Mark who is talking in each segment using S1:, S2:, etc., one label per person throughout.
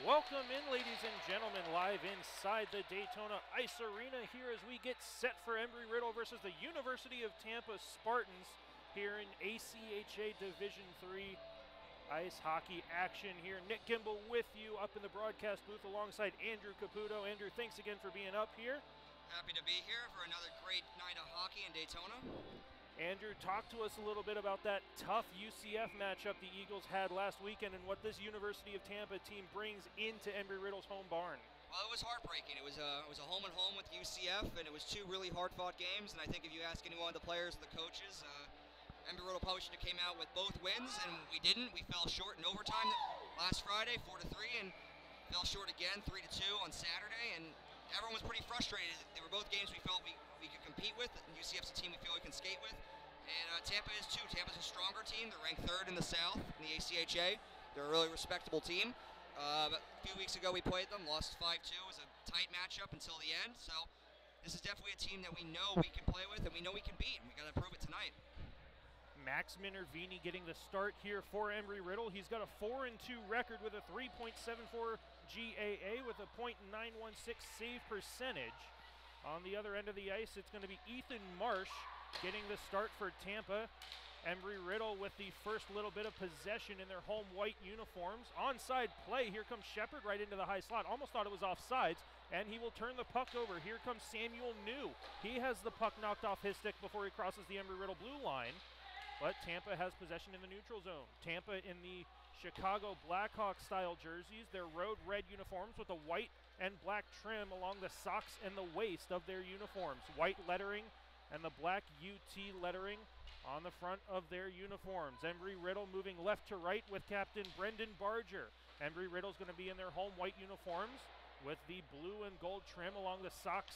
S1: Welcome in, ladies and gentlemen, live inside the Daytona Ice Arena here as we get set for Embry-Riddle versus the University of Tampa Spartans here in ACHA Division III ice hockey action here. Nick Gimbel with you up in the broadcast booth alongside Andrew Caputo. Andrew, thanks again for being up here.
S2: Happy to be here for another great night of hockey in Daytona.
S1: Andrew, talk to us a little bit about that tough UCF matchup the Eagles had last weekend and what this University of Tampa team brings into Embry-Riddle's home barn.
S2: Well, it was heartbreaking. It was a home and home with UCF, and it was two really hard-fought games. And I think if you ask any one of the players or the coaches, Embry-Riddle probably should have came out with both wins, and we didn't. We fell short in overtime last Friday, 4-3, and fell short again, 3-2 on Saturday. And everyone was pretty frustrated. They were both games we felt we could compete with, and UCF's a team we feel we can skate with. And Tampa is too. Tampa's a stronger team. They're ranked third in the South in the ACHA. They're a really respectable team. But a few weeks ago we played them, lost 5-2. It was a tight matchup until the end. So this is definitely a team that we know we can play with and we know we can beat. And we got to prove it tonight.
S1: Max Minervini getting the start here for Embry-Riddle. He's got a 4-2 record with a 3.74 GAA with a .916 save percentage. On the other end of the ice, it's going to be Ethan Marsh getting the start for Tampa. Embry-Riddle with the first little bit of possession in their home white uniforms. Onside play, here comes Shepard right into the high slot. Almost thought it was offsides, and he will turn the puck over. Here comes Samuel New. He has the puck knocked off his stick before he crosses the Embry-Riddle blue line. But Tampa has possession in the neutral zone. Tampa in the Chicago Blackhawks style jerseys, their road red uniforms with a white and black trim along the socks and the waist of their uniforms. White lettering and the black UT lettering on the front of their uniforms. Embry-Riddle moving left to right with Captain Brendan Barger. Embry-Riddle's going to be in their home white uniforms with the blue and gold trim along the socks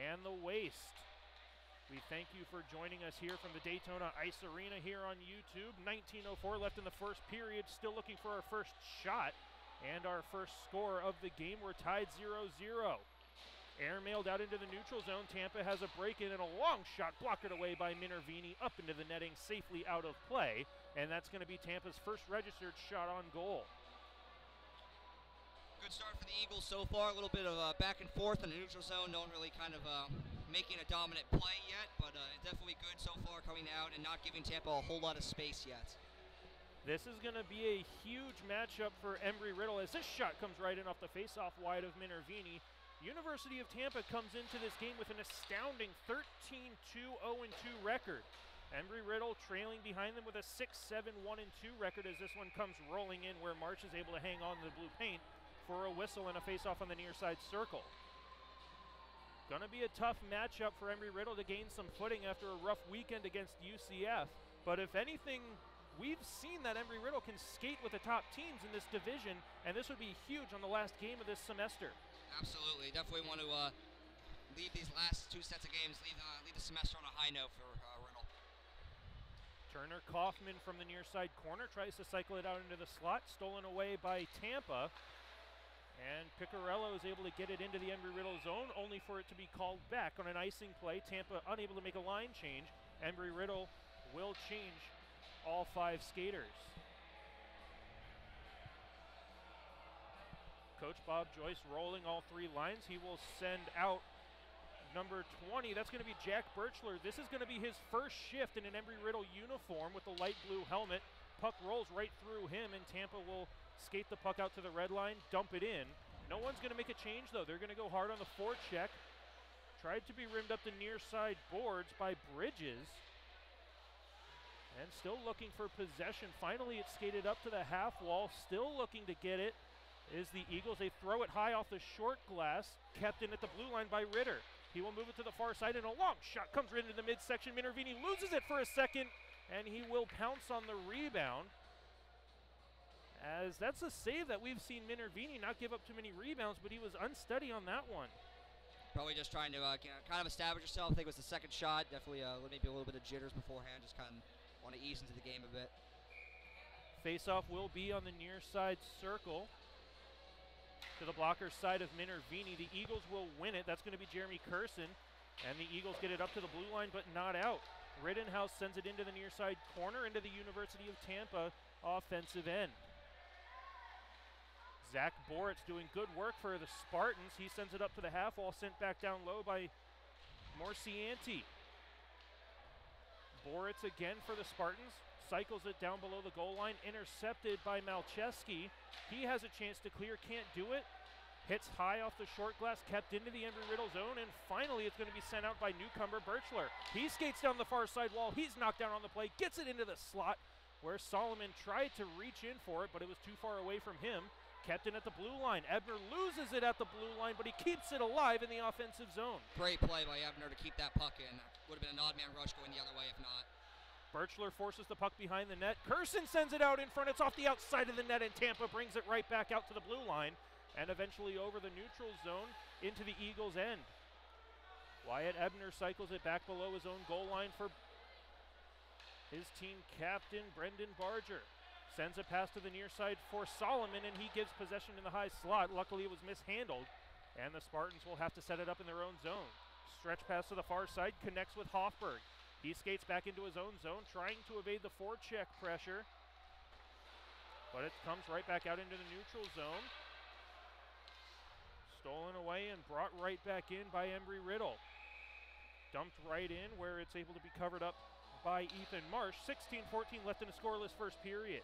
S1: and the waist. We thank you for joining us here from the Daytona Ice Arena here on YouTube. 19:04 left in the first period, still looking for our first shot and our first score of the game. We're tied 0-0. Airmailed out into the neutral zone. Tampa has a break-in and a long shot blocked away by Minervini up into the netting, safely out of play. And that's going to be Tampa's first registered shot on goal.
S2: Good start for the Eagles so far. A little bit of back and forth in the neutral zone. No one really kind of making a dominant play yet, but definitely good so far coming out and not giving Tampa a whole lot of space yet.
S1: This is going to be a huge matchup for Embry-Riddle as this shot comes right in off the face-off wide of Minervini. University of Tampa comes into this game with an astounding 13-2, 0-2 record. Embry-Riddle trailing behind them with a 6-7, 1-2 record as this one comes rolling in where March is able to hang on to the blue paint for a whistle and a face-off on the near side circle. Going to be a tough matchup for Embry-Riddle to gain some footing after a rough weekend against UCF. But if anything, we've seen that Embry-Riddle can skate with the top teams in this division, and this would be huge on the last game of this semester.
S2: Absolutely. Definitely want to leave these last two sets of games, leave the semester on a high note for Riddle.
S1: Turner Kaufman from the near side corner tries to cycle it out into the slot, stolen away by Tampa. And Piccarello is able to get it into the Embry-Riddle zone, only for it to be called back on an icing play. Tampa unable to make a line change. Embry-Riddle will change all 5 skaters. Coach Bob Joyce rolling all 3 lines. He will send out number 20. That's going to be Jack Birchler. This is going to be his first shift in an Embry-Riddle uniform with the light blue helmet. Puck rolls right through him, and Tampa will skate the puck out to the red line, dump it in. No one's going to make a change, though. They're going to go hard on the forecheck. Tried to be rimmed up the near side boards by Bridges. And still looking for possession. Finally, it's skated up to the half wall. Still looking to get it is the Eagles. They throw it high off the short glass, kept in at the blue line by Ritter. He will move it to the far side, and a long shot comes right into the midsection. Minervini loses it for a second, and he will pounce on the rebound. As that's a save that we've seen Minervini not give up too many rebounds, but he was unsteady on that one.
S2: Probably just trying to kind of establish yourself. I think it was the second shot. Definitely maybe a little bit of jitters beforehand. Just kind of want to ease into the game a bit.
S1: Face-off will be on the near side circle to the blocker's side of Minervini. The Eagles will win it. That's going to be Jeremy Curson. And the Eagles get it up to the blue line, but not out. Rittenhouse sends it into the near side corner, into the University of Tampa offensive end. Zach Boritz doing good work for the Spartans. He sends it up to the half wall, sent back down low by Morcianti. Boritz again for the Spartans. Cycles it down below the goal line, intercepted by Malcheski. He has a chance to clear, can't do it. Hits high off the short glass, kept into the Embry-Riddle zone, and finally it's going to be sent out by newcomer Birchler. He skates down the far side wall. He's knocked down on the play, gets it into the slot where Solomon tried to reach in for it, but it was too far away from him. Kept in at the blue line. Ebner loses it at the blue line, but he keeps it alive in the offensive zone.
S2: Great play by Ebner to keep that puck in. Would have been an odd man rush going the other way if not.
S1: Birchler forces the puck behind the net. Curson sends it out in front. It's off the outside of the net, and Tampa brings it right back out to the blue line and eventually over the neutral zone into the Eagles' end. Wyatt Ebner cycles it back below his own goal line for his team captain, Brendan Barger. Sends a pass to the near side for Solomon, and he gives possession in the high slot. Luckily, it was mishandled, and the Spartans will have to set it up in their own zone. Stretch pass to the far side, connects with Hoffberg. He skates back into his own zone, trying to evade the forecheck pressure, but it comes right back out into the neutral zone. Stolen away and brought right back in by Embry-Riddle. Dumped right in where it's able to be covered up by Ethan Marsh. 16-14 left in a scoreless first period.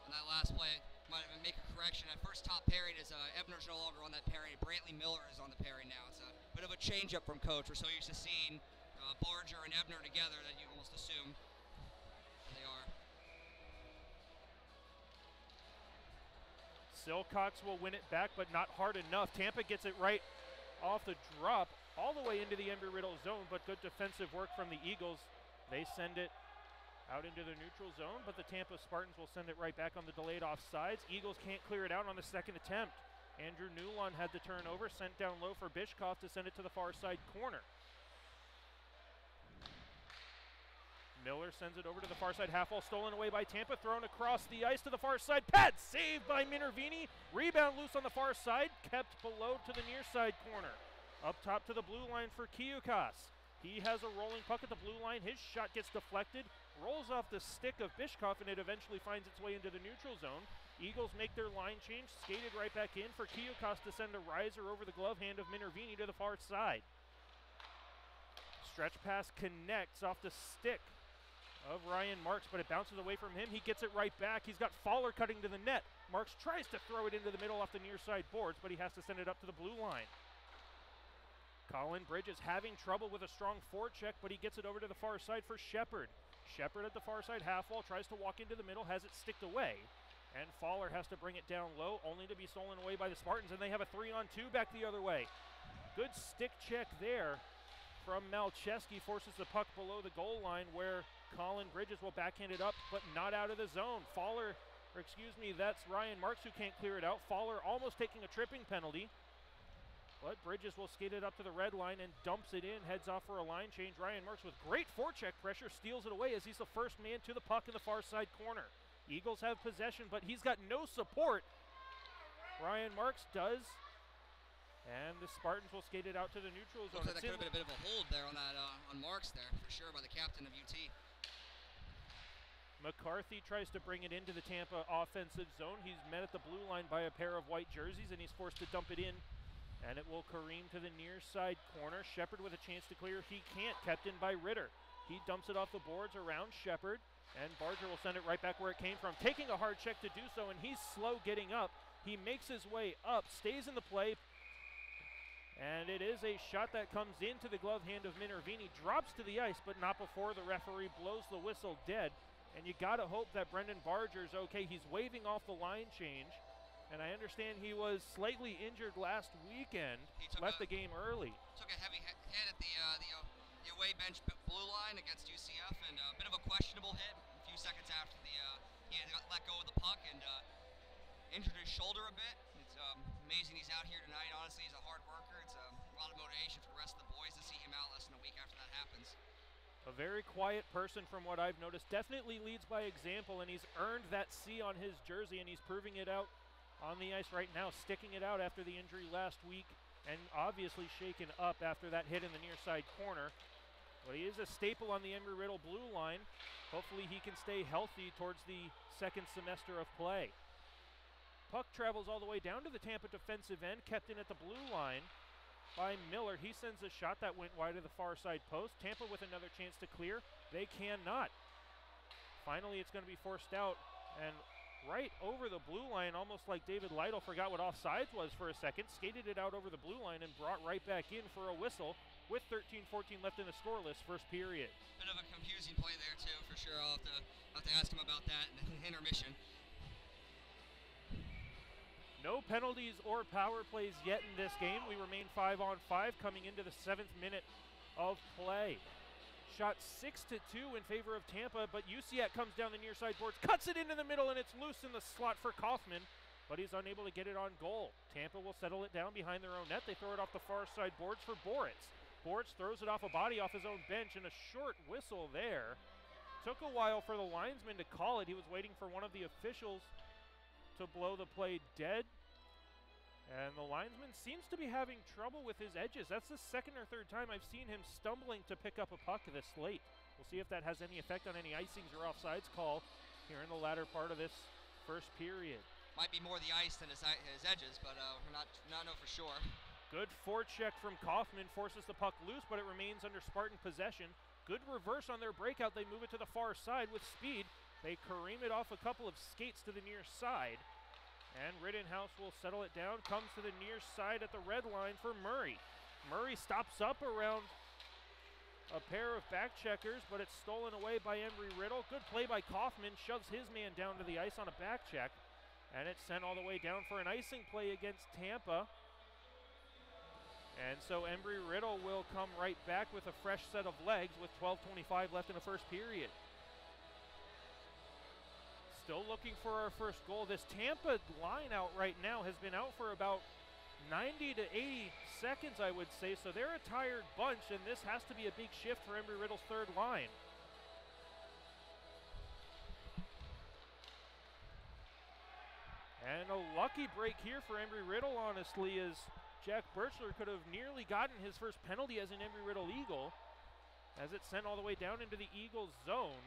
S2: On that last play, might make a correction. At first top pairing is Ebner's no longer on that pairing. Brantley Miller is on the pairing now. It's a bit of a change-up from coach. We're so used to seeing Barger and Ebner together that you almost assume they are.
S1: Silcox will win it back, but not hard enough. Tampa gets it right off the drop all the way into the Embry-Riddle zone, but good defensive work from the Eagles. They send it out into the neutral zone, but the Tampa Spartans will send it right back on the delayed offsides. Eagles can't clear it out on the second attempt. Andrew Newlon had the turnover, sent down low for Bishkoff to send it to the far side corner. Miller sends it over to the far side half wall, stolen away by Tampa, thrown across the ice to the far side. Pad saved by Minervini. Rebound loose on the far side, kept below to the near side corner. Up top to the blue line for Kiyukas. He has a rolling puck at the blue line. His shot gets deflected, rolls off the stick of Bishkoff, and it eventually finds its way into the neutral zone. Eagles make their line change, skated right back in for Kiyukas to send a riser over the glove hand of Minervini to the far side. Stretch pass connects off the stick of Ryan Marks, but it bounces away from him. He gets it right back. He's got Fowler cutting to the net. Marks tries to throw it into the middle off the near side boards, but he has to send it up to the blue line. Colin Bridges having trouble with a strong forecheck, but he gets it over to the far side for Shepard. Shepard at the far side half wall, tries to walk into the middle, has it sticked away. And Fowler has to bring it down low, only to be stolen away by the Spartans, and they have a 3-on-2 back the other way. Good stick check there from Malcheski, forces the puck below the goal line where Colin Bridges will backhand it up, but not out of the zone. That's Ryan Marks who can't clear it out. Fowler almost taking a tripping penalty, but Bridges will skate it up to the red line and dumps it in, heads off for a line change. Ryan Marks with great forecheck pressure steals it away as he's the first man to the puck in the far side corner. Eagles have possession, but he's got no support. Ryan Marks does, and the Spartans will skate it out to the neutral zone.
S2: Looks like that could have been a bit of a hold there on that on Marks there, for sure, by the captain of UT.
S1: McCarthy tries to bring it into the Tampa offensive zone. He's met at the blue line by a pair of white jerseys, and he's forced to dump it in, and it will careen to the near side corner. Shepard with a chance to clear. He can't, kept in by Ritter. He dumps it off the boards around Shepard, and Barger will send it right back where it came from, taking a hard check to do so, and he's slow getting up. He makes his way up, stays in the play, and it is a shot that comes into the glove hand of Minervini, drops to the ice, but not before the referee blows the whistle dead. And you gotta hope that Brendan Barger's okay. He's waving off the line change, and I understand he was slightly injured last weekend, left the game early.
S2: Took a heavy hit at the away bench blue line against UCF, and a bit of a questionable hit a few seconds after he had let go of the puck and injured his shoulder a bit. It's amazing he's out here tonight. Honestly, he's a hard worker. It's a lot of motivation for the rest of the boys to see him out less than a week after that happens.
S1: A very quiet person from what I've noticed. Definitely leads by example, and he's earned that C on his jersey, and he's proving it out on the ice right now, sticking it out after the injury last week, and obviously shaken up after that hit in the near side corner. But he is a staple on the Embry-Riddle blue line. Hopefully he can stay healthy towards the second semester of play. Puck travels all the way down to the Tampa defensive end, kept in at the blue line by Miller. He sends a shot that went wide of the far side post. Tampa with another chance to clear. They cannot. Finally, it's going to be forced out, and right over the blue line, almost like David Lytle forgot what offsides was for a second, skated it out over the blue line and brought right back in for a whistle with 13-14 left in the scoreless first period.
S2: Bit of a confusing play there too, for sure. I'll have to ask him about that in the intermission.
S1: No penalties or power plays yet in this game. We remain 5-on-5 coming into the 7th minute of play. Shot 6-2 in favor of Tampa, but Usiak comes down the near side boards, cuts it into the middle, and it's loose in the slot for Kaufman, but he's unable to get it on goal. Tampa will settle it down behind their own net. They throw it off the far side boards for Boritz. Boritz throws it off a body off his own bench, and a short whistle there. Took a while for the linesman to call it. He was waiting for one of the officials to blow the play dead. And the linesman seems to be having trouble with his edges. That's the second or third time I've seen him stumbling to pick up a puck this late. We'll see if that has any effect on any icings or offsides call here in the latter part of this first period.
S2: Might be more the ice than his edges, but we're not know for sure.
S1: Good forecheck from Kaufman, forces the puck loose, but it remains under Spartan possession. Good reverse on their breakout. They move it to the far side with speed. They careen it off a couple of skates to the near side. And Rittenhouse will settle it down, comes to the near side at the red line for Murray. Murray stops up around a pair of back checkers, but it's stolen away by Embry Riddle. Good play by Kaufman, shoves his man down to the ice on a back check. And it's sent all the way down for an icing play against Tampa. And so Embry Riddle will come right back with a fresh set of legs with 12:25 left in the first period. Still looking for our first goal. This Tampa line out right now has been out for about 90 to 80 seconds, I would say, so they're a tired bunch, and this has to be a big shift for Embry Riddle's third line. And a lucky break here for Embry Riddle, honestly, as Jack Birchler could have nearly gotten his first penalty as an Embry Riddle Eagle, as it's sent all the way down into the Eagles zone.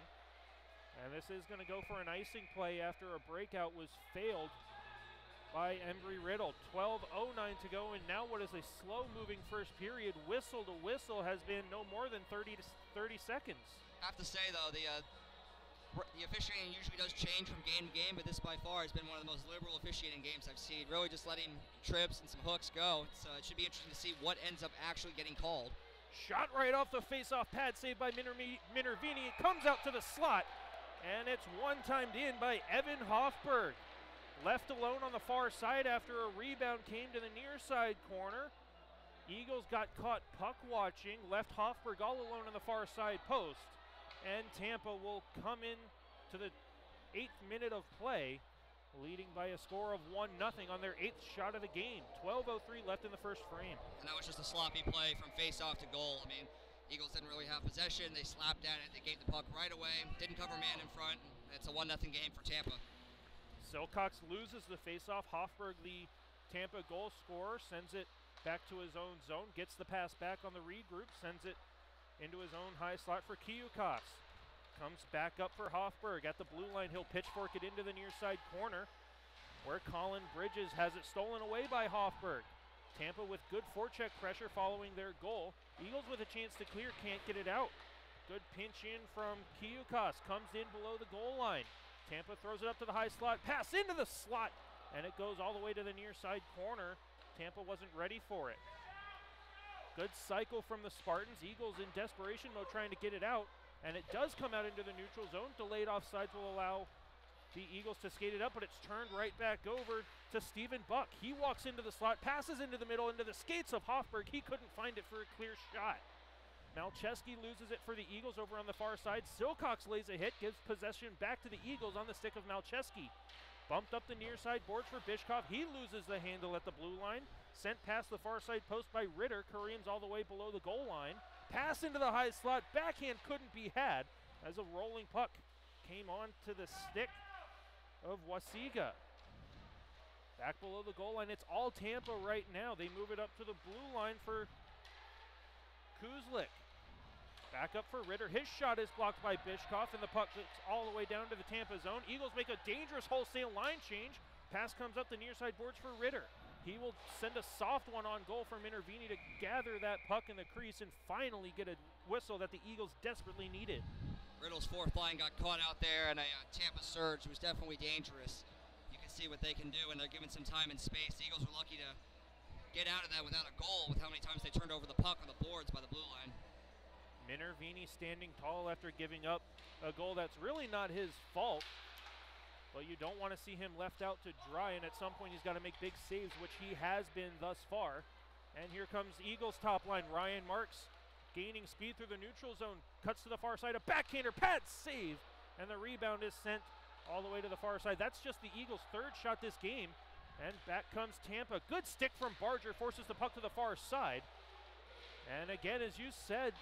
S1: And this is going to go for an icing play after a breakout was failed by Embry Riddle. 12:09 to go, and now what is a slow-moving first period, whistle to whistle, has been no more than 30 seconds.
S2: I have to say, though, the officiating usually does change from game to game, but this by far has been one of the most liberal officiating games I've seen. Really just letting trips and some hooks go. It should be interesting to see what ends up actually getting called.
S1: Shot right off the face-off pad, saved by Minervini. It comes out to the slot, and it's one-timed in by Evan Hofberg. Left alone on the far side after a rebound came to the near side corner. Eagles got caught puck watching, left Hofberg all alone on the far side post, and Tampa will come in to the 8th minute of play, leading by a score of 1-0 on their 8th shot of the game. 12:03 left in the first frame.
S2: And that was just a sloppy play from face-off to goal. I mean, Eagles didn't really have possession. They slapped at it. They gave the puck right away. Didn't cover man in front. It's a 1-0 game for Tampa.
S1: Silcox loses the faceoff. Hofberg, the Tampa goal scorer, sends it back to his own zone, gets the pass back on the regroup, sends it into his own high slot for Kiyukas. Comes back up for Hofberg. At the blue line, he'll pitchfork it into the near side corner, where Colin Bridges has it stolen away by Hofberg. Tampa with good forecheck pressure following their goal. Eagles with a chance to clear, can't get it out. Good pinch in from Kiyukas, comes in below the goal line. Tampa throws it up to the high slot, pass into the slot, and it goes all the way to the near side corner. Tampa wasn't ready for it. Good cycle from the Spartans. Eagles in desperation mode trying to get it out, and it does come out into the neutral zone. Delayed offsides will allow the Eagles to skate it up, but it's turned right back over to Stephen Buck. He walks into the slot, passes into the middle, into the skates of Hofberg. He couldn't find it for a clear shot. Malcheski loses it for the Eagles over on the far side. Silcox lays a hit, gives possession back to the Eagles on the stick of Malcheski. Bumped up the near side boards for Bishkov. He loses the handle at the blue line. Sent past the far side post by Ritter. Kareem's all the way below the goal line. Pass into the high slot. Backhand couldn't be had as a rolling puck came on to the stick of Wasiga. Back below the goal line. It's all Tampa right now. They move it up to the blue line for Kuzlik. Back up for Ritter. His shot is blocked by Bishkov, and the puck gets all the way down to the Tampa zone. Eagles make a dangerous wholesale line change. Pass comes up the near side boards for Ritter. He will send a soft one on goal for Minervini to gather that puck in the crease and finally get a whistle that the Eagles desperately needed.
S2: Riddle's fourth line got caught out there, and a Tampa surge was definitely dangerous. You can see what they can do, and they're given some time and space. The Eagles were lucky to get out of that without a goal with how many times they turned over the puck on the boards by the blue line.
S1: Minervini standing tall after giving up a goal that's really not his fault. But you don't want to see him left out to dry, and at some point he's got to make big saves, which he has been thus far. And here comes Eagles top line. Ryan Marks gaining speed through the neutral zone, cuts to the far side, a backhander, pad save, and the rebound is sent all the way to the far side. That's just the Eagles' third shot this game, and back comes Tampa. Good stick from Barger, forces the puck to the far side. And again, as you said,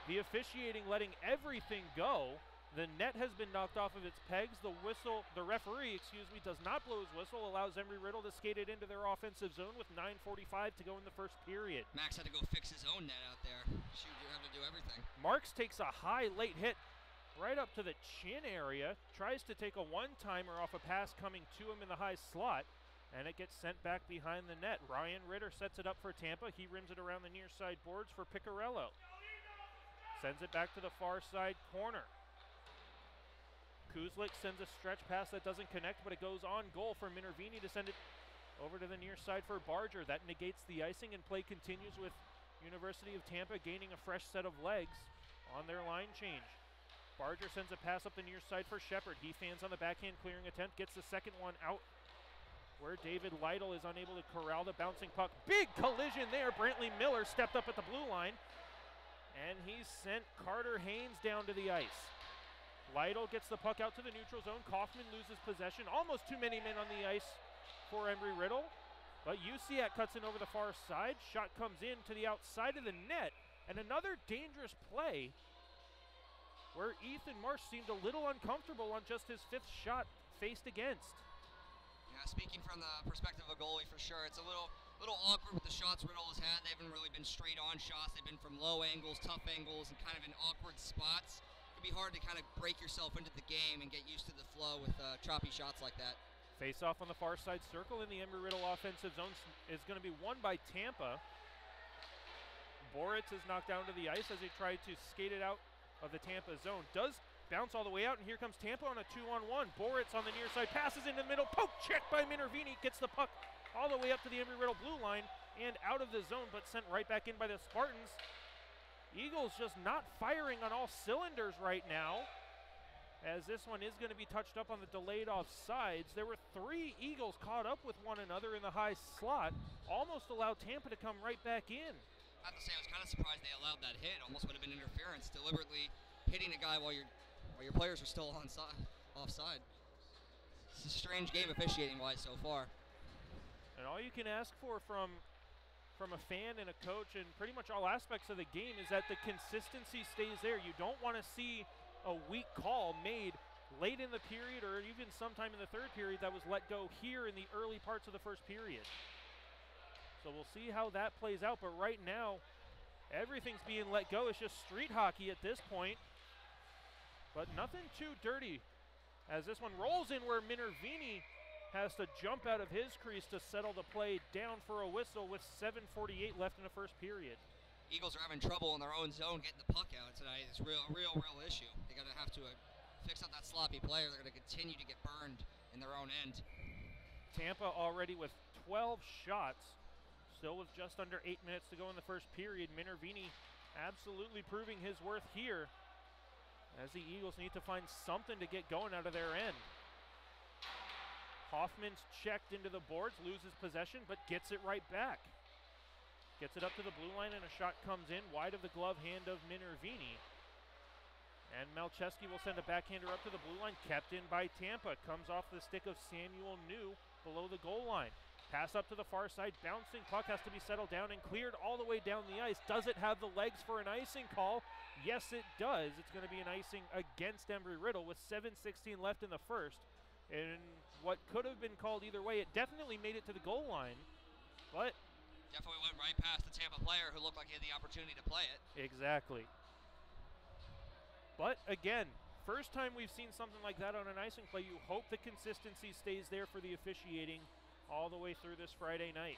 S1: the officiating letting everything go. The net has been knocked off of its pegs. The referee, does not blow his whistle, allows Embry Riddle to skate it into their offensive zone with 9:45 to go in the first period.
S2: Max had to go fix his own net out there. Shoot, you have to do everything.
S1: Marks takes a high late hit right up to the chin area, tries to take a one-timer off a pass coming to him in the high slot, and it gets sent back behind the net. Ryan Ritter sets it up for Tampa. He rims it around the near side boards for Piccarello. Sends it back to the far side corner. Kuzlik sends a stretch pass that doesn't connect, but it goes on goal for Minervini to send it over to the near side for Barger. That negates the icing, and play continues with University of Tampa gaining a fresh set of legs on their line change. Barger sends a pass up the near side for Shepard. He fans on the backhand clearing attempt, gets the second one out where David Lytle is unable to corral the bouncing puck. Big collision there. Brantley Miller stepped up at the blue line, and he sent Carter Haynes down to the ice. Lytle gets the puck out to the neutral zone. Kaufman loses possession. Almost too many men on the ice for Embry Riddle. But Usiak cuts in over the far side. Shot comes in to the outside of the net. And another dangerous play where Ethan Marsh seemed a little uncomfortable on just his fifth shot faced against.
S2: Yeah, speaking from the perspective of a goalie, for sure, it's a little awkward with the shots Riddle has had. They haven't really been straight on shots. They've been from low angles, tough angles, and kind of in awkward spots. It can be hard to kind of break yourself into the game and get used to the flow with choppy shots like that.
S1: Face off on the far side circle in the Embry Riddle offensive zone is going to be won by Tampa. Boritz is knocked down to the ice as he tried to skate it out of the Tampa zone. Does bounce all the way out, and here comes Tampa on a 2-on-1. Boritz on the near side, passes into the middle, poke check by Minervini, gets the puck all the way up to the Embry Riddle blue line and out of the zone, but sent right back in by the Spartans. Eagles just not firing on all cylinders right now, as this one is going to be touched up on the delayed offsides. There were three Eagles caught up with one another in the high slot, almost allowed Tampa to come right back in.
S2: I have to say, I was kind of surprised they allowed that hit. Almost would have been interference, deliberately hitting a guy while your players are still offside. It's a strange game officiating-wise so far.
S1: And all you can ask for from a fan and a coach and pretty much all aspects of the game is that the consistency stays there. You don't want to see a weak call made late in the period or even sometime in the third period that was let go here in the early parts of the first period. So we'll see how that plays out, but right now everything's being let go. It's just street hockey at this point, but nothing too dirty as this one rolls in where Minervini has to jump out of his crease to settle the play down for a whistle with 7:48 left in the first period.
S2: Eagles are having trouble in their own zone getting the puck out tonight. It's a real issue. They're going to have to fix up that sloppy player. They're going to continue to get burned in their own end.
S1: Tampa already with 12 shots, still with just under 8 minutes to go in the first period. Minervini absolutely proving his worth here as the Eagles need to find something to get going out of their end. Hoffman's checked into the boards, loses possession, but gets it right back. Gets it up to the blue line, and a shot comes in wide of the glove hand of Minervini. And Malcheski will send a backhander up to the blue line, kept in by Tampa. Comes off the stick of Samuel New below the goal line. Pass up to the far side, bouncing puck has to be settled down and cleared all the way down the ice. Does it have the legs for an icing call? Yes, it does. It's going to be an icing against Embry Riddle with 7:16 left in the first. And what could have been called either way, it definitely made it to the goal line, but
S2: definitely went right past the Tampa player who looked like he had the opportunity to play it.
S1: Exactly. But again, First time we've seen something like that on an icing play. You hope the consistency stays there for the officiating all the way through this Friday night.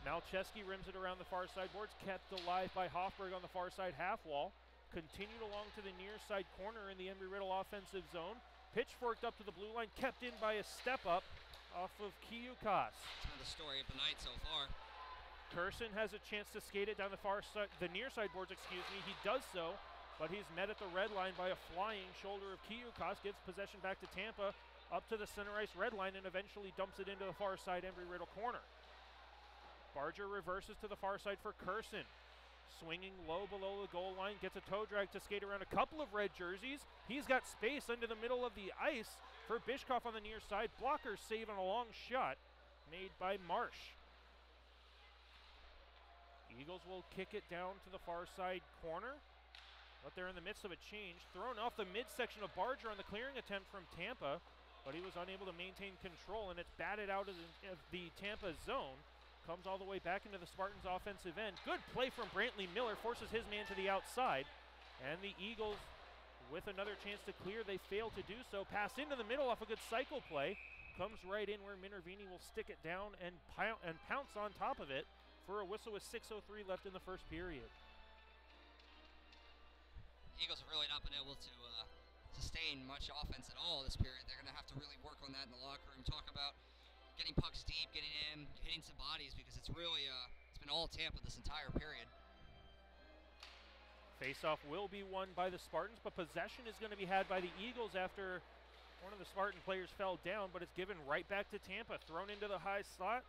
S1: Malcheski rims it around the far side boards, kept alive by Hoffberg on the far side half wall. Continued along to the near side corner in the Embry-Riddle offensive zone. Pitchforked up to the blue line, kept in by a step up off of Kiyukas.
S2: It's been the story of the night so far.
S1: Kurson has a chance to skate it down the far side, the near side boards, excuse me. He does so, but he's met at the red line by a flying shoulder of Kiyukas. Gives possession back to Tampa, up to the center ice red line, and eventually dumps it into the far side Embry-Riddle corner. Barger reverses to the far side for Kurson. Swinging low below the goal line, gets a toe drag to skate around a couple of red jerseys. He's got space under the middle of the ice for Bishkoff on the near side. Blocker save on a long shot made by Marsh. Eagles will kick it down to the far side corner, but they're in the midst of a change. Thrown off the midsection of Barger on the clearing attempt from Tampa, but he was unable to maintain control, and it's batted out of the Tampa zone. Comes all the way back into the Spartans' offensive end. Good play from Brantley Miller, forces his man to the outside. And the Eagles, with another chance to clear, they fail to do so. Pass into the middle off a good cycle play. Comes right in where Minervini will stick it down and pounce on top of it for a whistle with 6:03 left in the first period.
S2: Eagles have really not been able to sustain much offense at all this period. They're going to have to really work on that in the locker room. Talk about getting pucks deep, getting in, hitting some bodies, because it's really, it's been all Tampa this entire period.
S1: Faceoff will be won by the Spartans, but possession is going to be had by the Eagles after one of the Spartan players fell down, but it's given right back to Tampa. Thrown into the high slot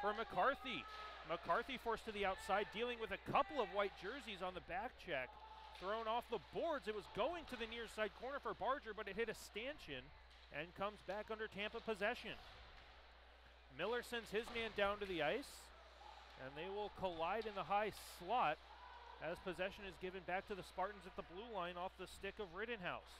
S1: for McCarthy. McCarthy forced to the outside, dealing with a couple of white jerseys on the back check. Thrown off the boards. It was going to the near side corner for Barger, but it hit a stanchion and comes back under Tampa possession. Miller sends his man down to the ice, and they will collide in the high slot as possession is given back to the Spartans at the blue line off the stick of Rittenhouse.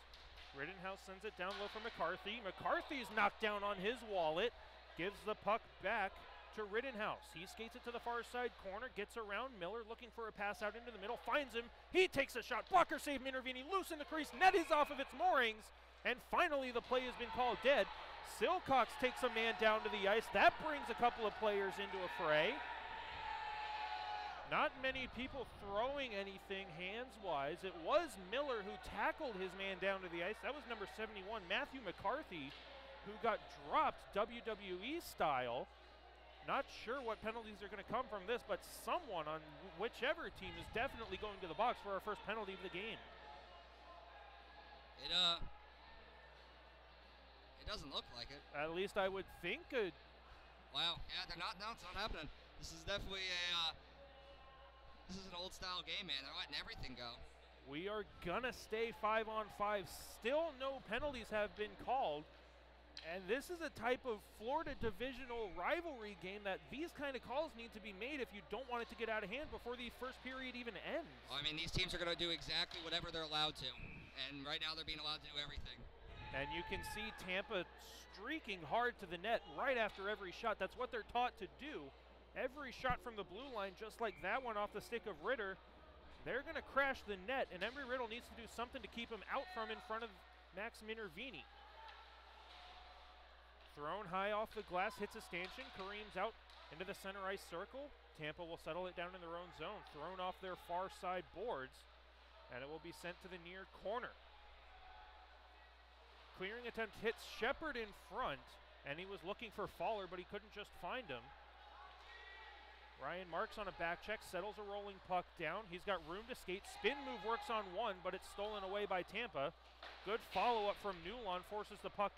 S1: Rittenhouse sends it down low for McCarthy. McCarthy's knocked down on his wallet, gives the puck back to Rittenhouse. He skates it to the far side corner, gets around Miller, looking for a pass out into the middle, finds him. He takes a shot. Blocker save, Minervini loose in the crease. Net is off of its moorings, and finally the play has been called dead. Silcox takes a man down to the ice. That brings a couple of players into a fray. Not many people throwing anything hands-wise. It was Miller who tackled his man down to the ice. That was number 71, Matthew McCarthy, who got dropped WWE style. Not sure what penalties are going to come from this, but someone on whichever team is definitely going to the box for our first penalty of the game.
S2: It doesn't look like it.
S1: At least I would think.
S2: Wow, yeah, they're not. No, it's not happening. This is definitely this is an old-style game, man. They're letting everything go.
S1: We are gonna stay 5-on-5. Still no penalties have been called. And this is a type of Florida divisional rivalry game that these kind of calls need to be made if you don't want it to get out of hand before the first period even ends.
S2: I mean, these teams are going to do exactly whatever they're allowed to. And right now they're being allowed to do everything.
S1: And you can see Tampa streaking hard to the net right after every shot. That's what they're taught to do. Every shot from the blue line, just like that one off the stick of Ritter, they're going to crash the net, and Embry-Riddle needs to do something to keep him out from in front of Max Minervini. Thrown high off the glass, hits a stanchion, careens out into the center ice circle. Tampa will settle it down in their own zone. Thrown off their far side boards, and it will be sent to the near corner. Clearing attempt hits Shepard in front, and he was looking for Fowler, but he couldn't just find him. Ryan Marks on a back check, settles a rolling puck down. He's got room to skate. Spin move works on one, but it's stolen away by Tampa. Good follow-up from Newlawn, forces the puck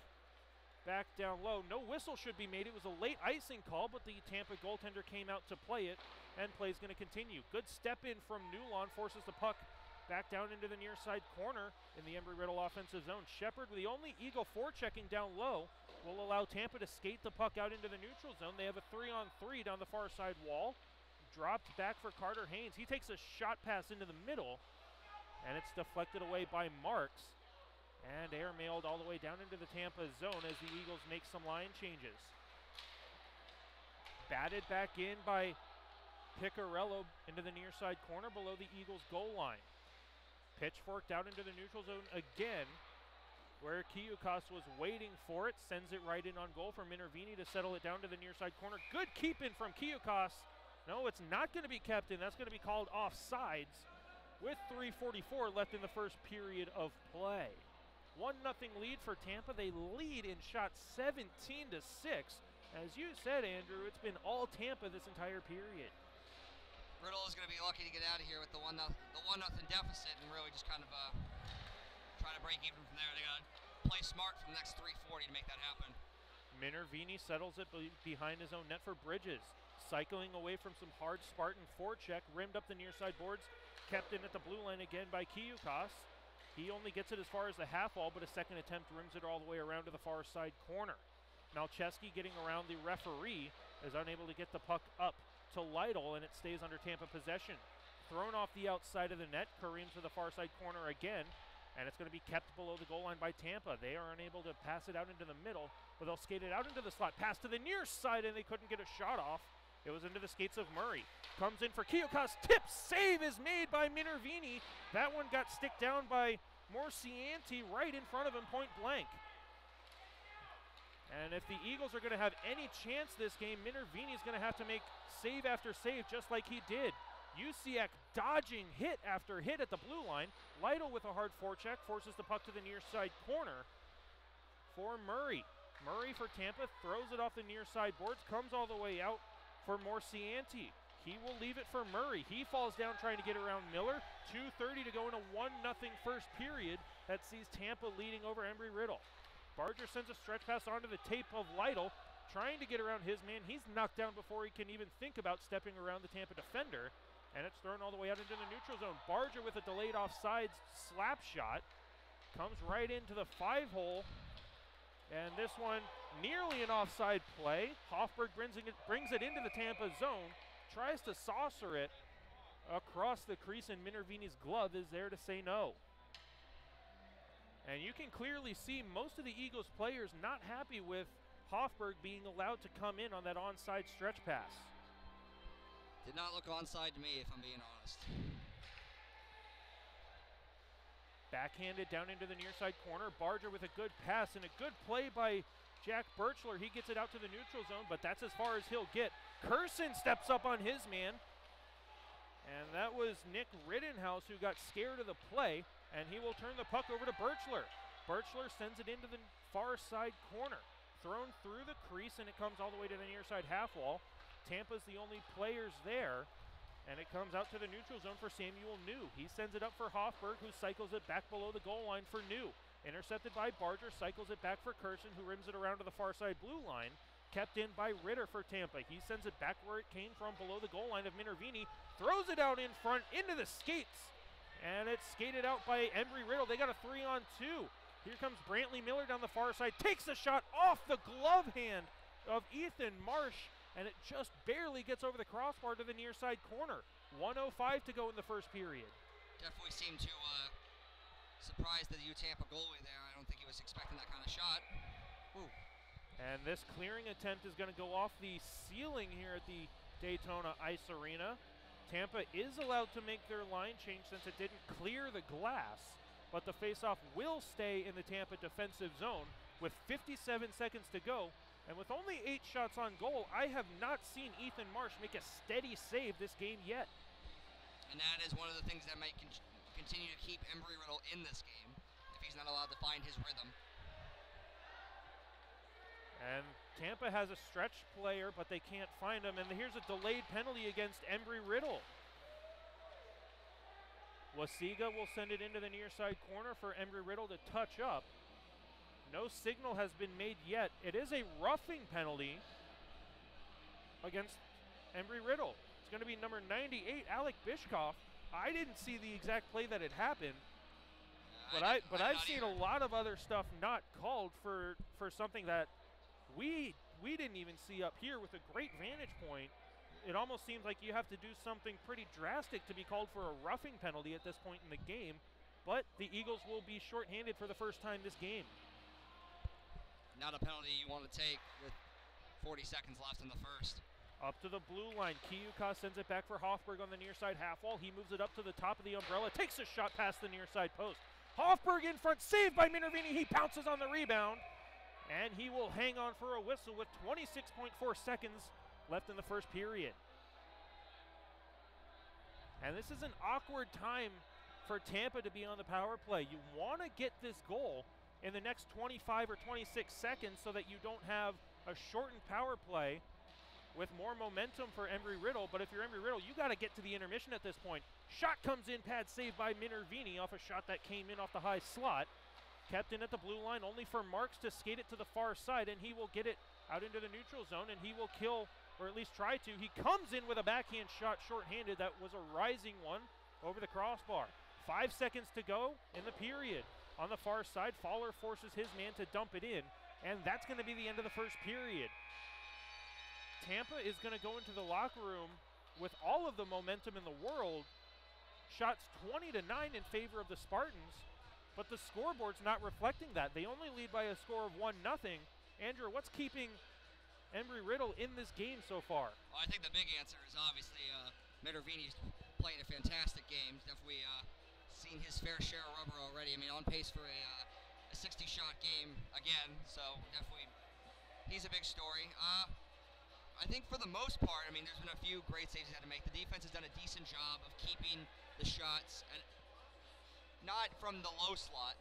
S1: back down low. No whistle should be made. It was a late icing call, but the Tampa goaltender came out to play it, and play's going to continue. Good step in from Newlawn, forces the puck back down into the near side corner in the Embry-Riddle offensive zone. Shepard, the only Eagle forechecking down low, will allow Tampa to skate the puck out into the neutral zone. They have a 3-on-3 down the far side wall. Dropped back for Carter Haynes. He takes a shot pass into the middle, and it's deflected away by Marks. And airmailed all the way down into the Tampa zone as the Eagles make some line changes. Batted back in by Piccarello into the near side corner below the Eagles goal line. Pitchforked out into the neutral zone again, where Kiyukas was waiting for it. Sends it right in on goal for Minervini to settle it down to the near side corner. Good keep in from Kiyukas. No, it's not going to be kept in. That's going to be called offsides with 3:44 left in the first period of play. 1-0 lead for Tampa. They lead in shots 17-6. As you said, Andrew, it's been all Tampa this entire period.
S2: Riddle is going to be lucky to get out of here with the 1-0 deficit and really just kind of try to break even from there. They got to play smart for the next 3:40 to make that happen.
S1: Minervini settles it behind his own net for Bridges. Cycling away from some hard Spartan forecheck, rimmed up the near side boards, kept in at the blue line again by Kiyukas. He only gets it as far as the half wall, but a second attempt rims it all the way around to the far side corner. Malcheski getting around the referee is unable to get the puck up to Lytle, and it stays under Tampa possession. Thrown off the outside of the net, Kareem to the far side corner again, and it's going to be kept below the goal line by Tampa. They are unable to pass it out into the middle, but they'll skate it out into the slot. Pass to the near side, and they couldn't get a shot off. It was into the skates of Murray. Comes in for Kiyukas. Tip save is made by Minervini. That one got sticked down by Morcianti right in front of him, point blank. And if the Eagles are going to have any chance this game, Minervini is going to have to make save after save just like he did. Usiak dodging hit after hit at the blue line. Lytle with a hard forecheck forces the puck to the near side corner for Murray. Murray for Tampa throws it off the near side boards, comes all the way out for Morcianti. He will leave it for Murray. He falls down trying to get around Miller. 2:30 to go in a 1-0 first period that sees Tampa leading over Embry-Riddle. Barger sends a stretch pass onto the tape of Lytle, trying to get around his man. He's knocked down before he can even think about stepping around the Tampa defender, and it's thrown all the way out into the neutral zone. Barger with a delayed offsides slap shot, comes right into the 5-hole, and this one nearly an offside play. Hoffberg brings it into the Tampa zone, tries to saucer it across the crease, and Minervini's glove is there to say no. And you can clearly see most of the Eagles players not happy with Hoffberg being allowed to come in on that onside stretch pass.
S2: Did not look onside to me, if I'm being honest.
S1: Backhanded down into the near side corner. Barger with a good pass and a good play by Jack Birchler. He gets it out to the neutral zone, but that's as far as he'll get. Curson steps up on his man. And that was Nick Rittenhouse who got scared of the play, and he will turn the puck over to Birchler. Birchler sends it into the far side corner. Thrown through the crease, and it comes all the way to the near side half wall. Tampa's the only players there, and it comes out to the neutral zone for Samuel New. He sends it up for Hoffberg, who cycles it back below the goal line for New. Intercepted by Barger, cycles it back for Curson, who rims it around to the far side blue line. Kept in by Ritter for Tampa. He sends it back where it came from, below the goal line of Minervini. Throws it out in front into the skates. And it's skated out by Embry-Riddle. They got a 3-on-2. Here comes Brantley Miller down the far side. Takes a shot off the glove hand of Ethan Marsh. And it just barely gets over the crossbar to the near side corner. 1:05 to go in the first period.
S2: Definitely seemed to surprise the Tampa goalie there. I don't think he was expecting that kind of shot. Ooh.
S1: And this clearing attempt is going to go off the ceiling here at the Daytona Ice Arena. Tampa is allowed to make their line change since it didn't clear the glass, but the faceoff will stay in the Tampa defensive zone with 57 seconds to go. And with only 8 shots on goal, I have not seen Ethan Marsh make a steady save this game yet.
S2: And that is one of the things that might continue to keep Embry-Riddle in this game if he's not allowed to find his rhythm.
S1: And Tampa has a stretch player, but they can't find him. And here's a delayed penalty against Embry-Riddle. Wasiga will send it into the near side corner for Embry-Riddle to touch up. No signal has been made yet. It is a roughing penalty against Embry-Riddle. It's going to be number 98, Alec Bishkoff. I didn't see the exact play that had happened. But I've seen a lot of other stuff not called for something that we didn't even see up here with a great vantage point. It almost seems like you have to do something pretty drastic to be called for a roughing penalty at this point in the game. But the Eagles will be shorthanded for the first time this game.
S2: Not a penalty you want to take with 40 seconds left in the first.
S1: Up to the blue line. Kiyuka sends it back for Hofberg on the near side half wall. He moves it up to the top of the umbrella. Takes a shot past the near side post. Hofberg in front. Saved by Minervini. He pounces on the rebound. And he will hang on for a whistle with 26.4 seconds left in the first period. And this is an awkward time for Tampa to be on the power play. You want to get this goal in the next 25 or 26 seconds so that you don't have a shortened power play with more momentum for Embry-Riddle. But if you're Embry-Riddle, you got to get to the intermission at this point. Shot comes in, pad saved by Minervini off a shot that came in off the high slot. Kept in at the blue line, only for Marks to skate it to the far side, and he will get it out into the neutral zone, and he will kill, or at least try to. He comes in with a backhand shot shorthanded. That was a rising one over the crossbar. 5 seconds to go in the period. On the far side, Fowler forces his man to dump it in, and that's going to be the end of the first period. Tampa is going to go into the locker room with all of the momentum in the world. Shots 20-9 in favor of the Spartans, but the scoreboard's not reflecting that. They only lead by a score of 1-0. Andrew, what's keeping Embry-Riddle in this game so far?
S2: Well, I think the big answer is obviously Minervini's playing a fantastic game. Definitely seen his fair share of rubber already. I mean, on pace for a 60-shot game again, so definitely he's a big story. I think for the most part, I mean, there's been a few great saves he's had to make. The defense has done a decent job of keeping the shots, and not from the low slot.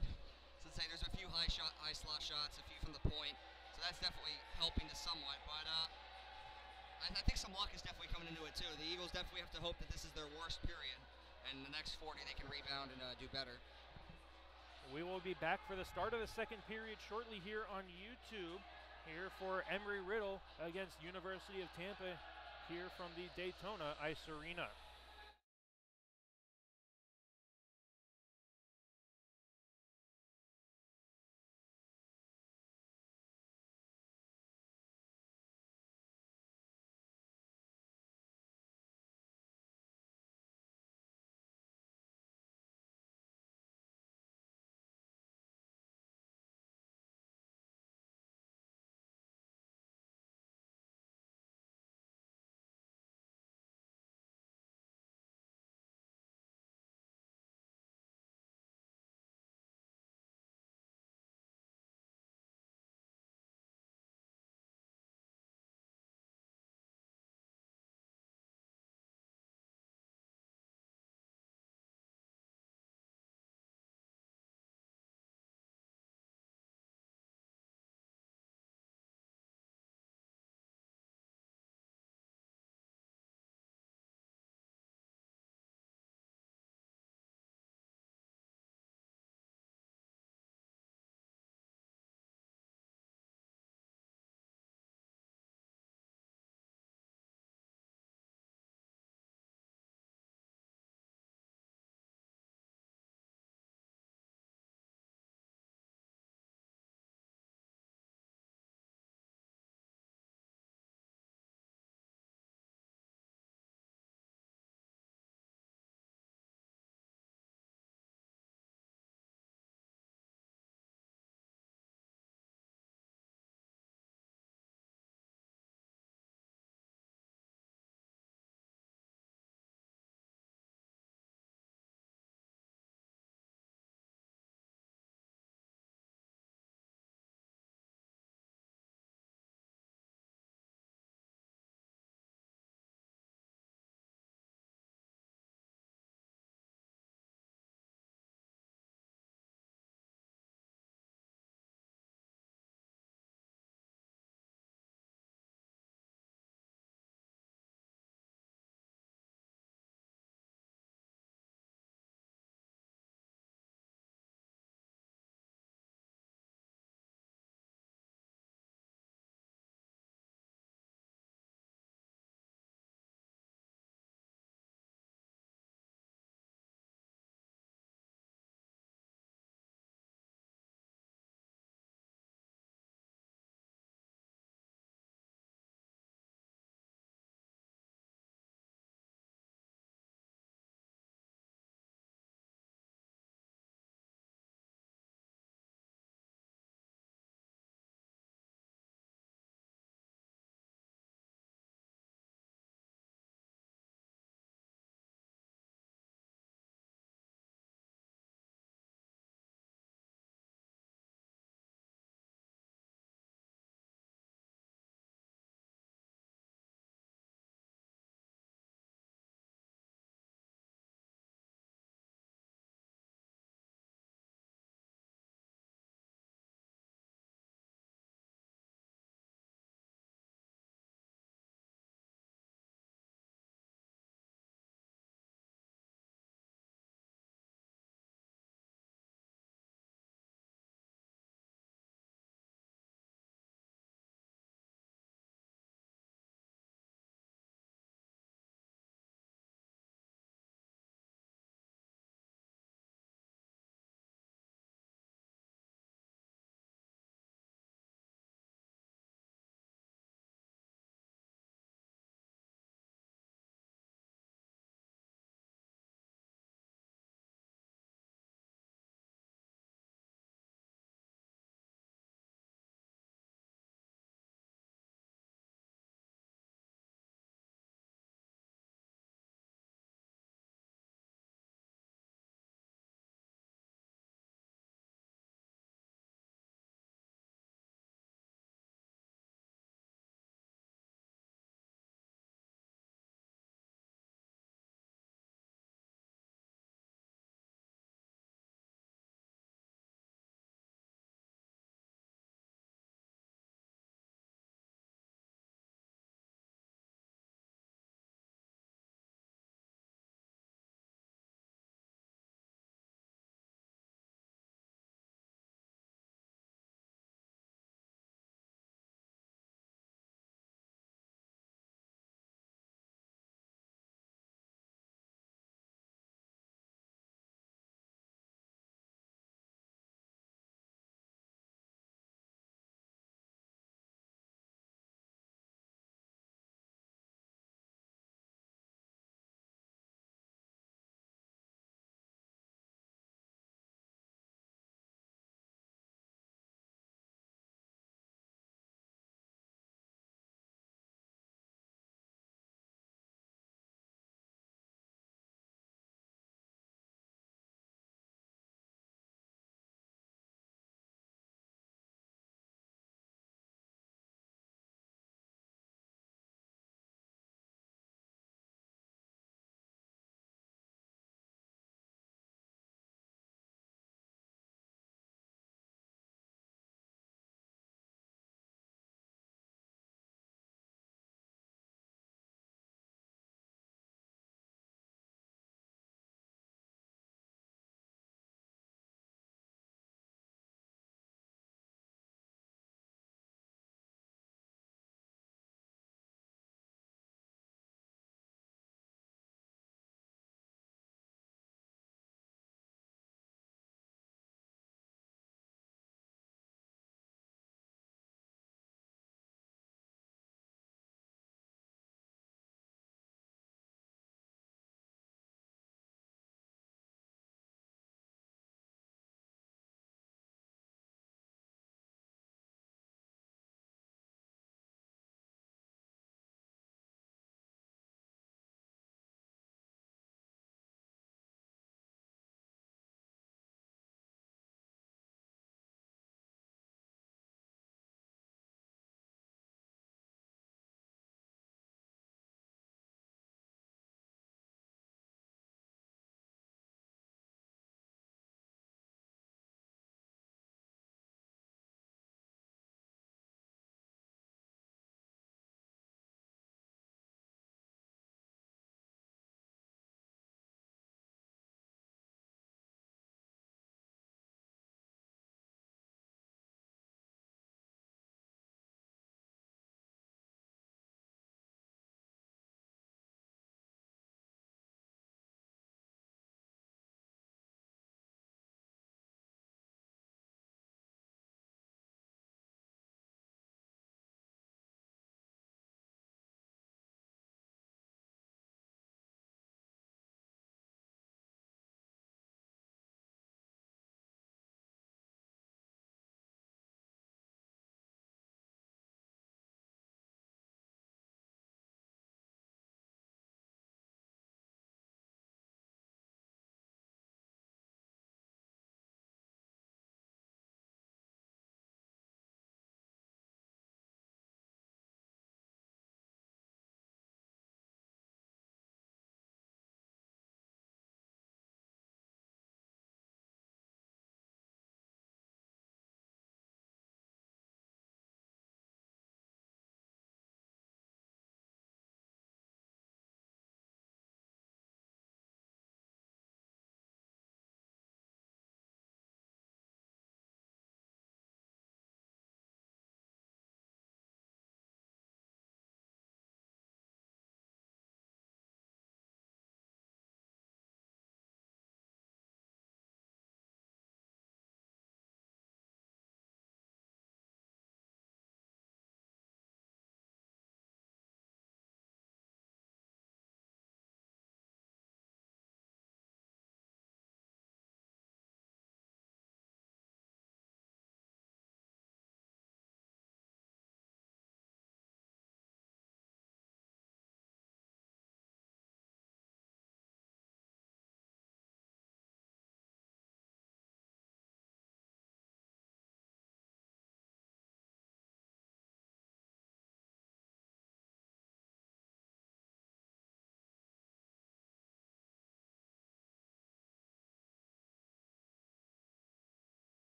S2: So say there's a few high slot shots, a few from the point. So that's definitely helping us somewhat. But I think some luck is definitely coming into it too. The Eagles definitely have to hope that this is their worst period, and the next 40 they can rebound and do better.
S1: We will be back for the start of the second period shortly here on YouTube. Here for Embry-Riddle against University of Tampa here from the Daytona Ice Arena.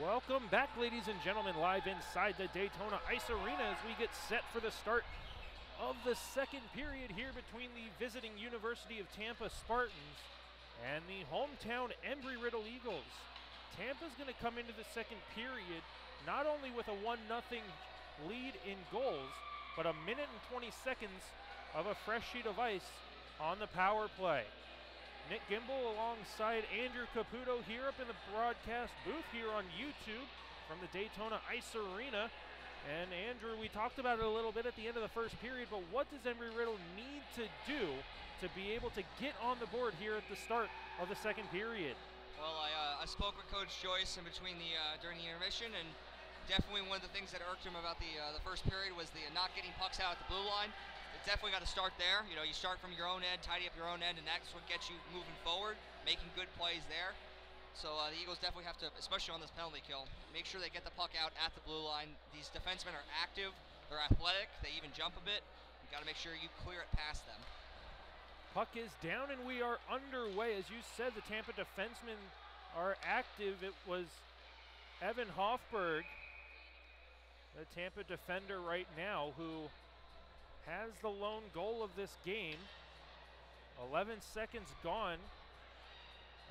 S1: Welcome back, ladies and gentlemen, live inside the Daytona Ice Arena as we get set for the start of the second period here between the visiting University of Tampa Spartans and the hometown Embry-Riddle Eagles. Tampa's going to come into the second period not only with a 1-0 lead in goals, but a minute and 20 seconds of a fresh sheet of ice on the power play. Nick Gimbel alongside Andrew Caputo here up in the broadcast booth here on YouTube from the Daytona Ice Arena. And Andrew, we talked about it a little bit at the end of the first period, but what does Embry-Riddle need to do to be able to get on the board here at the start of the second period?
S2: Well, I spoke with Coach Joyce in between during the intermission, and definitely one of the things that irked him about the first period was the not getting pucks out at the blue line. It's definitely got to start there. You know, you start from your own end, tidy up your own end, and that's what gets you moving forward, making good plays there. So the Eagles definitely have to, especially on this penalty kill, make sure they get the puck out at the blue line. These defensemen are active, they're athletic, they even jump a bit. You got to make sure you clear it past them.
S1: Puck is down and we are underway. As you said, the Tampa defensemen are active. It was Evan Hofberg, the Tampa defender right now, who has the lone goal of this game. 11 seconds gone,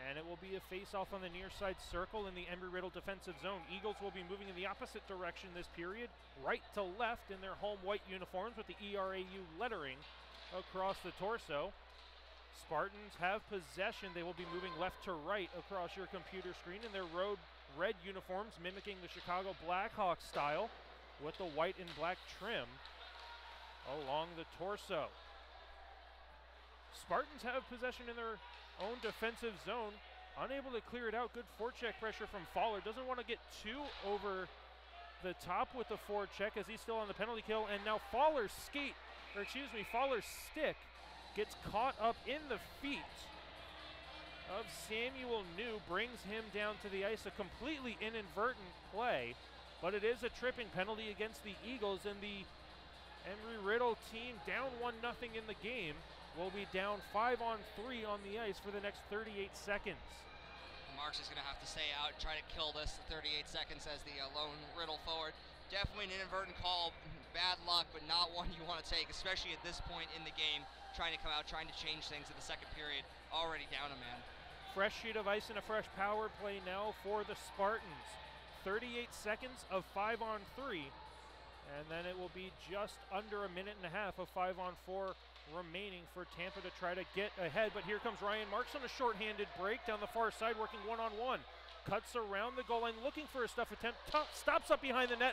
S1: and it will be a face-off on the near side circle in the Embry-Riddle defensive zone. Eagles will be moving in the opposite direction this period, right to left in their home white uniforms with the ERAU lettering across the torso. Spartans have possession. They will be moving left to right across your computer screen in their road red uniforms, mimicking the Chicago Blackhawks style with the white and black trim along the torso. Spartans have possession in their own defensive zone, unable to clear it out. Good forecheck pressure from Fowler. Doesn't want to get too over the top with the forecheck as he's still on the penalty kill, and now Fowler's stick gets caught up in the feet of Samuel New, brings him down to the ice. A completely inadvertent play, but it is a tripping penalty against the Eagles, and the Embry-Riddle team down 1-0 in the game will be down 5-on-3 on the ice for the next 38 seconds.
S2: Marks is going to have to stay out and try to kill this. The 38 seconds as the lone Riddle forward. Definitely an inadvertent call. Bad luck, but not one you want to take, especially at this point in the game. Trying to come out, trying to change things in the second period. Already down a man.
S1: Fresh sheet of ice and a fresh power play now for the Spartans. 38 seconds of 5-on-3. And then it will be just under a minute and a half of 5-on-4 remaining for Tampa to try to get ahead. But here comes Ryan Marks on a shorthanded break down the far side, working one-on-one. Cuts around the goal line, looking for a stuff attempt. Stops up behind the net,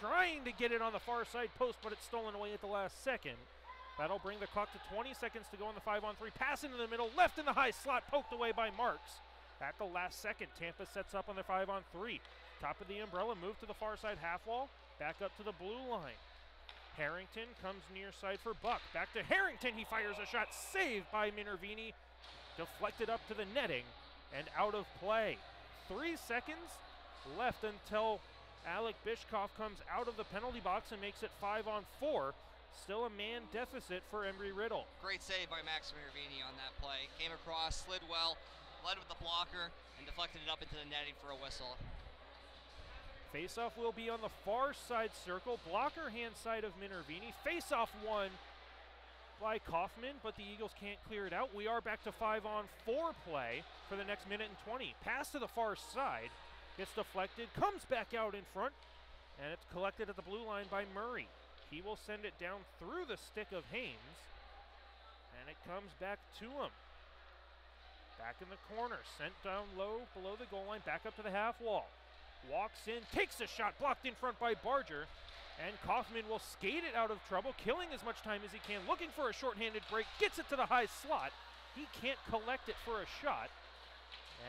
S1: trying to get it on the far side post, but it's stolen away at the last second. That'll bring the clock to 20 seconds to go on the 5-on-3. Pass into the middle, left in the high slot, poked away by Marks. At the last second, Tampa sets up on their 5-on-3. Top of the umbrella, move to the far side half wall. Back up to the blue line. Harrington comes near side for Buck. Back to Harrington. He fires a shot. Saved by Minervini. Deflected up to the netting and out of play. 3 seconds left until Alec Bishkoff comes out of the penalty box and makes it 5-on-4. Still a man deficit for Embry-Riddle.
S2: Great save by Max Minervini on that play. Came across, slid well, led with the blocker, and deflected it up into the netting for a whistle.
S1: Faceoff will be on the far side circle. Blocker hand side of Minervini. Faceoff won by Kaufman, but the Eagles can't clear it out. We are back to 5-on-4 play for the next minute and 20. Pass to the far side. Gets deflected. Comes back out in front. And it's collected at the blue line by Murray. He will send it down through the stick of Haynes. And it comes back to him. Back in the corner. Sent down low below the goal line. Back up to the half wall. Walks in, takes a shot, blocked in front by Barger, and Kaufman will skate it out of trouble, killing as much time as he can, looking for a shorthanded break, gets it to the high slot. He can't collect it for a shot,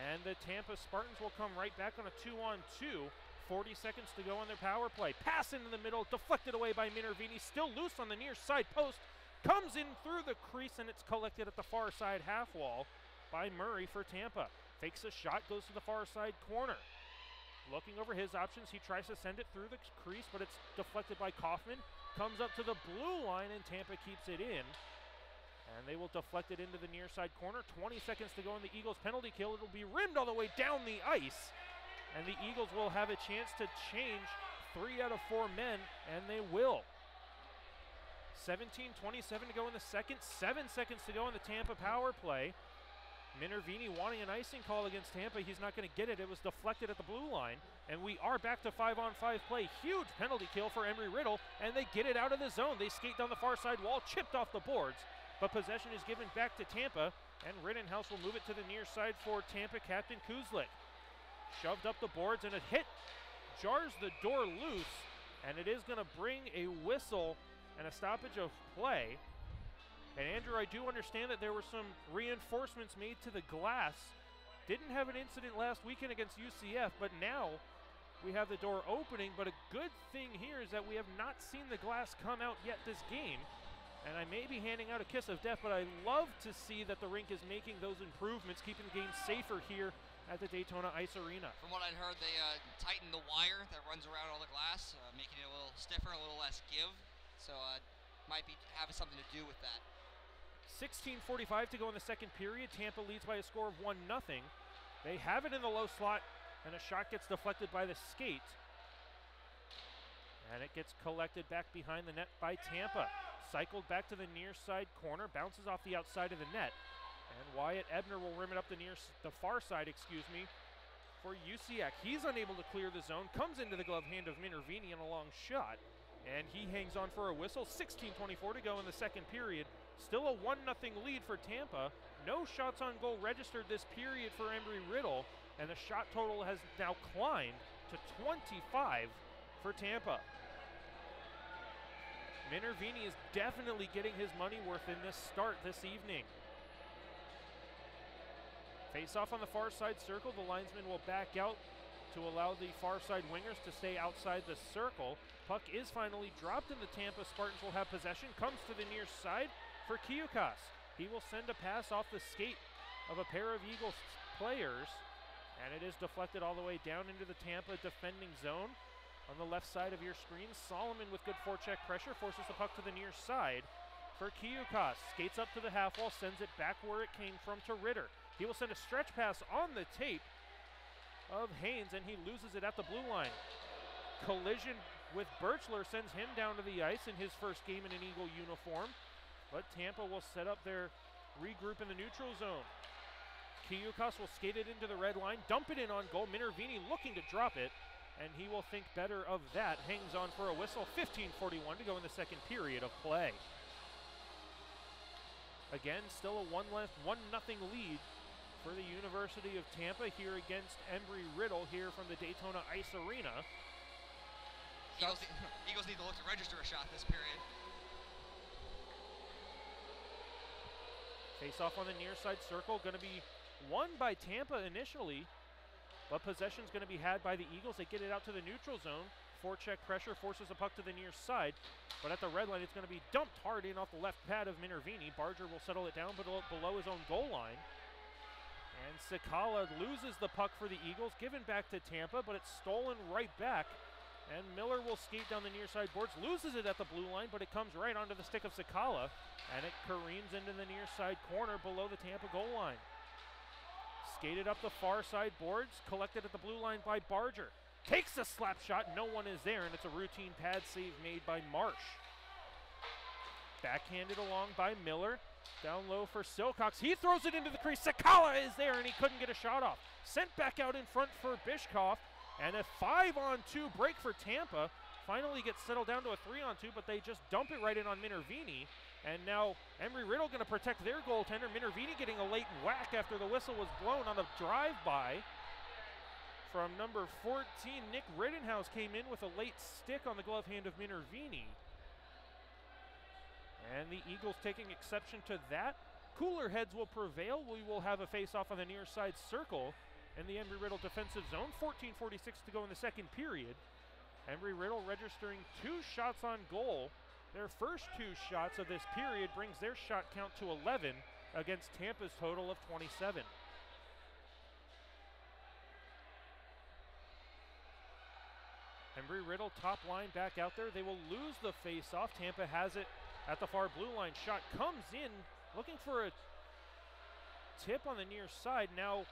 S1: and the Tampa Spartans will come right back on a 2-on-2. 40 seconds to go on their power play. Pass into the middle, deflected away by Minervini, still loose on the near side post, comes in through the crease, and it's collected at the far side half wall by Murray for Tampa. Fakes a shot, goes to the far side corner. Looking over his options, he tries to send it through the crease, but it's deflected by Kaufman. Comes up to the blue line, and Tampa keeps it in. And they will deflect it into the near side corner. 20 seconds to go in the Eagles' penalty kill. It'll be rimmed all the way down the ice. and the Eagles will have a chance to change 3 out of 4 men, and they will. 17:27 to go in the second, 7 seconds to go in the Tampa power play. Minervini wanting an icing call against Tampa. He's not going to get it. It was deflected at the blue line, and we are back to 5-on-5 play. Huge penalty kill for Embry-Riddle, and they get it out of the zone. They skate down the far side wall, chipped off the boards, but possession is given back to Tampa, and Rittenhouse will move it to the near side for Tampa captain Kuzlik. Shoved up the boards, and a hit jars the door loose, and it is going to bring a whistle and a stoppage of play. And Andrew, I do understand that there were some reinforcements made to the glass. Didn't have an incident last weekend against UCF, but now we have the door opening. But a good thing here is that we have not seen the glass come out yet this game. And I may be handing out a kiss of death, but I love to see that the rink is making those improvements, keeping the game safer here at the Daytona Ice Arena.
S2: From what I'd heard, they tightened the wire that runs around all the glass, making it a little stiffer, a little less give. So might be having something to do with that.
S1: 16:45 to go in the second period. Tampa leads by a score of 1-0. They have it in the low slot, and a shot gets deflected by the skate. And it gets collected back behind the net by Tampa. Cycled back to the near side corner, bounces off the outside of the net. And Wyatt Ebner will rim it up the far side, for UCF. He's unable to clear the zone, comes into the glove hand of Minervini in a long shot, and he hangs on for a whistle. 16:24 to go in the second period. Still a 1-0 lead for Tampa. No shots on goal registered this period for Embry-Riddle, and the shot total has now climbed to 25 for Tampa. Minervini is definitely getting his money worth in this start this evening. Face off on the far side circle. The linesman will back out to allow the far side wingers to stay outside the circle. Puck is finally dropped, and the Tampa Spartans will have possession. Comes to the near side for Kiyukas. He will send a pass off the skate of a pair of Eagles players, and it is deflected all the way down into the Tampa defending zone. On the left side of your screen, Solomon with good forecheck pressure forces the puck to the near side for Kiyukas. Skates up to the half wall, sends it back where it came from to Ritter. He will send a stretch pass on the tape of Haynes, and he loses it at the blue line. Collision with Birchler sends him down to the ice in his first game in an Eagle uniform. But Tampa will set up their regroup in the neutral zone. Kiyukas will skate it into the red line, dump it in on goal. Minervini looking to drop it, and he will think better of that. Hangs on for a whistle. 15:41 to go in the second period of play. Again, still a 1-0 lead for the University of Tampa here against Embry-Riddle here from the Daytona Ice Arena.
S2: Eagles need to look to register a shot this period.
S1: Face off on the near side circle, going to be won by Tampa initially, but possession's going to be had by the Eagles. They get it out to the neutral zone. Forecheck pressure forces a puck to the near side, but at the red line it's going to be dumped hard in off the left pad of Minervini. Barger will settle it down below his own goal line. And Sakala loses the puck for the Eagles, given back to Tampa, but it's stolen right back. And Miller will skate down the near side boards, loses it at the blue line, but it comes right onto the stick of Sakala, and it careens into the near side corner below the Tampa goal line. Skated up the far side boards, collected at the blue line by Barger. Takes a slap shot, no one is there, and it's a routine pad save made by Marsh. Backhanded along by Miller, down low for Silcox. He throws it into the crease, Sakala is there, and he couldn't get a shot off. Sent back out in front for Bishkoff. And a 5-on-2 break for Tampa. Finally gets settled down to a 3-on-2, but they just dump it right in on Minervini. And now Embry-Riddle going to protect their goaltender. Minervini getting a late whack after the whistle was blown on a drive-by from number 14. Nick Rittenhouse came in with a late stick on the glove hand of Minervini. And the Eagles taking exception to that. Cooler heads will prevail. We will have a face-off on the near side circle in the Embry-Riddle defensive zone. 14:46 to go in the second period. Embry-Riddle registering 2 shots on goal. Their first 2 shots of this period brings their shot count to 11 against Tampa's total of 27. Embry-Riddle top line back out there. They will lose the face-off. Tampa has it at the far blue line. Shot comes in, looking for a tip on the near side. Now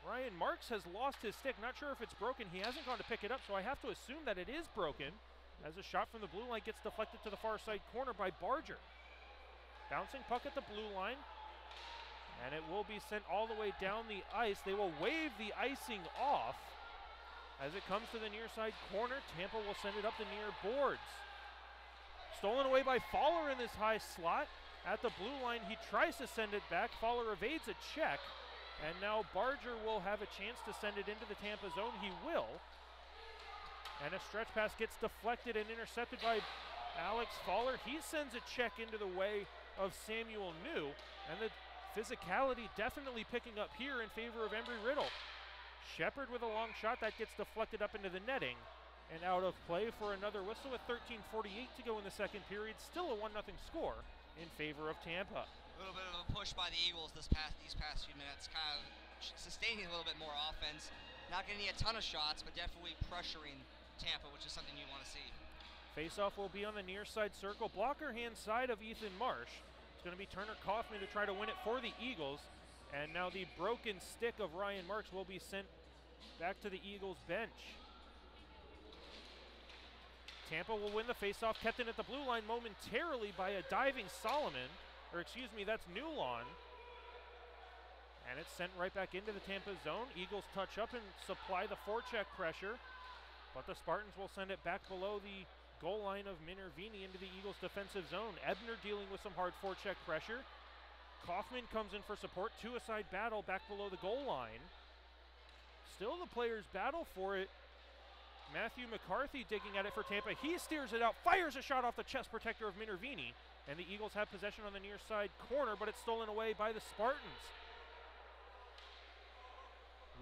S1: Ryan Marks has lost his stick. Not sure if it's broken. He hasn't gone to pick it up, so I have to assume that it is broken, as a shot from the blue line gets deflected to the far side corner by Barger. Bouncing puck at the blue line, and it will be sent all the way down the ice. They will wave the icing off. As it comes to the near side corner, Tampa will send it up the near boards. Stolen away by Fowler in this high slot. At the blue line, he tries to send it back. Fowler evades a check. And now Barger will have a chance to send it into the Tampa zone. He will. And a stretch pass gets deflected and intercepted by Alex Fowler. He sends a check into the way of Samuel New. And the physicality definitely picking up here in favor of Embry-Riddle. Shepard with a long shot that gets deflected up into the netting. And out of play for another whistle with 13:48 to go in the second period. Still a 1-0 score in favor of Tampa.
S2: A little bit of a push by the Eagles these past few minutes, kind of sustaining a little bit more offense. Not getting a ton of shots, but definitely pressuring Tampa, which is something you want to see.
S1: Faceoff will be on the near side circle. Blocker hand side of Ethan Marsh. It's going to be Turner Kaufman to try to win it for the Eagles. And now the broken stick of Ryan Marks will be sent back to the Eagles bench. Tampa will win the faceoff, kept in at the blue line momentarily by a diving Solomon, or excuse me, that's Newlawn. And it's sent right back into the Tampa zone. Eagles touch up and supply the forecheck pressure, but the Spartans will send it back below the goal line of Minervini into the Eagles defensive zone. Ebner dealing with some hard forecheck pressure. Kaufman comes in for support, two-a-side battle back below the goal line. Still the players battle for it. Matthew McCarthy digging at it for Tampa. He steers it out, fires a shot off the chest protector of Minervini, and the Eagles have possession on the near side corner, but it's stolen away by the Spartans.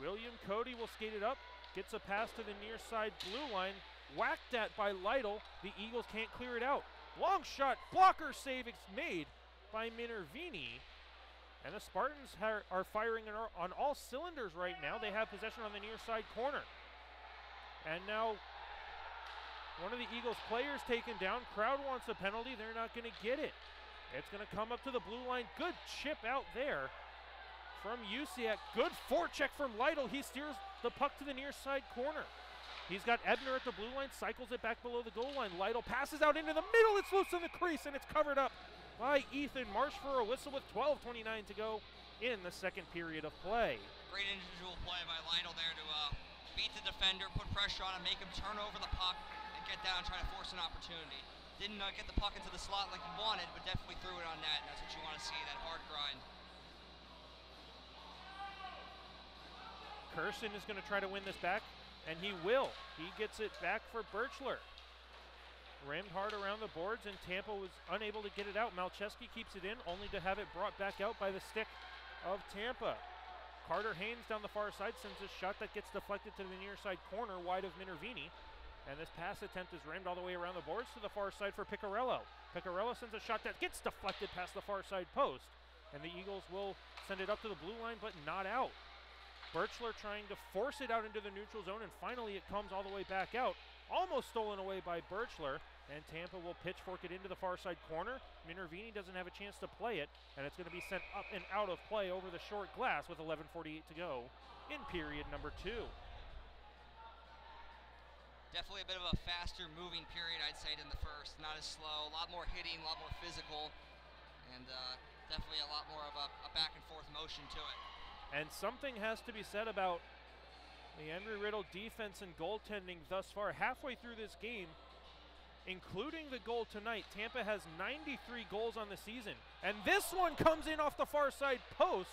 S1: William Cody will skate it up, gets a pass to the near side blue line, whacked at by Lytle. The Eagles can't clear it out. Long shot, blocker save made by Minervini, and the Spartans are firing on all cylinders right now. They have possession on the near side corner. And now one of the Eagles players taken down. Crowd wants a penalty. They're not going to get it. It's going to come up to the blue line. Good chip out there from Usiak. Good forecheck from Lytle. He steers the puck to the near side corner. He's got Ebner at the blue line, cycles it back below the goal line. Lytle passes out into the middle. It's loose in the crease, and it's covered up by Ethan Marsh for a whistle with 12:29 to go in the second period of play.
S2: Great individual play by Lytle there to beat the defender, put pressure on him, make him turn over the puck, and get down and try to force an opportunity. Didn't get the puck into the slot like he wanted, but definitely threw it on net, and that's what you want to see, that hard grind.
S1: Kirsten is going to try to win this back, and he will. He gets it back for Birchler. Rammed hard around the boards, and Tampa was unable to get it out. Malcheski keeps it in, only to have it brought back out by the stick of Tampa. Carter Haynes down the far side sends a shot that gets deflected to the near side corner wide of Minervini. And this pass attempt is rammed all the way around the boards to the far side for Picarello. Picarello sends a shot that gets deflected past the far side post. And the Eagles will send it up to the blue line, but not out. Birchler trying to force it out into the neutral zone, and finally it comes all the way back out. Almost stolen away by Birchler. And Tampa will pitchfork it into the far side corner. Minervini doesn't have a chance to play it, and it's going to be sent up and out of play over the short glass with 11:48 to go in period number 2.
S2: Definitely a bit of a faster moving period, I'd say, than the first. Not as slow, a lot more hitting, a lot more physical, and definitely a lot more of a back and forth motion to it.
S1: And something has to be said about the Embry-Riddle defense and goaltending thus far. Halfway through this game, including the goal tonight, Tampa has 93 goals on the season. And this one comes in off the far side post.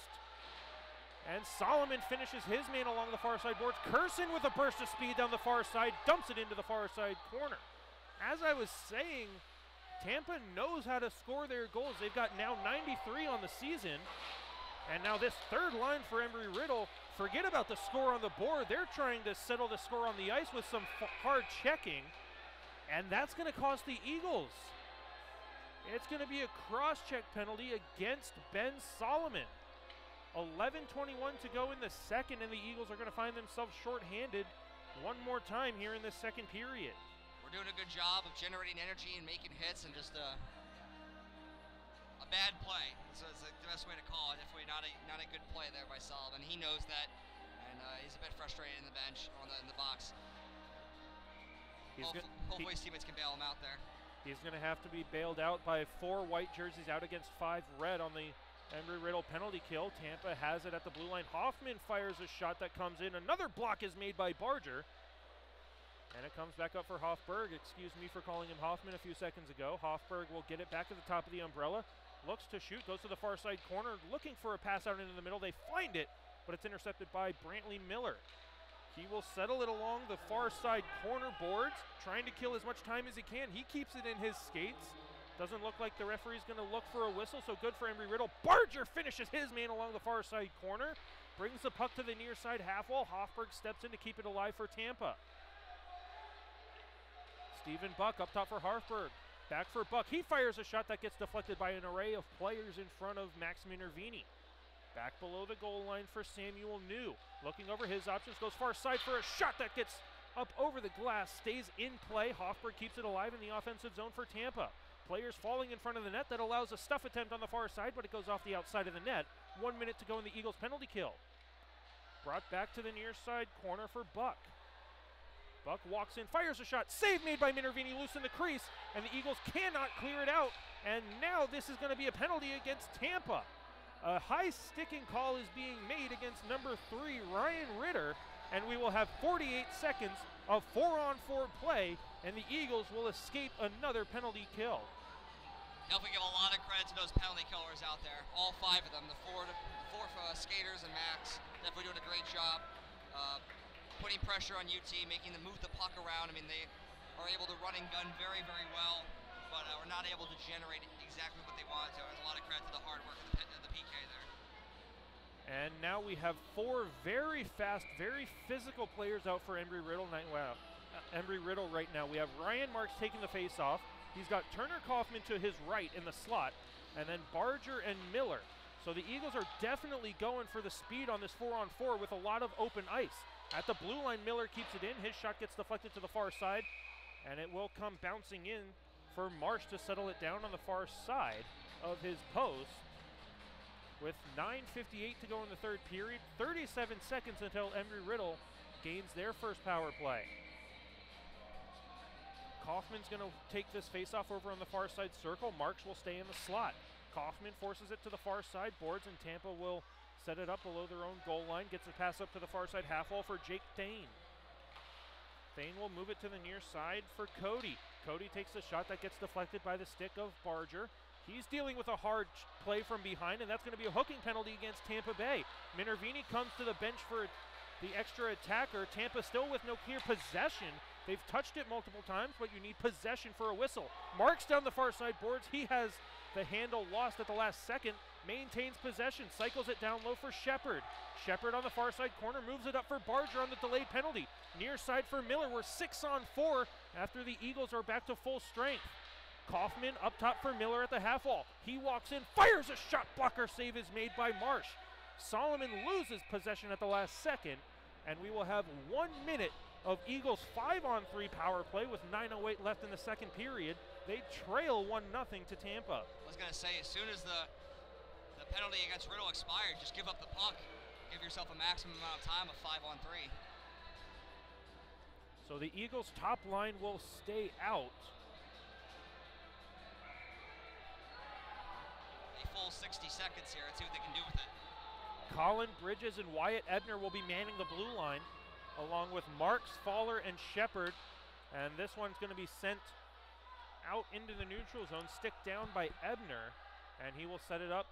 S1: And Solomon finishes his man along the far side boards. Kirsten with a burst of speed down the far side, dumps it into the far side corner. As I was saying, Tampa knows how to score their goals. They've got now 93 on the season. And now this third line for Embry-Riddle, forget about the score on the board. They're trying to settle the score on the ice with some hard checking. And that's going to cost the Eagles. It's going to be a cross-check penalty against Ben Solomon. 11:21 to go in the second, and the Eagles are going to find themselves shorthanded one more time here in the second period.
S2: We're doing a good job of generating energy and making hits, and just a bad play. So it's like the best way to call it. Definitely not a good play there by Solomon. He knows that, he's a bit frustrated in the bench, in the box.
S1: He's
S2: Hopefully his teammates can bail him out there.
S1: He's going to have to be bailed out by 4 white jerseys out against 5 red on the Embry-Riddle penalty kill. Tampa has it at the blue line. Hoffman fires a shot that comes in. Another block is made by Barger. And it comes back up for Hoffberg. Excuse me for calling him Hoffman a few seconds ago. Hoffberg will get it back at the top of the umbrella. Looks to shoot, goes to the far side corner, looking for a pass out into the middle. They find it, but it's intercepted by Brantley Miller. He will settle it along the far side corner boards, trying to kill as much time as he can. He keeps it in his skates. Doesn't look like the referee's going to look for a whistle, so good for Embry-Riddle. Barger finishes his man along the far side corner, brings the puck to the near side half wall. Hoffberg steps in to keep it alive for Tampa. Stephen Buck up top for Hoffberg. Back for Buck. He fires a shot that gets deflected by an array of players in front of Max Minervini. Back below the goal line for Samuel New. Looking over his options, goes far side for a shot that gets up over the glass, stays in play. Hoffberg keeps it alive in the offensive zone for Tampa. Players falling in front of the net. That allows a stuff attempt on the far side, but it goes off the outside of the net. 1 minute to go in the Eagles' penalty kill. Brought back to the near side corner for Buck. Buck walks in, fires a shot. Save made by Minervini, loose in the crease, and the Eagles cannot clear it out. And now this is going to be a penalty against Tampa. A high sticking call is being made against number 3, Ryan Ritter, and we will have 48 seconds of 4-on-4 play, and the Eagles will escape another penalty kill.
S2: Definitely give a lot of credit to those penalty killers out there. All 5 of them, the four skaters and Max, definitely doing a great job. Putting pressure on UT, making them move the puck around. I mean, they are able to run and gun very, very well, but we're not able to generate exactly what they want to. There's a lot of credit to the hard work of the PK there.
S1: And now we have 4 very fast, very physical players out for Embry-Riddle. Embry-Riddle right now. We have Ryan Marks taking the face-off. He's got Turner Kaufman to his right in the slot, and then Barger and Miller. So the Eagles are definitely going for the speed on this 4-on-4 with a lot of open ice. At the blue line, Miller keeps it in. His shot gets deflected to the far side, and it will come bouncing in for Marsh to settle it down on the far side of his post. With 9:58 to go in the third period, 37 seconds until Embry-Riddle gains their first power play. Kaufman's going to take this faceoff over on the far side circle. Marks will stay in the slot. Kaufman forces it to the far side boards, and Tampa will set it up below their own goal line. Gets a pass up to the far side half wall for Jake Thane. Thane will move it to the near side for Cody. Cody takes a shot that gets deflected by the stick of Barger. He's dealing with a hard play from behind, and that's going to be a hooking penalty against Tampa Bay. Minervini comes to the bench for the extra attacker. Tampa still with no clear possession. They've touched it multiple times, but you need possession for a whistle. Marks down the far side boards. He has the handle lost at the last second. Maintains possession, cycles it down low for Shepard. Shepard on the far side corner, moves it up for Barger on the delayed penalty. Near side for Miller. We're 6-on-4 after the Eagles are back to full strength. Kaufman up top for Miller at the half wall. He walks in, fires a shot. Blocker save is made by Marsh. Solomon loses possession at the last second, and we will have 1 minute of Eagles 5-on-3 power play with 9:08 left in the second period. They trail 1-0 to Tampa.
S2: I was going to say, as soon as the penalty against Riddle expired, just give up the puck. Give yourself a maximum amount of time of 5-on-3.
S1: So the Eagles' top line will stay out.
S2: A full 60 seconds here. Let's see what they can do with it.
S1: Colin Bridges and Wyatt Ebner will be manning the blue line, along with Marks, Fowler, and Shepard. And this one's going to be sent out into the neutral zone, stick down by Ebner, and he will set it up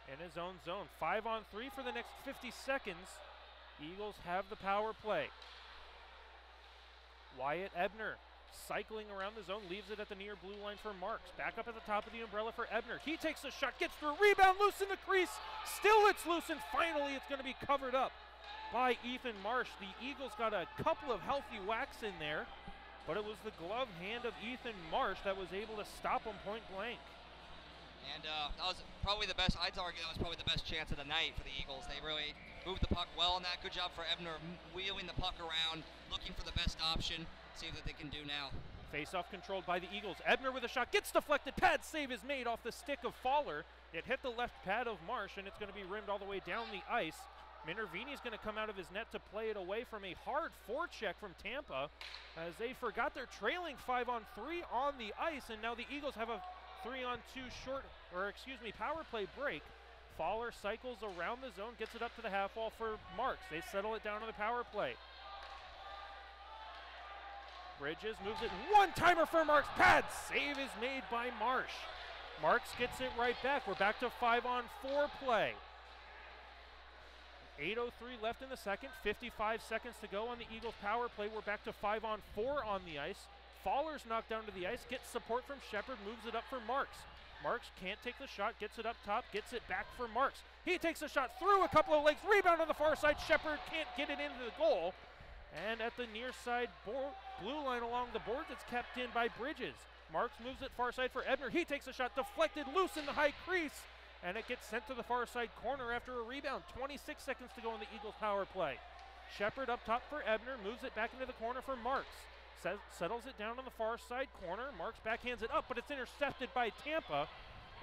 S1: in his own zone. 5-on-3 for the next 50 seconds. Eagles have the power play. Wyatt Ebner cycling around the zone, leaves it at the near blue line for Marks. Back up at the top of the umbrella for Ebner. He takes a shot, gets through, rebound, loose in the crease. Still it's loose, and finally it's going to be covered up by Ethan Marsh. The Eagles got a couple of healthy whacks in there, but it was the glove hand of Ethan Marsh that was able to stop him point blank.
S2: And that was probably the best, I'd argue that was probably the best chance of the night for the Eagles. They really moved the puck well on that. Good job for Ebner wheeling the puck around, looking for the best option, see what they can do now.
S1: Face-off controlled by the Eagles. Ebner with a shot, gets deflected. Pad save is made off the stick of Fowler. It hit the left pad of Marsh, and it's going to be rimmed all the way down the ice. Minervini's going to come out of his net to play it away from a hard forecheck from Tampa, as they forgot they're trailing 5-on-3 on the ice, and now the Eagles have a 3-on-2 power play break. Fowler cycles around the zone, gets it up to the half wall for Marks. They settle it down on the power play. Bridges moves it, one-timer for Marks. Pad save is made by Marsh. Marks gets it right back. We're back to 5-on-4 play. 8:03 left in the second, 55 seconds to go on the Eagles power play. We're back to 5-on-4 on the ice. Fowler's knocked down to the ice, gets support from Shepard, moves it up for Marks. Marks can't take the shot, gets it up top, gets it back for Marks. He takes the shot through a couple of legs, rebound on the far side. Shepard can't get it into the goal. And at the near side blue line along the boards, it's kept in by Bridges. Marks moves it far side for Ebner. He takes a shot, deflected, loose in the high crease, and it gets sent to the far side corner after a rebound. 26 seconds to go in the Eagles power play. Shepard up top for Ebner, moves it back into the corner for Marks. Settles it down on the far side corner. Marks backhands it up, but it's intercepted by Tampa,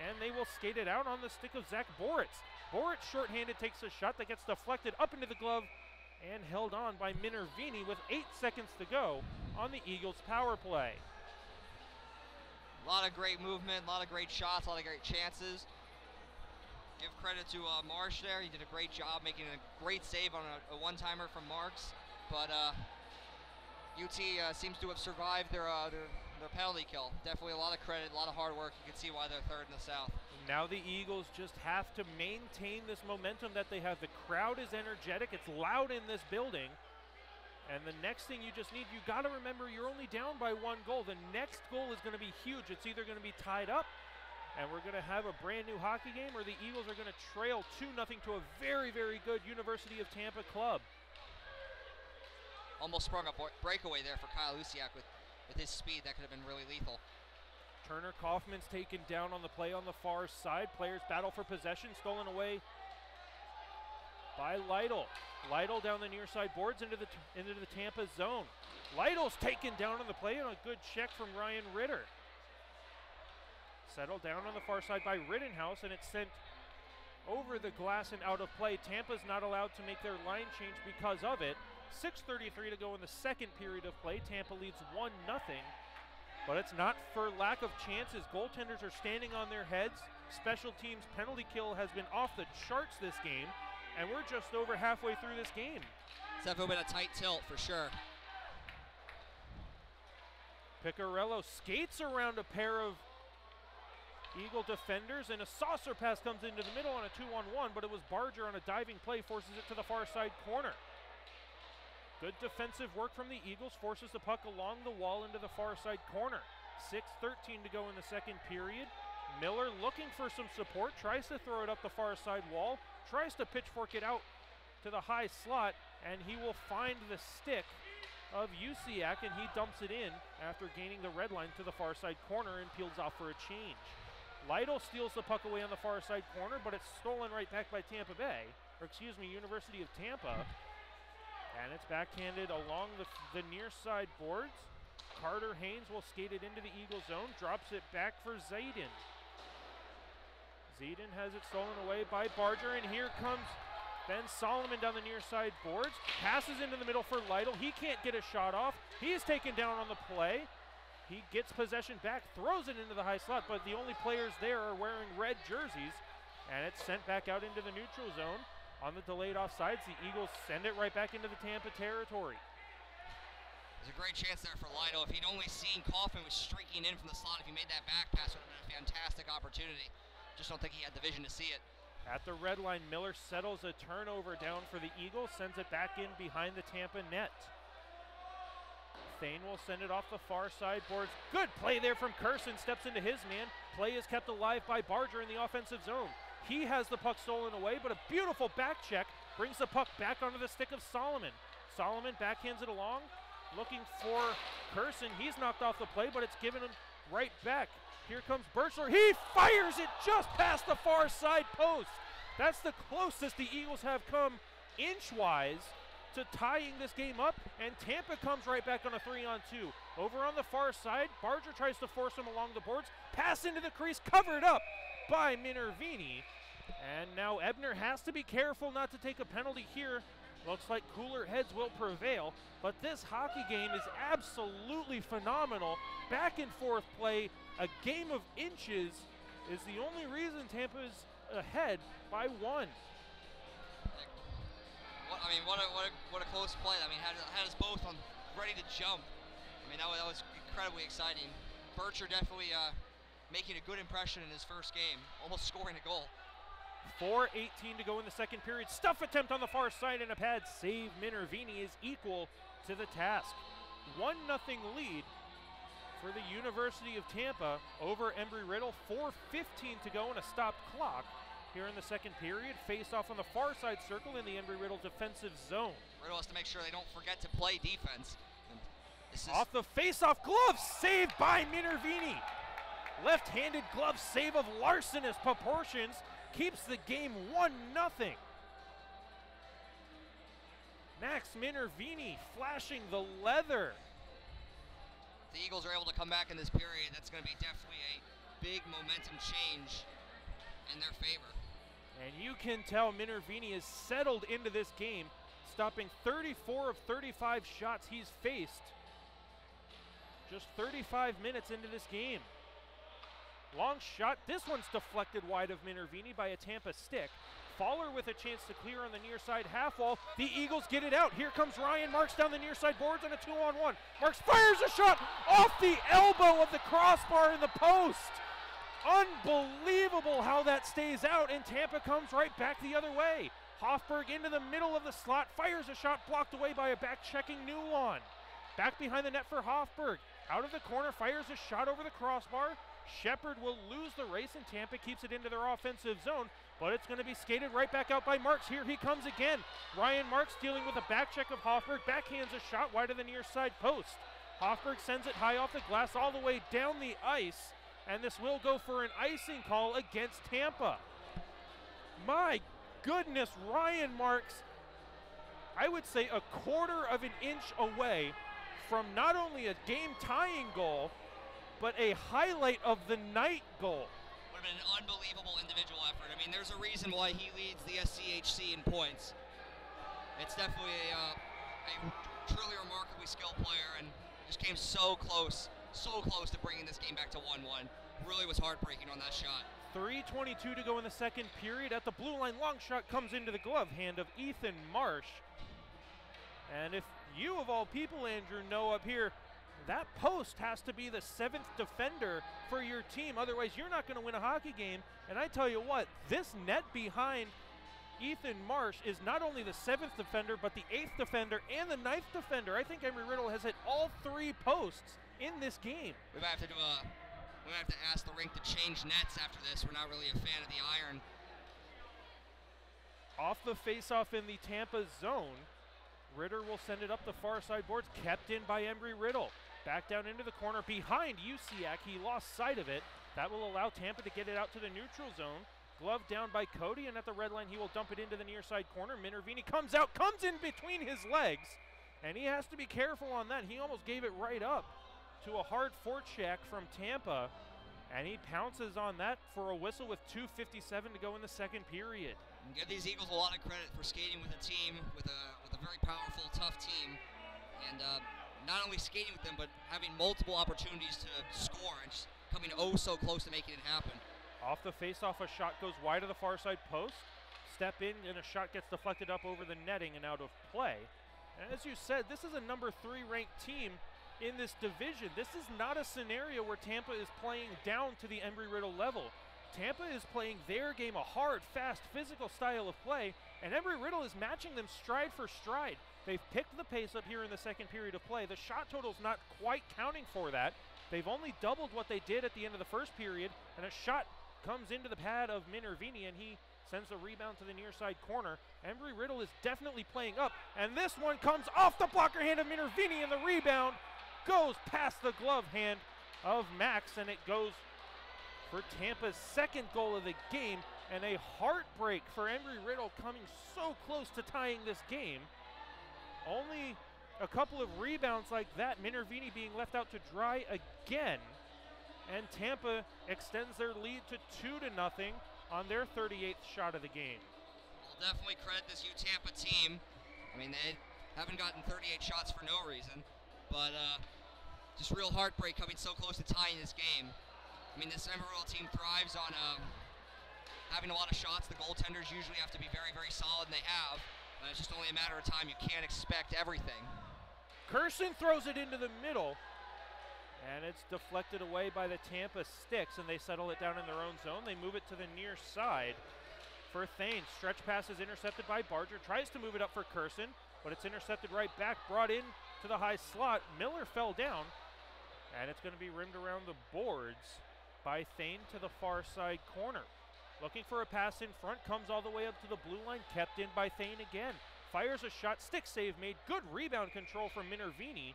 S1: and they will skate it out on the stick of Zach Boritz. Boritz shorthanded takes a shot that gets deflected up into the glove and held on by Minervini with 8 seconds to go on the Eagles power play.
S2: A lot of great movement, a lot of great shots, a lot of great chances. Give credit to Marsh there. He did a great job making a great save on a one-timer from Marks. But UT seems to have survived their penalty kill. Definitely a lot of credit, a lot of hard work. You can see why they're third in the South.
S1: Now the Eagles just have to maintain this momentum that they have. The crowd is energetic. It's loud in this building. And the next thing you just need, you got to remember you're only down by 1 goal. The next goal is going to be huge. It's either going to be tied up, and we're going to have a brand new hockey game, or the Eagles are going to trail 2-0 to a very, very good University of Tampa club.
S2: Almost sprung a breakaway there for Kyle Lusiak with his speed. That could have been really lethal.
S1: Turner Kaufman's taken down on the play on the far side. Players battle for possession, stolen away by Lytle. Lytle down the near side boards into the Tampa zone. Lytle's taken down on the play on a good check from Ryan Ritter. Settled down on the far side by Rittenhouse, and it's sent over the glass and out of play. Tampa's not allowed to make their line change because of it. 6:33 to go in the second period of play. Tampa leads 1-0, but it's not for lack of chances. Goaltenders are standing on their heads. Special teams penalty kill has been off the charts this game, and we're just over halfway through this game.
S2: It's definitely been a tight tilt for sure.
S1: Piccarello skates around a pair of Eagle defenders, and a saucer pass comes into the middle on a 2-on-1, but it was Barger on a diving play, forces it to the far side corner. Good defensive work from the Eagles, forces the puck along the wall into the far side corner. 6:13 to go in the second period. Miller looking for some support, tries to throw it up the far side wall, tries to pitchfork it out to the high slot, and he will find the stick of Usiak, and he dumps it in after gaining the red line to the far side corner and peels off for a change. Lytle steals the puck away on the far side corner, but it's stolen right back by University of Tampa. And it's backhanded along the near side boards. Carter Haynes will skate it into the Eagle zone, drops it back for Zayden. Zayden has it stolen away by Barger, and here comes Ben Solomon down the near side boards. Passes into the middle for Lytle. He can't get a shot off. He is taken down on the play. He gets possession back, throws it into the high slot, but the only players there are wearing red jerseys, and it's sent back out into the neutral zone. On the delayed offsides, the Eagles send it right back into the Tampa territory.
S2: There's a great chance there for Lytle. If he'd only seen Kaufman was streaking in from the slot, if he made that back pass, it would have been a fantastic opportunity. Just don't think he had the vision to see it.
S1: At the red line, Miller settles a turnover down for the Eagles, sends it back in behind the Tampa net. Thane will send it off the far side boards. Good play there from Curson, steps into his man. Play is kept alive by Barger in the offensive zone. He has the puck stolen away, but a beautiful back check brings the puck back onto the stick of Solomon. Solomon backhands it along, looking for Curson. He's knocked off the play, but it's given him right back. Here comes Birchler. He fires it just past the far side post. That's the closest the Eagles have come inch-wise to tying this game up, and Tampa comes right back on a 3-on-2. Over on the far side, Barger tries to force him along the boards. Pass into the crease, covered up by Minervini, And now Ebner has to be careful not to take a penalty here. Looks like cooler heads will prevail, but this hockey game is absolutely phenomenal. Back and forth play, a game of inches is the only reason Tampa is ahead by 1.
S2: I mean, what a close play. I mean, had us both on ready to jump. I mean, that was incredibly exciting. Bircher definitely making a good impression in his first game, almost scoring a goal.
S1: 4:18 to go in the second period. Stuff attempt on the far side and a pad save. Minervini is equal to the task. 1-0 lead for the University of Tampa over Embry-Riddle. 4:15 to go and a stopped clock here in the second period. Face off on the far side circle in the Embry-Riddle defensive zone.
S2: Riddle has to make sure they don't forget to play defense.
S1: Off the face-off, glove saved by Minervini. Left-handed glove save of larcenous proportions keeps the game 1-0. Max Minervini flashing the leather.
S2: If the Eagles are able to come back in this period, that's going to be definitely a big momentum change in their favor.
S1: And you can tell Minervini is settled into this game, stopping 34 of 35 shots he's faced. Just 35 minutes into this game. Long shot, this one's deflected wide of Minervini by a Tampa stick. Fowler with a chance to clear on the near side half wall. The Eagles get it out. Here comes Ryan Marks down the near side boards on a 2-on-1. Marks fires a shot off the elbow of the crossbar in the post. Unbelievable how that stays out, and Tampa comes right back the other way. Hofberg into the middle of the slot, fires a shot blocked away by a back-checking Newlawn. Back behind the net for Hofberg. Out of the corner, fires a shot over the crossbar. Shepard will lose the race, and Tampa keeps it into their offensive zone, but it's going to be skated right back out by Marks. Here he comes again. Ryan Marks dealing with a back check of Hofberg, backhands a shot wide of the near side post. Hofberg sends it high off the glass all the way down the ice, and this will go for an icing call against Tampa. My goodness, Ryan Marks, I would say a quarter of an inch away from not only a game-tying goal, but a highlight of the night goal.
S2: Would have been an unbelievable individual effort. I mean, there's a reason why he leads the SCHC in points. It's definitely a truly remarkably skilled player, and just came so close to bringing this game back to 1-1. Really was heartbreaking on that shot.
S1: 3:22 to go in the second period. At the blue line, long shot comes into the glove hand of Ethan Marsh. And if you, of all people, Andrew, know up here, that post has to be the 7th defender for your team. Otherwise, you're not going to win a hockey game. And I tell you what, this net behind Ethan Marsh is not only the 7th defender, but the 8th defender and the 9th defender. I think Embry-Riddle has hit all 3 posts in this game.
S2: We might have to ask the rink to change nets after this. We're not really a fan of the iron.
S1: Off the face-off in the Tampa zone, Ritter will send it up the far side boards, kept in by Embry-Riddle. Back down into the corner behind Usiak. He lost sight of it. That will allow Tampa to get it out to the neutral zone. Glove down by Cody, and at the red line, he will dump it into the near side corner. Minervini comes out, comes in between his legs, and he has to be careful on that. He almost gave it right up to a hard forecheck from Tampa, and he pounces on that for a whistle with 2:57 to go in the second period.
S2: And give these Eagles a lot of credit for skating with a team, with a very powerful, tough team, and not only skating with them, but having multiple opportunities to score and just coming oh so close to making it happen.
S1: Off the face-off, a shot goes wide of the far side post. Step in, and a shot gets deflected up over the netting and out of play. And as you said, this is a number 3 ranked team in this division. This is not a scenario where Tampa is playing down to the Embry-Riddle level. Tampa is playing their game, a hard, fast, physical style of play, and Embry-Riddle is matching them stride for stride. They've picked the pace up here in the second period of play. The shot total's not quite counting for that. They've only doubled what they did at the end of the first period, and a shot comes into the pad of Minervini, and he sends the rebound to the near side corner. Embry-Riddle is definitely playing up, and this one comes off the blocker hand of Minervini, and the rebound goes past the glove hand of Max, and it goes for Tampa's second goal of the game, and a heartbreak for Embry-Riddle coming so close to tying this game. Only a couple of rebounds like that, Minervini being left out to dry again, and Tampa extends their lead to 2-0 on their 38th shot of the game.
S2: I'll definitely credit this Tampa team. I mean, they haven't gotten 38 shots for no reason, but just real heartbreak coming so close to tying this game. I mean, this Embry-Riddle team thrives on having a lot of shots. The goaltenders usually have to be very, very solid, and they have. It's just only a matter of time. You can't expect everything.
S1: Kersen throws it into the middle, and it's deflected away by the Tampa sticks, and they settle it down in their own zone. They move it to the near side for Thane. Stretch pass is intercepted by Barger. Tries to move it up for Kersen, but it's intercepted right back, brought in to the high slot. Miller fell down, and it's going to be rimmed around the boards by Thane to the far side corner. Looking for a pass in front, comes all the way up to the blue line, kept in by Thane again. Fires a shot, stick save made, good rebound control from Minervini,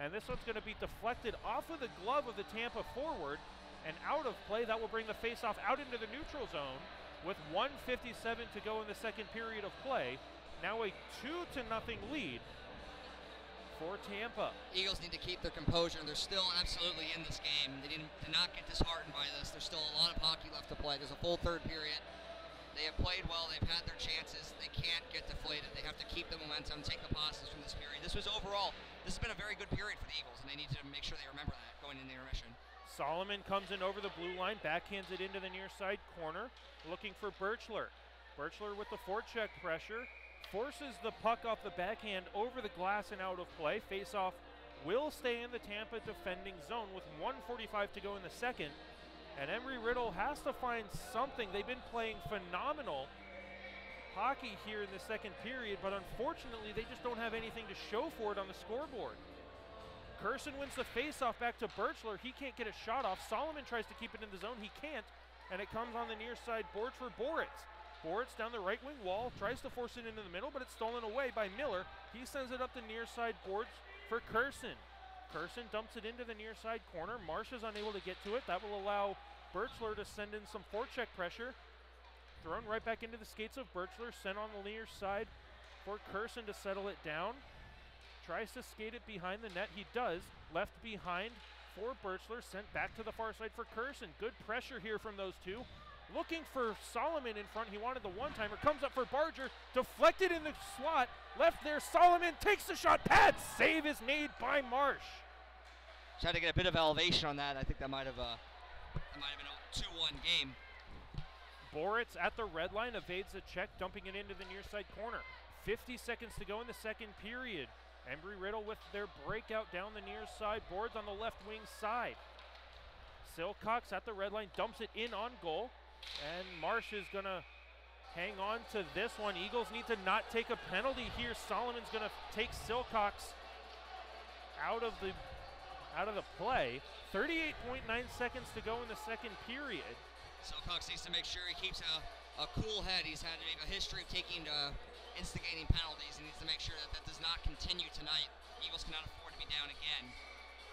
S1: and this one's going to be deflected off of the glove of the Tampa forward and out of play. That will bring the faceoff out into the neutral zone with 1:57 to go in the second period of play. Now a 2-0 lead for Tampa.
S2: Eagles need to keep their composure. They're still absolutely in this game. They did not get disheartened by this. There's still a lot of hockey left to play. There's a full third period. They have played well. They've had their chances. They can't get deflated. They have to keep the momentum, take the positives from this period. This has been a very good period for the Eagles, and they need to make sure they remember that going into the intermission.
S1: Solomon comes in over the blue line, backhands it into the near side corner, looking for Birchler. Birchler with the forecheck pressure, forces the puck off the backhand over the glass and out of play. Face-off will stay in the Tampa defending zone with 1:45 to go in the second. And Embry-Riddle has to find something. They've been playing phenomenal hockey here in the second period, but unfortunately they just don't have anything to show for it on the scoreboard. Kersen wins the face-off back to Birchler. He can't get a shot off. Solomon tries to keep it in the zone. He can't, and it comes on the near side boards for Boritz. Boritz down the right wing wall, tries to force it into the middle, but it's stolen away by Miller. He sends it up the near side boards for Kersen. Kersen dumps it into the near side corner. Marsh is unable to get to it. That will allow Birchler to send in some forecheck pressure. Thrown right back into the skates of Birchler, sent on the near side for Kersen to settle it down. Tries to skate it behind the net. He does. Left behind for Birchler, sent back to the far side for Kersen. Good pressure here from those two. Looking for Solomon in front. He wanted the one-timer. Comes up for Barger. Deflected in the slot. Left there. Solomon takes the shot. Pad save is made by Marsh.
S2: Tried to get a bit of elevation on that. I think that might have been a 2-1 game.
S1: Boritz at the red line evades the check, dumping it into the near side corner. 50 seconds to go in the second period. Embry-Riddle with their breakout down the near side. Boards on the left wing side. Silcox at the red line dumps it in on goal. And Marsh is going to hang on to this one. Eagles need to not take a penalty here. Solomon's going to take Silcox out of the play. 38.9 seconds to go in the second period.
S2: Silcox needs to make sure he keeps a cool head. He's had a history of instigating penalties. He needs to make sure that does not continue tonight. Eagles cannot afford to be down again,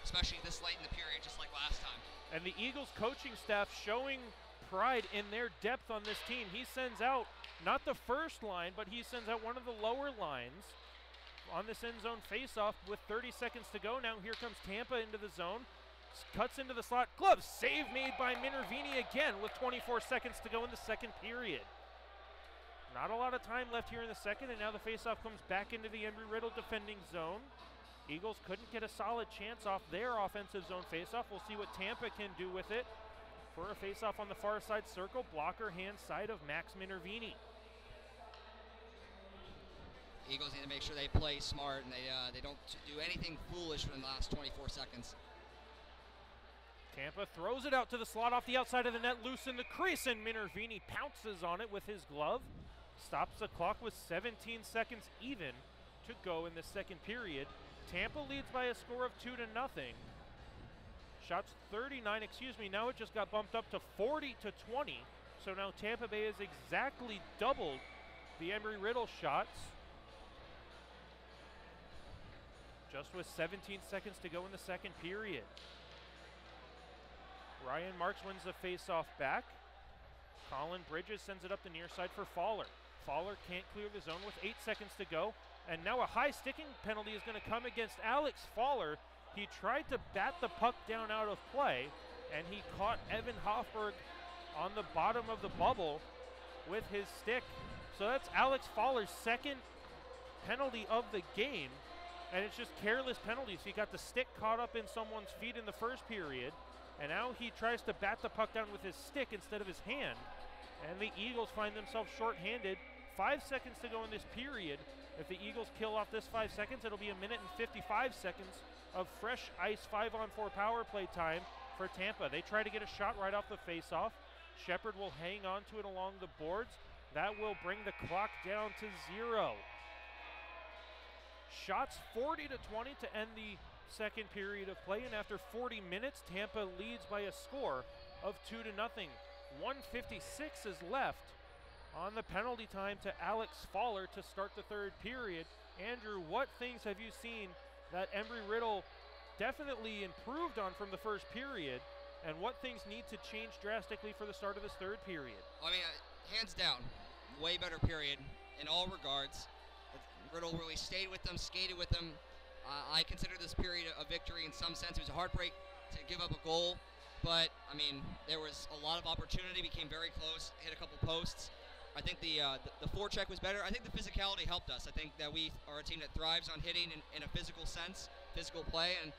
S2: especially this late in the period, just like last time.
S1: And the Eagles coaching staff showing pride in their depth on this team. He sends out not the first line, but he sends out one of the lower lines on this end zone faceoff with 30 seconds to go. Now here comes Tampa into the zone. Cuts into the slot. Glove save made by Minervini again with 24 seconds to go in the second period. Not a lot of time left here in the second, and now the faceoff comes back into the Embry-Riddle defending zone. Eagles couldn't get a solid chance off their offensive zone faceoff. We'll see what Tampa can do with it. For a faceoff on the far side circle, blocker hand side of Max Minervini.
S2: Eagles need to make sure they play smart and they don't do anything foolish for the last 24 seconds.
S1: Tampa throws it out to the slot off the outside of the net, loose in the crease, and Minervini pounces on it with his glove. Stops the clock with 17 seconds even to go in the second period. Tampa leads by a score of 2-0. Shots 39, now it just got bumped up to 40-20. So now Tampa Bay has exactly doubled the Embry-Riddle shots. Just with 17 seconds to go in the second period. Ryan Marks wins the face-off back. Colin Bridges sends it up the near side for Fowler. Fowler can't clear the zone with 8 seconds to go. And now a high sticking penalty is going to come against Alex Fowler. He tried to bat the puck down out of play, and he caught Evan Hoffberg on the bottom of the bubble with his stick. So that's Alex Faller's second penalty of the game, and it's just careless penalties. He got the stick caught up in someone's feet in the first period, and now he tries to bat the puck down with his stick instead of his hand, and the Eagles find themselves shorthanded. 5 seconds to go in this period. If the Eagles kill off this 5 seconds, it'll be a minute and 55 seconds of fresh ice 5-on-4 power play time for Tampa. They try to get a shot right off the faceoff. Shepard will hang on to it along the boards. That will bring the clock down to 0. Shots 40-20 to end the second period of play, and after 40 minutes, Tampa leads by a score of 2-0. 1:56 is left on the penalty time to Alex Faller to start the third period. Andrew, what things have you seen that Embry-Riddle definitely improved on from the first period, and what things need to change drastically for the start of this third period?
S2: I mean, hands down, way better period in all regards. Riddle really stayed with them, skated with them. I consider this period a victory in some sense. It was a heartbreak to give up a goal, but, I mean, there was a lot of opportunity, became very close, hit a couple posts. I think the forecheck was better. I think the physicality helped us. I think that we are a team that thrives on hitting in a physical sense, physical play, and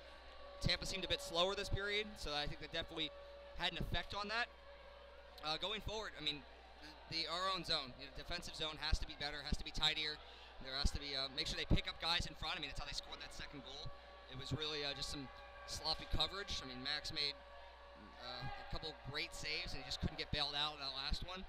S2: Tampa seemed a bit slower this period, so I think that definitely had an effect on that. Going forward, I mean, our own zone, defensive zone has to be better, has to be tidier. There has to be, make sure they pick up guys in front. I mean, that's how they scored that second goal. It was really just some sloppy coverage. I mean, Max made a couple great saves, and he just couldn't get bailed out in that last one.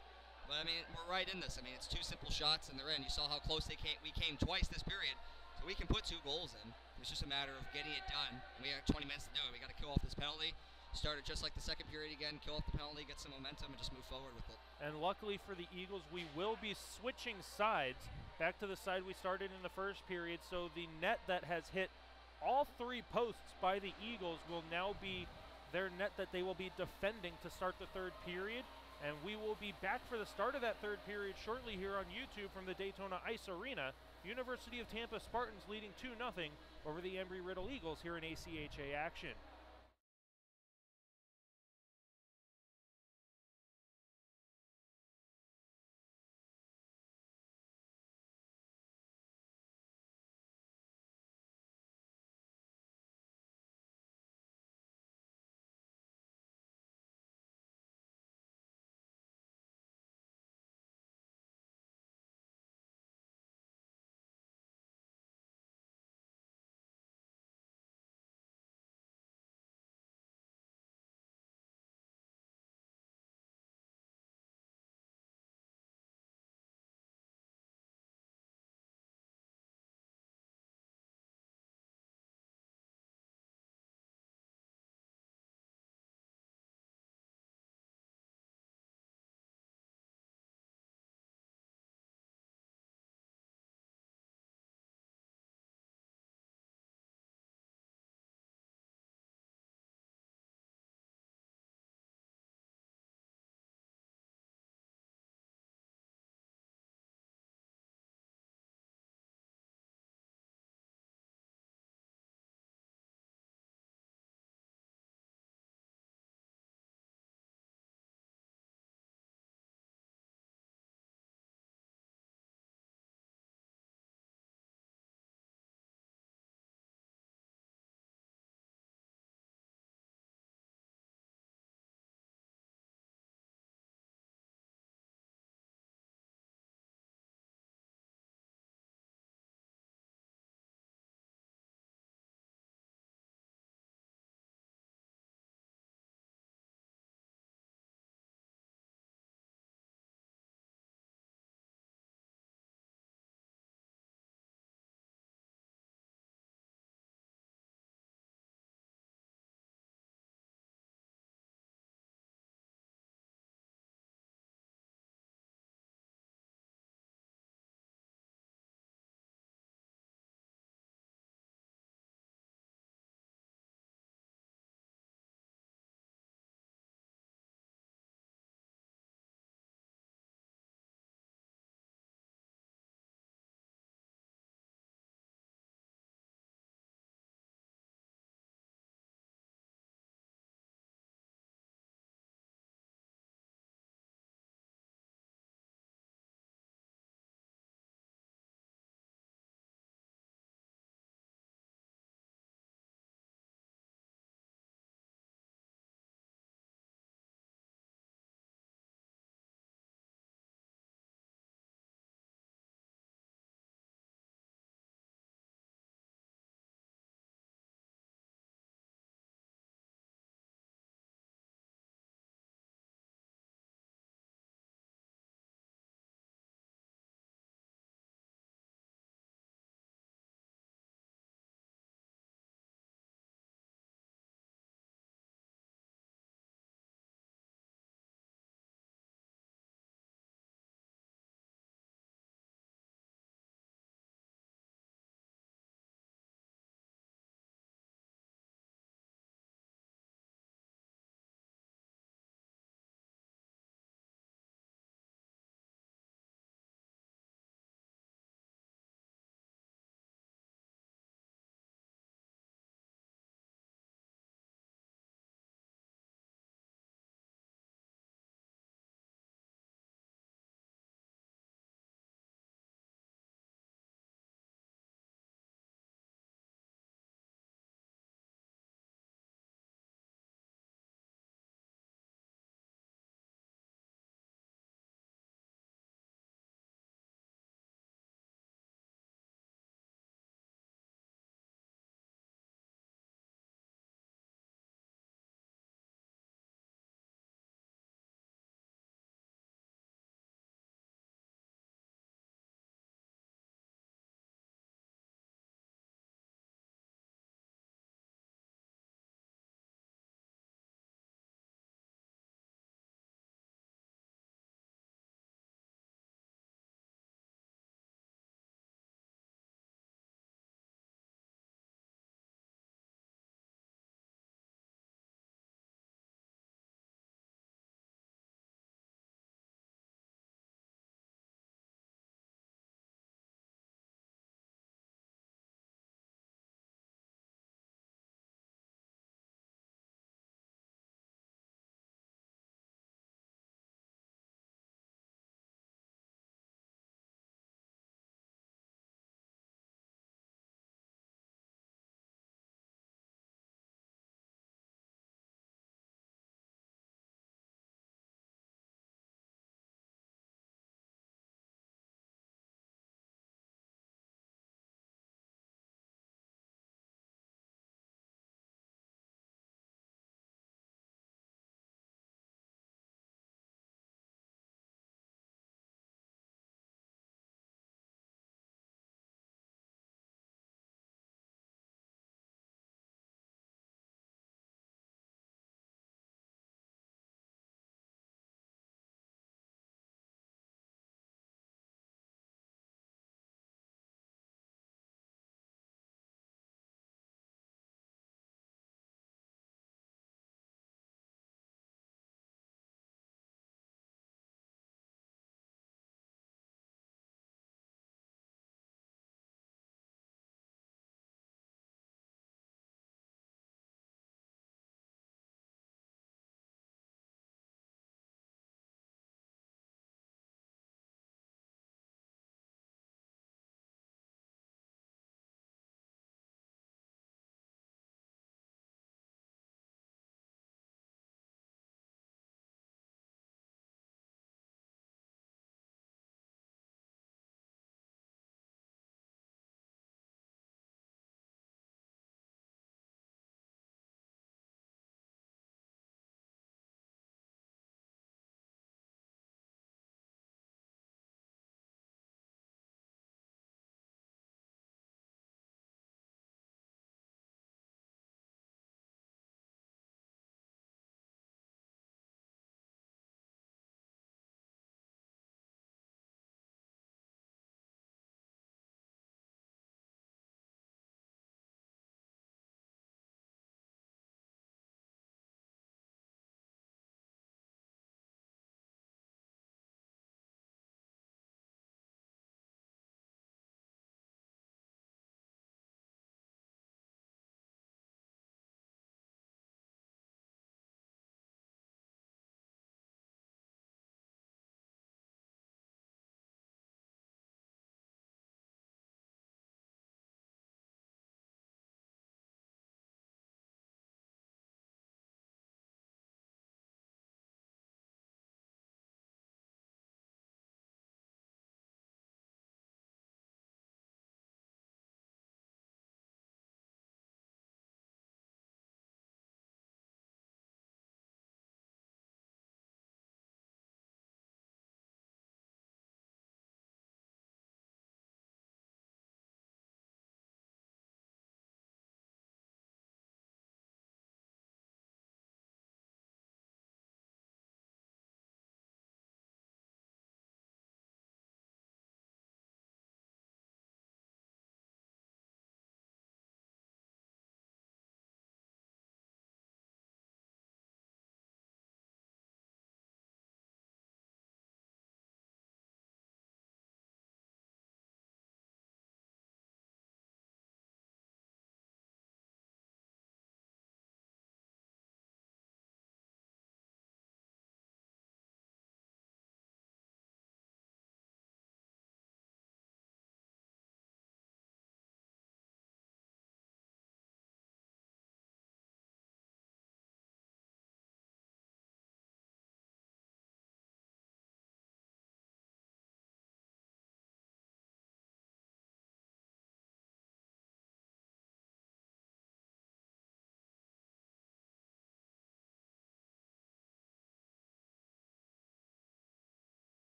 S2: But, I mean, we're right in this. I mean, it's two simple shots, and they're in. You saw how close we came twice this period. So we can put 2 goals in. It's just a matter of getting it done. We have 20 minutes to do it. We got to kill off this penalty. Start it just like the second period again, kill off the penalty, get some momentum, and just move forward with it.
S1: And luckily for the Eagles, we will be switching sides back to the side we started in the first period. So the net that has hit all 3 posts by the Eagles will now be their net that they will be defending to start the third period. And we will be back for the start of that third period shortly here on YouTube from the Daytona Ice Arena. University of Tampa Spartans leading 2-0 over the Embry-Riddle Eagles here in ACHA action.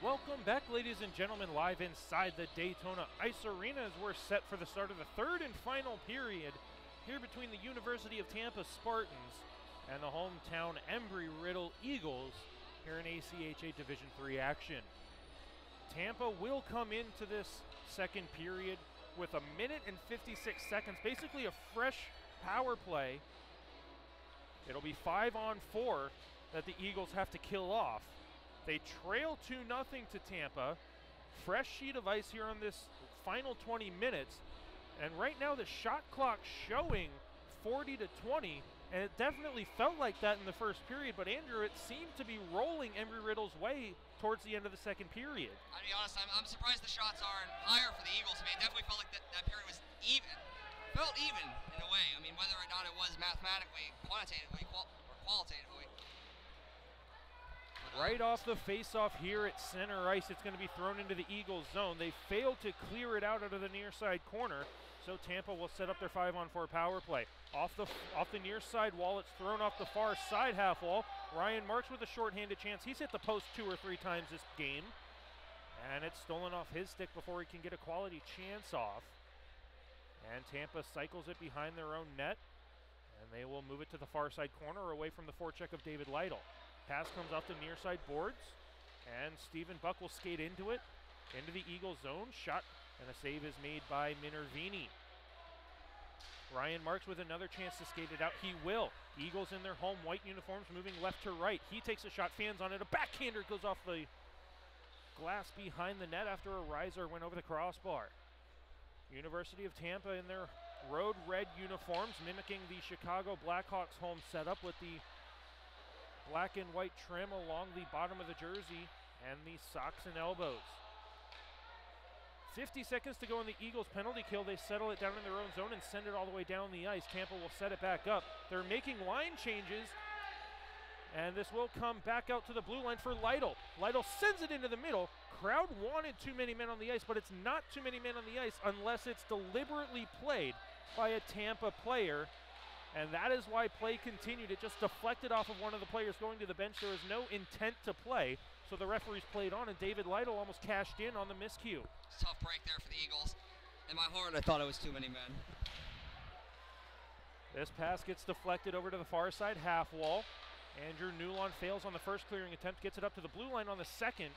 S1: Welcome back, ladies and gentlemen, live inside the Daytona Ice Arena as we're set for the start of the third and final period here between the University of Tampa Spartans and the hometown Embry-Riddle Eagles here in ACHA Division III action. Tampa will come into this second period with 1 minute and 56 seconds, basically a fresh power play. It'll be 5-on-4 that the Eagles have to kill off. They trail 2-0 to Tampa. Fresh sheet of ice here on this final 20 minutes. And right now the shot clock showing 40-20, and it definitely felt like that in the first period, but Andrew, it seemed to be rolling Embry-Riddle's way towards the end of the second period.
S2: I'll be honest, I'm surprised the shots aren't higher for the Eagles. I mean, it definitely felt like that period was even. Felt even in a way. I mean, whether or not it was mathematically, quantitatively, or qualitatively.
S1: Right off the face-off here at center ice, it's going to be thrown into the Eagles zone. They failed to clear it out of the near side corner, so Tampa will set up their 5-on-4 power play. Off the near side wall, it's thrown off the far side half wall. Ryan Marks with a shorthanded chance. He's hit the post 2 or 3 times this game, and it's stolen off his stick before he can get a quality chance off. And Tampa cycles it behind their own net, and they will move it to the far side corner away from the forecheck of David Lytle. Pass comes off the near side boards, and Stephen Buck will skate into it, into the Eagles zone. Shot, and a save is made by Minervini. Ryan Marks with another chance to skate it out. He will. Eagles in their home white uniforms moving left to right. He takes a shot, fans on it. A backhander goes off the glass behind the net after a riser went over the crossbar. University of Tampa in their road red uniforms, mimicking the Chicago Blackhawks home setup with the black and white trim along the bottom of the jersey and the socks and elbows. 50 seconds to go in the Eagles penalty kill. They settle it down in their own zone and send it all the way down the ice. Tampa will set it back up. They're making line changes, and this will come back out to the blue line for Lytle. Lytle sends it into the middle. Crowd wanted too many men on the ice, but it's not too many men on the ice unless it's deliberately played by a Tampa player. And that is why play continued. It just deflected off of one of the players going to the bench. There was no intent to play, so the referees played on, and David Lytle almost cashed in on the miscue.
S2: It's a tough break there for the Eagles. In my heart, I thought it was too many men.
S1: This pass gets deflected over to the far side half wall. Andrew Newlon fails on the first clearing attempt, gets it up to the blue line on the second,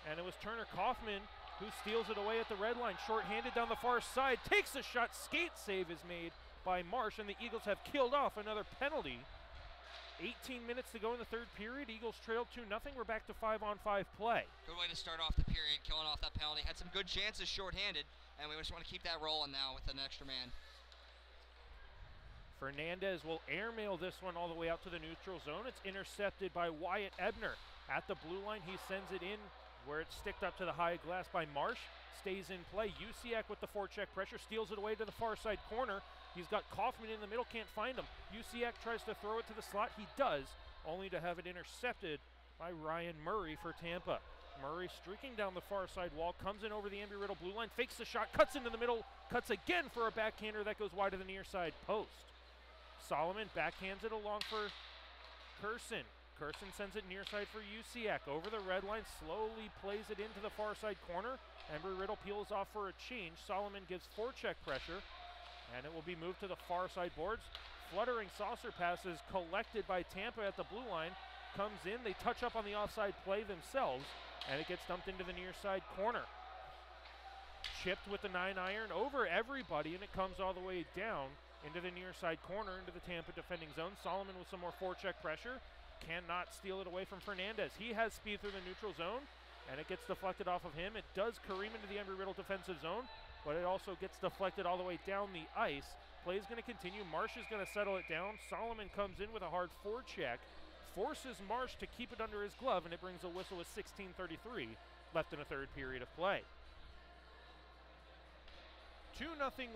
S1: and it was Turner Kaufman who steals it away at the red line. Short-handed down the far side, takes a shot, skate save is made by Marsh, and the Eagles have killed off another penalty. 18 minutes to go in the third period. Eagles trailed 2-0. We're back to 5-on-5 play.
S2: Good way to start off the period, killing off that penalty. Had some good chances short-handed, and we just want to keep that rolling now with an extra man.
S1: Fernandez will airmail this one all the way out to the neutral zone. It's intercepted by Wyatt Ebner. At the blue line, he sends it in where it's sticked up to the high glass by Marsh. Stays in play. Usiak with the forecheck pressure, steals it away to the far side corner. He's got Kaufman in the middle, can't find him. Usiak tries to throw it to the slot. He does, only to have it intercepted by Ryan Murray for Tampa. Murray streaking down the far side wall, comes in over the Embry-Riddle blue line, fakes the shot, cuts into the middle, cuts again for a backhander that goes wide of the near side post. Solomon backhands it along for Curson. Curson sends it near side for Usiak. Over the red line, slowly plays it into the far side corner. Embry-Riddle peels off for a change. Solomon gives forecheck pressure, and it will be moved to the far side boards. Fluttering saucer passes collected by Tampa at the blue line. Comes in, they touch up on the offside play themselves, and it gets dumped into the near side corner. Chipped with the 9-iron over everybody, and it comes all the way down into the near side corner, into the Tampa defending zone. Solomon with some more forecheck pressure. Cannot steal it away from Fernandez. He has speed through the neutral zone, and it gets deflected off of him. It does careen into the Embry-Riddle defensive zone, but it also gets deflected all the way down the ice. Play is going to continue. Marsh is going to settle it down. Solomon comes in with a hard forecheck, forces Marsh to keep it under his glove, and it brings a whistle with 16:33 left in a third period of play. 2-0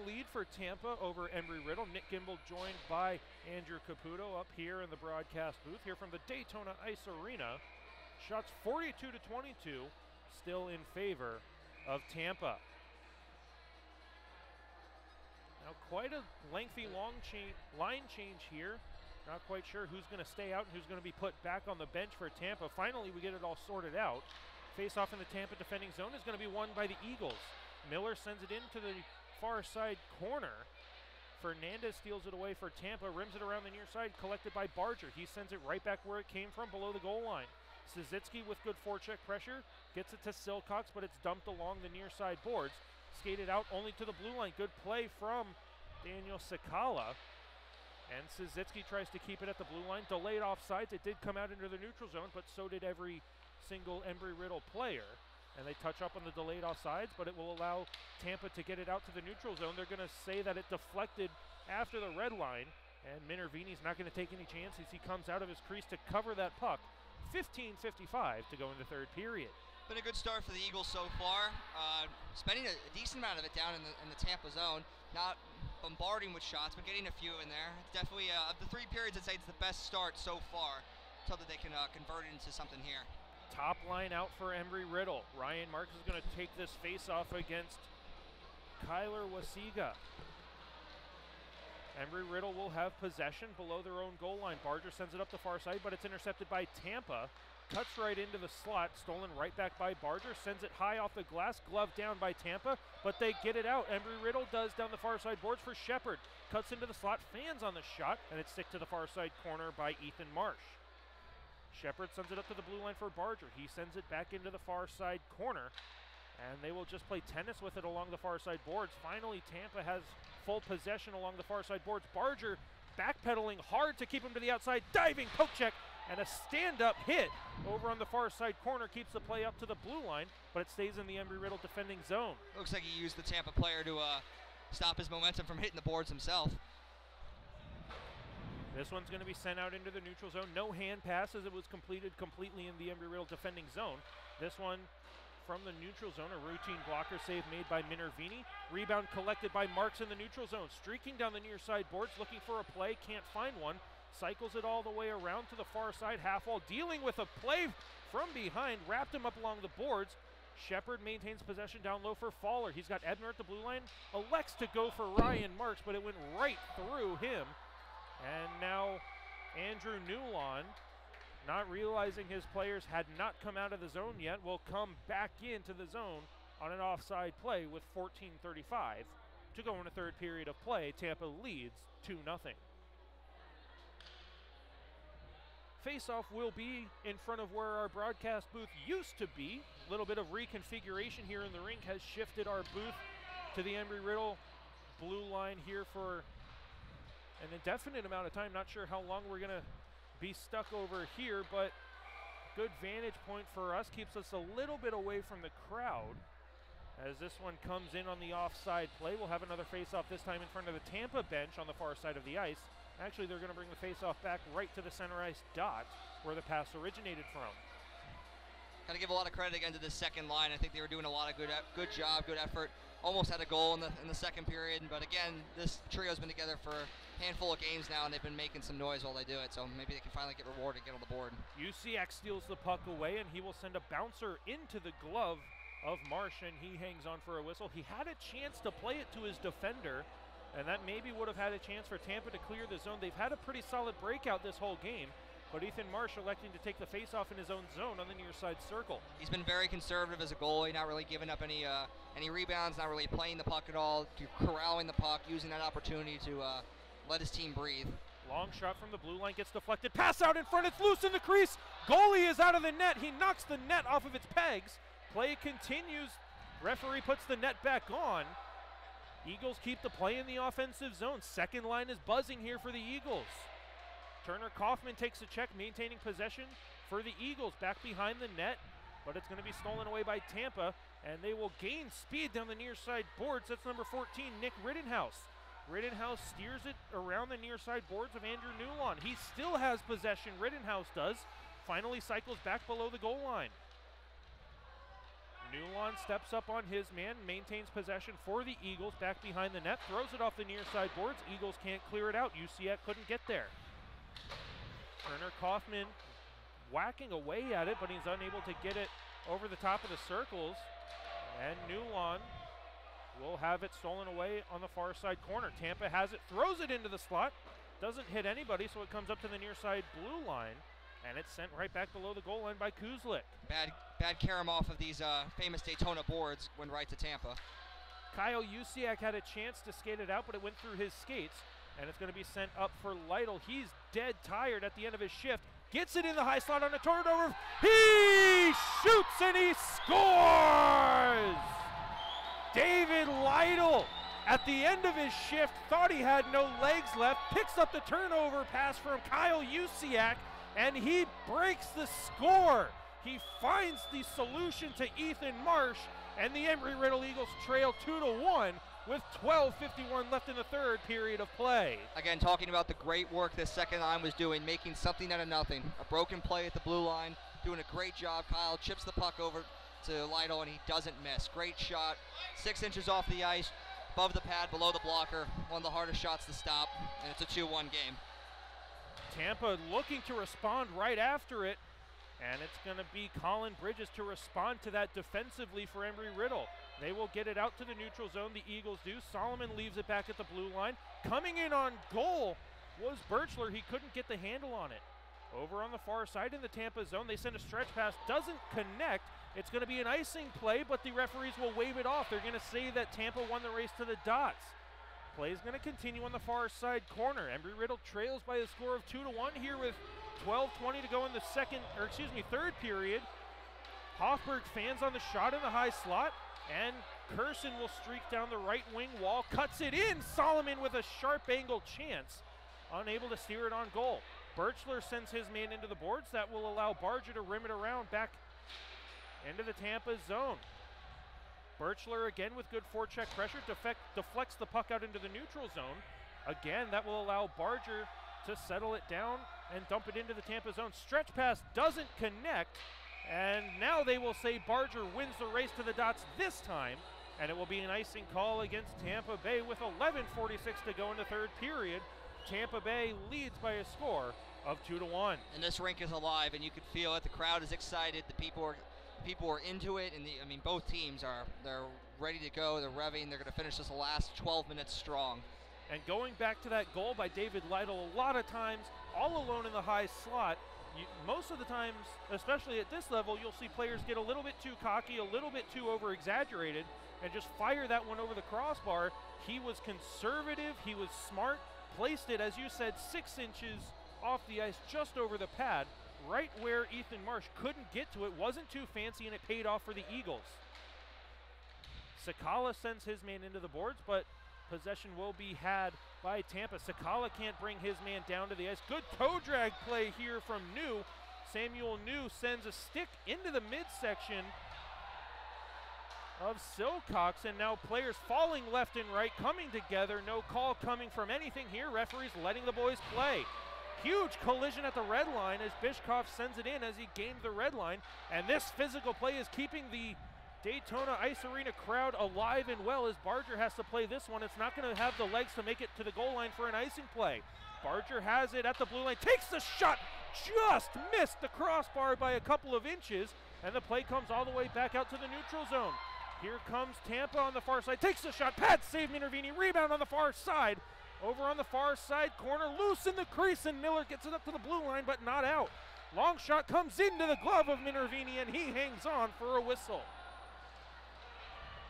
S1: lead for Tampa over Embry-Riddle. Nick Gimbel joined by Andrew Caputo up here in the broadcast booth here from the Daytona Ice Arena. Shots 42-22, still in favor of Tampa. Now quite a lengthy line change here. Not quite sure who's going to stay out and who's going to be put back on the bench for Tampa. Finally, we get it all sorted out. Face-off in the Tampa defending zone is going to be won by the Eagles. Miller sends it into the far side corner. Fernandez steals it away for Tampa, rims it around the near side, collected by Barger. He sends it right back where it came from, below the goal line. Szycki with good forecheck pressure, gets it to Silcox, but it's dumped along the near side boards. Skated out only to the blue line. Good play from Daniel Sakala. And Szycki tries to keep it at the blue line. Delayed offsides. It did come out into the neutral zone, but so did every single Embry-Riddle player. And they touch up on the delayed offsides, but it will allow Tampa to get it out to the neutral zone. They're going to say that it deflected after the red line, and Minervini's not going to take any chances. He comes out of his crease to cover that puck. 15:55 to go in the third period.
S2: Been a good start for the Eagles so far. Spending a decent amount of it down in the Tampa zone. Not bombarding with shots, but getting a few in there. It's definitely, of the 3 periods, I'd say it's the best start so far. So that they can convert it into something here.
S1: Top line out for Embry-Riddle. Ryan Marks is going to take this face-off against Kyler Wasiga. Embry-Riddle will have possession below their own goal line. Barger sends it up the far side, but it's intercepted by Tampa. Cuts right into the slot, stolen right back by Barger. Sends it high off the glass, gloved down by Tampa, but they get it out. Embry-Riddle does down the far side boards for Shepard. Cuts into the slot, fans on the shot, and it's stick to the far side corner by Ethan Marsh. Shepard sends it up to the blue line for Barger. He sends it back into the far side corner, and they will just play tennis with it along the far side boards. Finally, Tampa has full possession along the far side boards. Barger backpedaling hard to keep him to the outside, diving poke check, and a stand-up hit over on the far side corner keeps the play up to the blue line, but it stays in the Embry-Riddle defending zone.
S2: Looks like he used the Tampa player to stop his momentum from hitting the boards himself.
S1: This one's going to be sent out into the neutral zone. No hand pass as it was completed completely in the Embry-Riddle defending zone. This one from the neutral zone, a routine blocker save made by Minervini. Rebound collected by Marks in the neutral zone. Streaking down the near side boards, looking for a play, can't find one. Cycles it all the way around to the far side half wall, dealing with a play from behind, wrapped him up along the boards. Shepard maintains possession down low for Fowler. He's got Ebner at the blue line, elects to go for Ryan Marks, but it went right through him. And now Andrew Newlawn, not realizing his players had not come out of the zone yet, will come back into the zone on an offside play with 14:35 to go in the third period of play. Tampa leads 2-0. Face-off will be in front of where our broadcast booth used to be. A little bit of reconfiguration here in the rink has shifted our booth to the Embry-Riddle blue line here for an indefinite amount of time. Not sure how long we're going to be stuck over here, but good vantage point for us. Keeps us a little bit away from the crowd. As this one comes in on the offside play, we'll have another face-off this time in front of the Tampa bench on the far side of the ice. Actually, they're going to bring the face-off back right to the center ice dot where the pass originated from.
S2: Got to give a lot of credit again to this second line. I think they were doing a lot of good job, good effort. Almost had a goal in the second period, but again, this trio's been together for a handful of games now, and they've been making some noise while they do it, so maybe they can finally get rewarded and get on the board. UCX
S1: steals the puck away, and he will send a bouncer into the glove of Marsh, and he hangs on for a whistle. He had a chance to play it to his defender, and that maybe would have had a chance for Tampa to clear the zone. They've had a pretty solid breakout this whole game, but Ethan Marsh electing to take the face-off in his own zone on the near side circle.
S2: He's been very conservative as a goalie, not really giving up any rebounds, not really playing the puck at all, corralling the puck, using that opportunity to let his team breathe.
S1: Long shot from the blue line, gets deflected, pass out in front, it's loose in the crease. Goalie is out of the net, he knocks the net off of its pegs. Play continues, referee puts the net back on. Eagles keep the play in the offensive zone. Second line is buzzing here for the Eagles. Turner Kaufman takes a check, maintaining possession for the Eagles back behind the net, but it's going to be stolen away by Tampa, and they will gain speed down the near side boards. That's number 14, Nick Rittenhouse. Rittenhouse steers it around the near side boards of Andrew Newlawn. He still has possession, Rittenhouse does. Finally cycles back below the goal line. Newlawn steps up on his man, maintains possession for the Eagles back behind the net, throws it off the near side boards. Eagles can't clear it out. UCF couldn't get there. Turner Kaufman whacking away at it, but he's unable to get it over the top of the circles. And Newlawn will have it stolen away on the far side corner. Tampa has it, throws it into the slot, doesn't hit anybody, so it comes up to the near side blue line. and it's sent right back below the goal line by Kuzlik.
S2: Bad carom off of these famous Daytona boards went right to Tampa.
S1: Kyle Usiak had a chance to skate it out, but it went through his skates, and it's going to be sent up for Lytle. He's dead tired at the end of his shift. Gets it in the high slot on a turnover. He shoots and he scores! David Lytle, at the end of his shift, thought he had no legs left, picks up the turnover pass from Kyle Usiak, and he breaks the score. He finds the solution to Ethan Marsh, and the Embry-Riddle Eagles trail 2-1 with 12:51 left in the third period of play.
S2: Again, talking about the great work this second line was doing, making something out of nothing. A broken play at the blue line, doing a great job. Kyle chips the puck over to Lytle, and he doesn't miss. Great shot, 6 inches off the ice, above the pad, below the blocker. One of the hardest shots to stop, and it's a 2-1 game.
S1: Tampa looking to respond right after it, and it's going to be Colin Bridges to respond to that defensively for Embry-Riddle. They will get it out to the neutral zone, the Eagles do. Solomon leaves it back at the blue line. Coming in on goal was Birchler. He couldn't get the handle on it. Over on the far side in the Tampa zone, they send a stretch pass, doesn't connect. It's going to be an icing play, but the referees will wave it off. They're going to say that Tampa won the race to the dots. Play is going to continue on the far side corner. Embry-Riddle trails by a score of 2-1 here with 12:20 to go in the third period. Hoffberg fans on the shot in the high slot, and Kersen will streak down the right wing wall, cuts it in. Solomon with a sharp angle chance, unable to steer it on goal. Birchler sends his man into the boards. That will allow Barger to rim it around back into the Tampa zone. Birchler again with good forecheck pressure, deflects the puck out into the neutral zone. Again, that will allow Barger to settle it down and dump it into the Tampa zone. Stretch pass doesn't connect, and now they will say Barger wins the race to the dots this time, and it will be an icing call against Tampa Bay with 11:46 to go in the third period. Tampa Bay leads by a score of 2-1.
S2: And this rink is alive, and you can feel it. The crowd is excited. The people are into it, and both teams they're ready to go. They're revving. They're going to finish this last 12 minutes strong.
S1: And going back to that goal by David Lytle, a lot of times all alone in the high slot, most of the times, especially at this level, you'll see players get a little bit too cocky, a little bit too over-exaggerated, and just fire that one over the crossbar. He was conservative, he was smart, placed it, as you said, 6 inches off the ice, just over the pad, right where Ethan Marsh couldn't get to it. Wasn't too fancy, and it paid off for the Eagles. Sakala sends his man into the boards, but possession will be had by Tampa. Sakala can't bring his man down to the ice. Good toe drag play here from New. Samuel New sends a stick into the midsection of Silcox, and now players falling left and right, coming together. No call coming from anything here. Referees letting the boys play. Huge collision at the red line as Bishkoff sends it in as he gained the red line, and this physical play is keeping the Daytona Ice Arena crowd alive and well as Barger has to play this one. It's not going to have the legs to make it to the goal line for an icing play. Barger has it at the blue line, takes the shot, just missed the crossbar by a couple of inches, and the play comes all the way back out to the neutral zone. Here comes Tampa on the far side, takes the shot, pad save Minervini, rebound on the far side. Over on the far side corner, loose in the crease, and Miller gets it up to the blue line, but not out. Long shot comes into the glove of Minervini, and he hangs on for a whistle.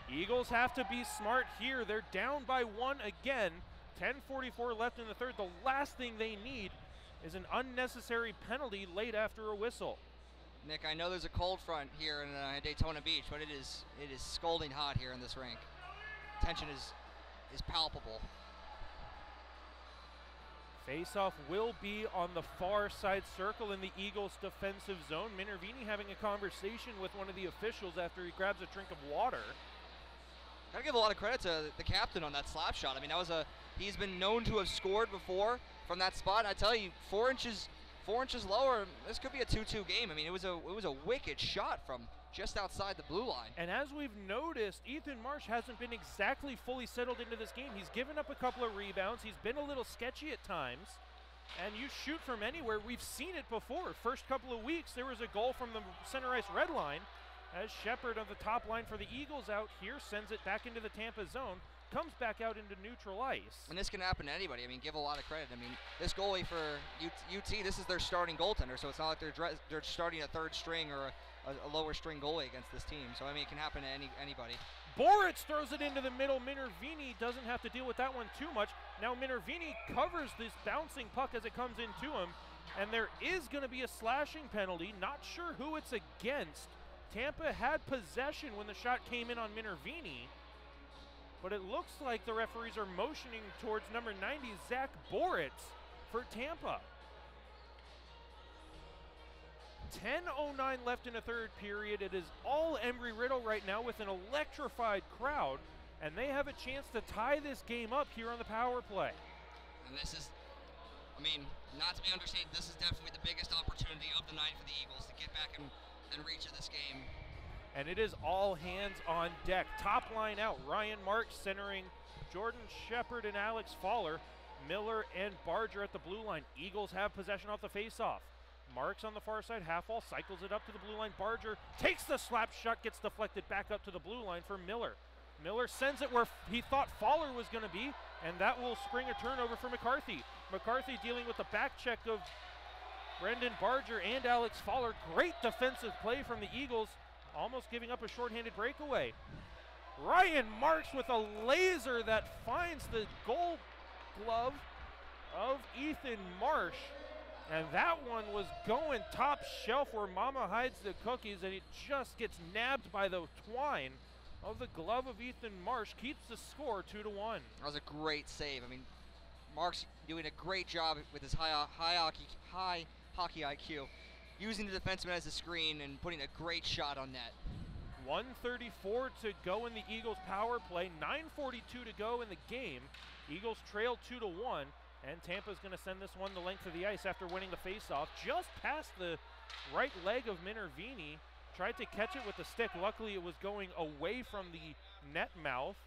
S1: Eagles have to be smart here. They're down by 1 again. 10:44 left in the third. The last thing they need is an unnecessary penalty late after a whistle.
S2: Nick, I know there's a cold front here in Daytona Beach, but it is scalding hot here in this rink. Tension is palpable.
S1: Face-off will be on the far side circle in the Eagles' defensive zone. Minervini having a conversation with one of the officials after he grabs a drink of water.
S2: Gotta give a lot of credit to the captain on that slap shot. I mean, he's been known to have scored before from that spot. I tell you, 4 inches lower, this could be a 2-2 game. I mean, it was a wicked shot from just outside the blue line.
S1: And as we've noticed, Ethan Marsh hasn't been exactly fully settled into this game. He's given up a couple of rebounds. He's been a little sketchy at times. And you shoot from anywhere. We've seen it before. First couple of weeks, there was a goal from the center ice red line. as Shepard of the top line for the Eagles out here sends it back into the Tampa zone, comes back out into neutral ice.
S2: And this can happen to anybody. I mean, give a lot of credit. I mean, this goalie for UT, this is their starting goaltender, so it's not like they're starting a third string or a lower string goalie against this team. So, I mean, it can happen to anybody.
S1: Boritz throws it into the middle. Minervini doesn't have to deal with that one too much. Now Minervini covers this bouncing puck as it comes into him, and there is going to be a slashing penalty. Not sure who it's against. Tampa had possession when the shot came in on Minervini, but it looks like the referees are motioning towards number 90, Zach Boritz, for Tampa. 10:09 left in the third period. It is all Embry-Riddle right now with an electrified crowd, and they have a chance to tie this game up here on the power play.
S2: And this is, I mean, not to be understated, this is definitely the biggest opportunity of the night for the Eagles to get back and reach of this game.
S1: And it is all hands on deck. Top line out, Ryan Marks centering Jordan Shepard and Alex Fowler. Miller and Barger at the blue line. Eagles have possession off the faceoff. Marks on the far side, half wall, cycles it up to the blue line. Barger takes the slap shot, gets deflected back up to the blue line for Miller. Miller sends it where he thought Fowler was going to be, and that will spring a turnover for McCarthy. McCarthy dealing with the back check of Brendan Barger and Alex Fowler. Great defensive play from the Eagles, almost giving up a shorthanded breakaway. Ryan Marks with a laser that finds the gold glove of Ethan Marsh. And that one was going top shelf where Mama hides the cookies, and it just gets nabbed by the twine of the glove of Ethan Marsh. Keeps the score 2-1.
S2: That was a great save. I mean, Mark's doing a great job with his high hockey IQ, using the defenseman as a screen and putting a great shot on net.
S1: 1:34 to go in the Eagles power play. 9:42 to go in the game. Eagles trail 2-1. And Tampa's going to send this one the length of the ice after winning the faceoff. Just past the right leg of Minervini. Tried to catch it with the stick. Luckily, it was going away from the net mouth.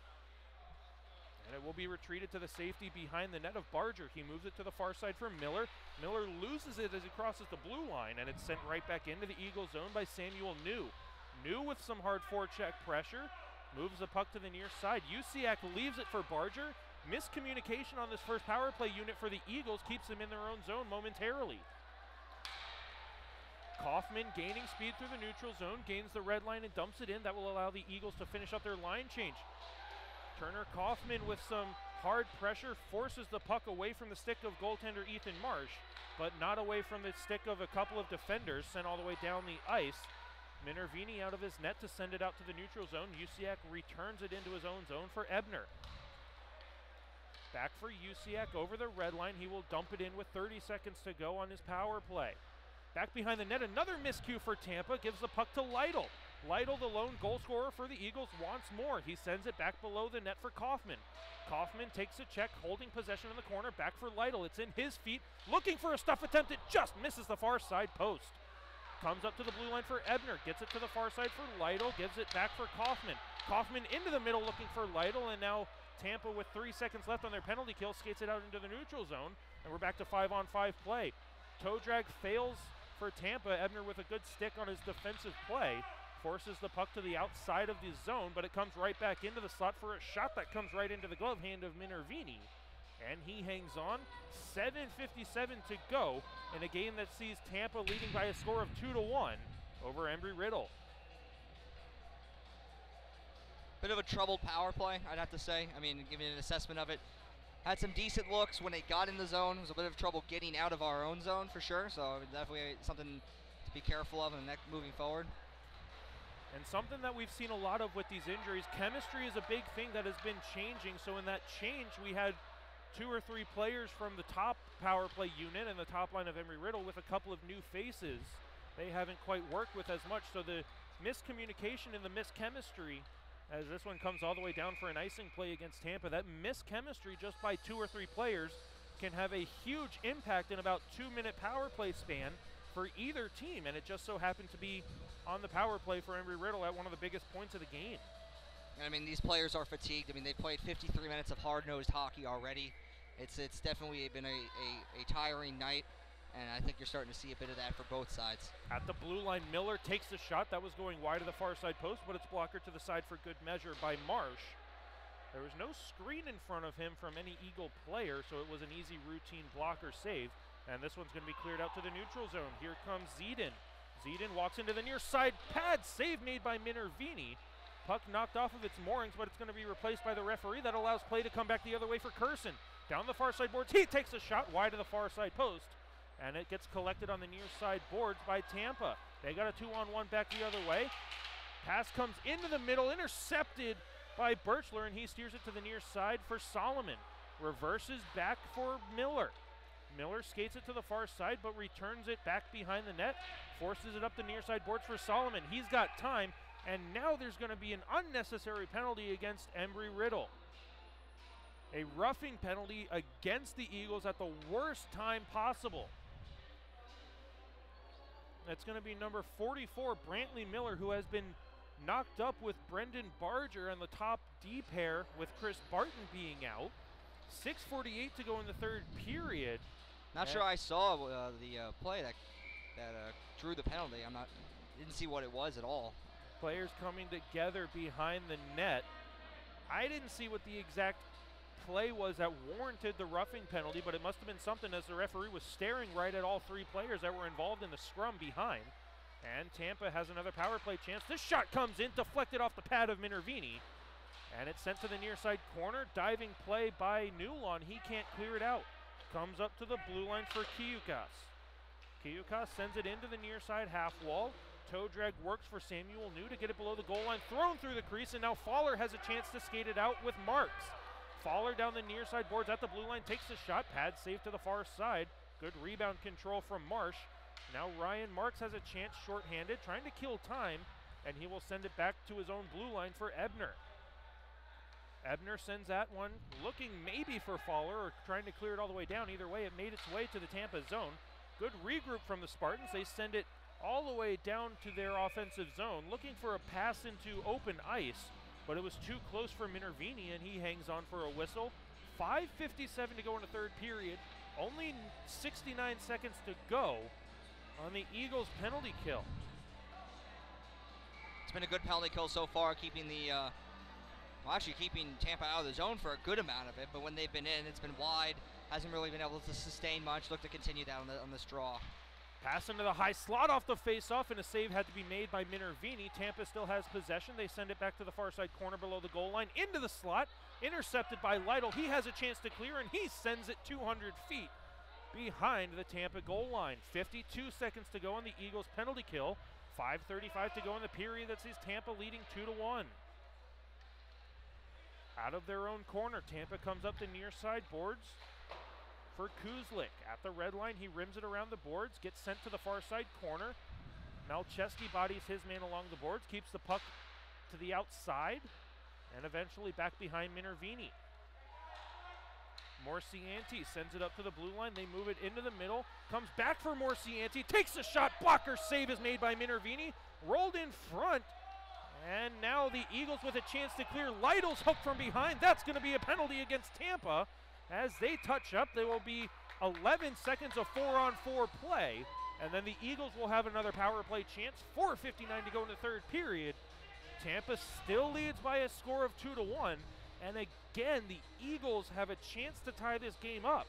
S1: And it will be retreated to the safety behind the net of Barger. He moves it to the far side for Miller. Miller loses it as he crosses the blue line, and it's sent right back into the Eagle zone by Samuel New. New with some hard forecheck pressure. Moves the puck to the near side. Usiak leaves it for Barger. Miscommunication on this first power play unit for the Eagles keeps them in their own zone momentarily. Kaufman gaining speed through the neutral zone, gains the red line and dumps it in. That will allow the Eagles to finish up their line change. Turner Kaufman with some hard pressure forces the puck away from the stick of goaltender Ethan Marsh, but not away from the stick of a couple of defenders, sent all the way down the ice. Minervini out of his net to send it out to the neutral zone. Usiak returns it into his own zone for Ebner. Back for Usiak over the red line. He will dump it in with 30 seconds to go on his power play. Back behind the net, another miscue for Tampa. Gives the puck to Lytle. Lytle, the lone goal scorer for the Eagles, wants more. He sends it back below the net for Kaufman. Kaufman takes a check, holding possession in the corner. Back for Lytle. It's in his feet. Looking for a stuff attempt. It just misses the far side post. Comes up to the blue line for Ebner. Gets it to the far side for Lytle. Gives it back for Kaufman. Kaufman into the middle looking for Lytle, and now Tampa, with 3 seconds left on their penalty kill, skates it out into the neutral zone, and we're back to 5-on-5 play. Toe drag fails for Tampa. Ebner with a good stick on his defensive play. Forces the puck to the outside of the zone, but it comes right back into the slot for a shot that comes right into the glove hand of Minervini. And he hangs on. 7:57 to go in a game that sees Tampa leading by a score of 2-1 over Embry-Riddle.
S2: Bit of a troubled power play, I'd have to say. I mean, giving an assessment of it. Had some decent looks when they got in the zone. It was a bit of trouble getting out of our own zone for sure. So definitely something to be careful of in the next moving forward.
S1: And something that we've seen a lot of with these injuries, chemistry is a big thing that has been changing. So in that change, we had 2 or 3 players from the top power play unit and the top line of Embry-Riddle with a couple of new faces they haven't quite worked with as much. So the miscommunication and the mischemistry, as this one comes all the way down for an icing play against Tampa, that mischemistry just by 2 or 3 players can have a huge impact in about 2-minute power play span for either team, and it just so happened to be on the power play for Embry-Riddle at one of the biggest points of the game.
S2: I mean, these players are fatigued. I mean, they've played 53 minutes of hard-nosed hockey already. It's definitely been a tiring night. and I think you're starting to see a bit of that for both sides.
S1: At the blue line, Miller takes the shot. That was going wide of the far side post, but it's blocker to the side for good measure by Marsh. There was no screen in front of him from any Eagle player, so it was an easy routine blocker save. And this one's going to be cleared out to the neutral zone. Here comes Zedin. Zedin walks into the near side pad. Save made by Minervini. Puck knocked off of its moorings, but it's going to be replaced by the referee. That allows play to come back the other way for Curson. Down the far side boards, he takes a shot wide of the far side post, and it gets collected on the near side boards by Tampa. They got a 2-on-1 back the other way. Pass comes into the middle, intercepted by Birchler, and he steers it to the near side for Solomon. Reverses back for Miller. Miller skates it to the far side, but returns it back behind the net, forces it up the near side boards for Solomon. He's got time, and now there's going to be an unnecessary penalty against Embry-Riddle. A roughing penalty against the Eagles at the worst time possible. That's going to be number 44, Brantley Miller, who has been knocked up with Brendan Barger on the top D pair with Chris Barton being out. 6:48 to go in the third period.
S2: Not sure I saw the play that drew the penalty. Didn't see what it was at all.
S1: Players coming together behind the net. I didn't see what the exact play was that warranted the roughing penalty, but it must have been something as the referee was staring right at all three players that were involved in the scrum behind. And Tampa has another power play chance. This shot comes in, deflected off the pad of Minervini, and it's sent to the near side corner. Diving play by Newlawn. He can't clear it out. Comes up to the blue line for Kiyukas. Kiyukas sends it into the near side half wall. Toe drag works for Samuel New to get it below the goal line. Thrown through the crease, and now Fowler has a chance to skate it out with Marks. Fowler down the near side boards at the blue line, takes the shot. Pad save to the far side. Good rebound control from Marsh. Now Ryan Marks has a chance shorthanded, trying to kill time, and he will send it back to his own blue line for Ebner. Ebner sends that one, looking maybe for Fowler or trying to clear it all the way down. Either way, it made its way to the Tampa zone. Good regroup from the Spartans. They send it all the way down to their offensive zone, looking for a pass into open ice, but it was too close for Minervini, and he hangs on for a whistle. 5:57 to go in the third period. Only 69 seconds to go on the Eagles' penalty kill.
S2: It's been a good penalty kill so far, keeping keeping Tampa out of the zone for a good amount of it, but when they've been in, it's been wide, hasn't really been able to sustain much. Look to continue that on this draw.
S1: Pass into the high slot off the face-off, and a save had to be made by Minervini. Tampa still has possession. They send it back to the far side corner below the goal line, into the slot, intercepted by Lytle. He has a chance to clear, and he sends it 200 feet behind the Tampa goal line. 52 seconds to go on the Eagles' penalty kill. 5:35 to go in the period that sees Tampa leading 2-1. Out of their own corner, Tampa comes up the near side boards for Kuzlik. At the red line, he rims it around the boards, gets sent to the far side corner. Malcheski bodies his man along the boards, keeps the puck to the outside, and eventually back behind Minervini. Morcianti sends it up to the blue line. They move it into the middle. Comes back for Morcianti. Takes a shot. Blocker save is made by Minervini. Rolled in front. And now the Eagles with a chance to clear. Lytle's hooked from behind. That's going to be a penalty against Tampa. As they touch up, there will be 11 seconds of 4-on-4 play. And then the Eagles will have another power play chance. 4:59 to go in the third period. Tampa still leads by a score of 2-1. And again, the Eagles have a chance to tie this game up.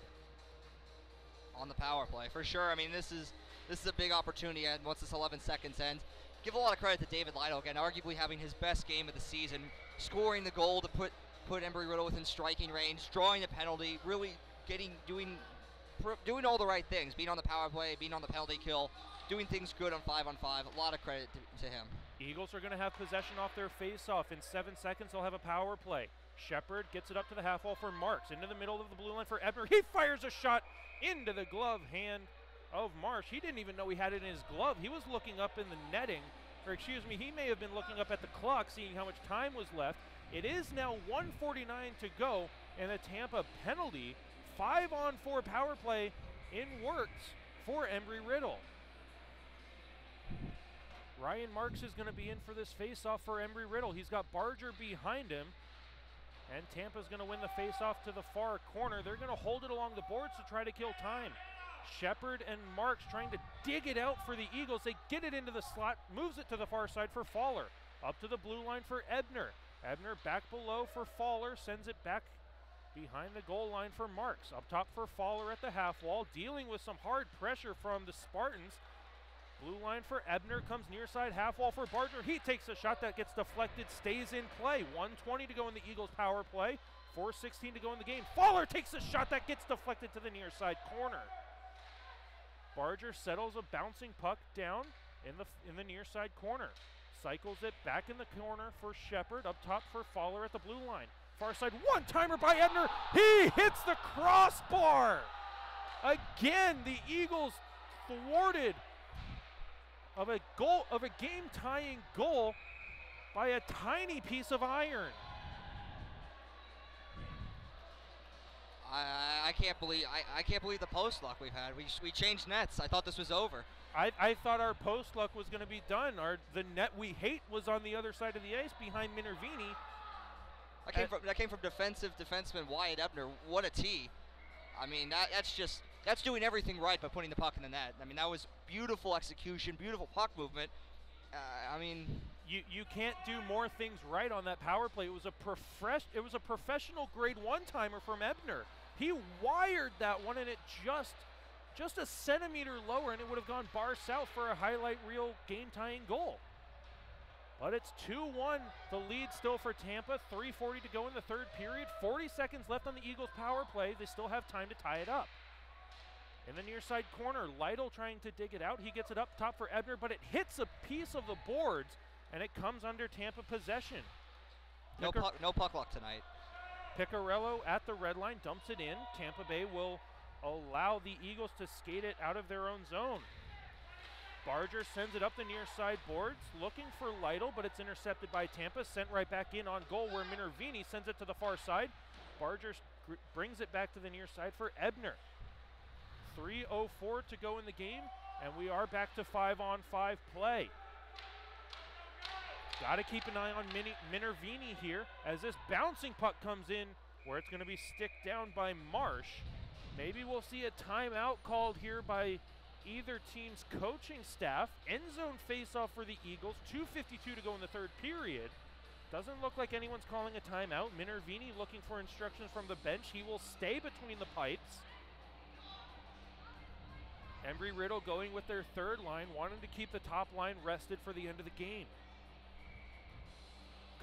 S2: On the power play, for sure. I mean, this is a big opportunity, and once this 11 seconds ends, give a lot of credit to David Lytle, again, arguably having his best game of the season, scoring the goal to put Embry-Riddle within striking range, drawing a penalty, really doing all the right things, being on the power play, being on the penalty kill, doing things good on 5-on-5. A lot of credit to him.
S1: Eagles are going to have possession off their face-off. In 7 seconds, they'll have a power play. Shepard gets it up to the half wall for Marks. Into the middle of the blue line for Ebner. He fires a shot into the glove hand of Marsh. He didn't even know he had it in his glove. He was looking up in the netting, or excuse me, he may have been looking up at the clock, seeing how much time was left. It is now 1:49 to go, and the Tampa penalty. 5-on-4 power play in works for Embry-Riddle. Ryan Marks is going to be in for this face-off for Embry-Riddle. He's got Barger behind him. And Tampa's going to win the face-off to the far corner. They're going to hold it along the boards to try to kill time. Shepard and Marks trying to dig it out for the Eagles. They get it into the slot, moves it to the far side for Fowler. Up to the blue line for Ebner. Ebner back below for Fowler, sends it back behind the goal line for Marks. Up top for Fowler at the half wall, dealing with some hard pressure from the Spartans. Blue line for Ebner, comes near side half wall for Barger. He takes a shot that gets deflected, stays in play. 1:20 to go in the Eagles power play. 4:16 to go in the game. Fowler takes a shot that gets deflected to the near side corner. Barger settles a bouncing puck down in the near side corner. Cycles it back in the corner for Shepard. Up top for Fowler at the blue line. Far side one-timer by Ebner. He hits the crossbar. Again, the Eagles thwarted of a game-tying goal by a tiny piece of iron.
S2: I can't believe the post luck we've had. We changed nets. I thought this was over.
S1: I thought our post luck was going to be done. The net we hate was on the other side of the ice behind Minervini.
S2: That came from defensive defenseman Wyatt Ebner. What a tee! I mean, that's doing everything right by putting the puck in the net. I mean, that was beautiful execution, beautiful puck movement. I mean,
S1: you can't do more things right on that power play. It was a professional grade one-timer from Ebner. He wired that one, and it just a centimeter lower, and it would have gone bar south for a highlight reel game-tying goal. But it's 2-1, the lead still for Tampa. 3:40 to go in the third period. 40 seconds left on the Eagles power play. They still have time to tie it up. In the near side corner, Lytle trying to dig it out. He gets it up top for Ebner, but it hits a piece of the boards, and it comes under Tampa possession.
S2: No puck luck tonight.
S1: Piccarello at the red line, dumps it in. Tampa Bay will allow the Eagles to skate it out of their own zone. Barger sends it up the near side boards, looking for Lytle, but it's intercepted by Tampa, sent right back in on goal where Minervini sends it to the far side. Barger brings it back to the near side for Ebner. 3:04 to go in the game, and we are back to 5-on-5 play. Got to keep an eye on Minervini here as this bouncing puck comes in where it's going to be sticked down by Marsh. Maybe we'll see a timeout called here by either team's coaching staff. End zone face-off for the Eagles. 2:52 to go in the third period. Doesn't look like anyone's calling a timeout. Minervini looking for instructions from the bench. He will stay between the pipes. Embry-Riddle going with their third line, wanting to keep the top line rested for the end of the game.